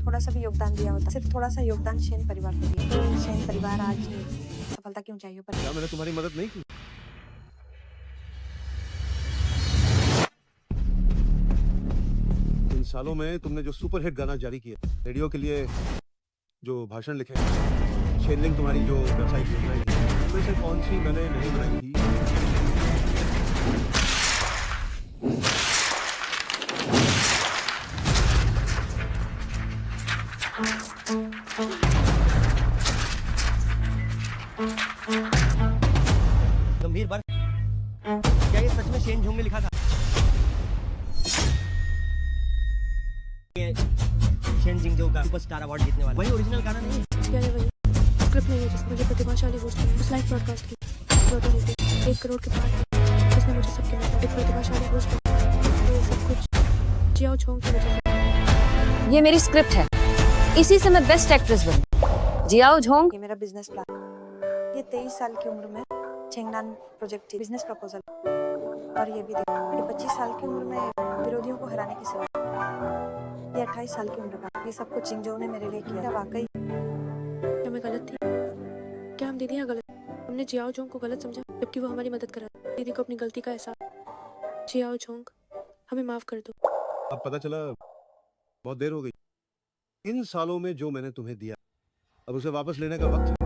थोड़ा सा भी योगदान दिया होता, सिर्फ थोड़ा सा योगदान शेन परिवार को दिया, तो शेन परिवार आज सफलता की ऊंचाइयों पर। क्या मैंने तुम्हारी मदद नहीं की? इन सालों में तुमने जो सुपरहिट गाना जारी किया, रेडियो के लिए जो भाषण लिखे, शेनलिंग तुम्हारी जो व्यावसायिक योजनाएं थी, उनमें से कौन सी मैंने नहीं बनाई थी? गंभीर बात। क्या ये सच में शेन झोंग ने लिखा था? ये शेन जिंगजो का सुपरस्टार अवार्ड जीतने वाला वही ओरिजिनल गाना नहीं है? क्या है वही स्क्रिप्ट नहीं है जिसमें मुझे प्रतिभाशाली होस्ट ने उस लाइव ब्रॉडकास्ट की प्रोटोटाइप 1 करोड़ के पार जिसने मुझे सबके लिए एक प्रतिभाशाली होस्ट तो ये सब कुछ जियाओ झोंग की वजह से। ये मेरी स्क्रिप्ट है, इसी से मैं बेस्ट एक्ट्रेस बनूं। जियाओ झोंग। ये मेरा बिजनेस प्लान। ये 23 साल की उम्र में चेंगनान प्रोजेक्ट थी, बिजनेस प्रपोजल। और ये भी देखो, ये 25 साल की उम्र में विरोधियों को हराने की सेवा। ये 28 साल की उम्र का। ये सब कुछ जिंजो ने मेरे लिए किया। क्या वाकई क्या मैं गलत थी? क्या हम दीदी गलत? हमने जियाओ झोंग को गलत समझा जबकि वो हमारी मदद करा। दीदी को अपनी गलती का एहसास। जियाओ झोंग हमें माफ कर दो। अब पता चला बहुत देर हो गई। इन सालों में जो मैंने तुम्हें दिया, अब उसे वापस लेने का वक्त है।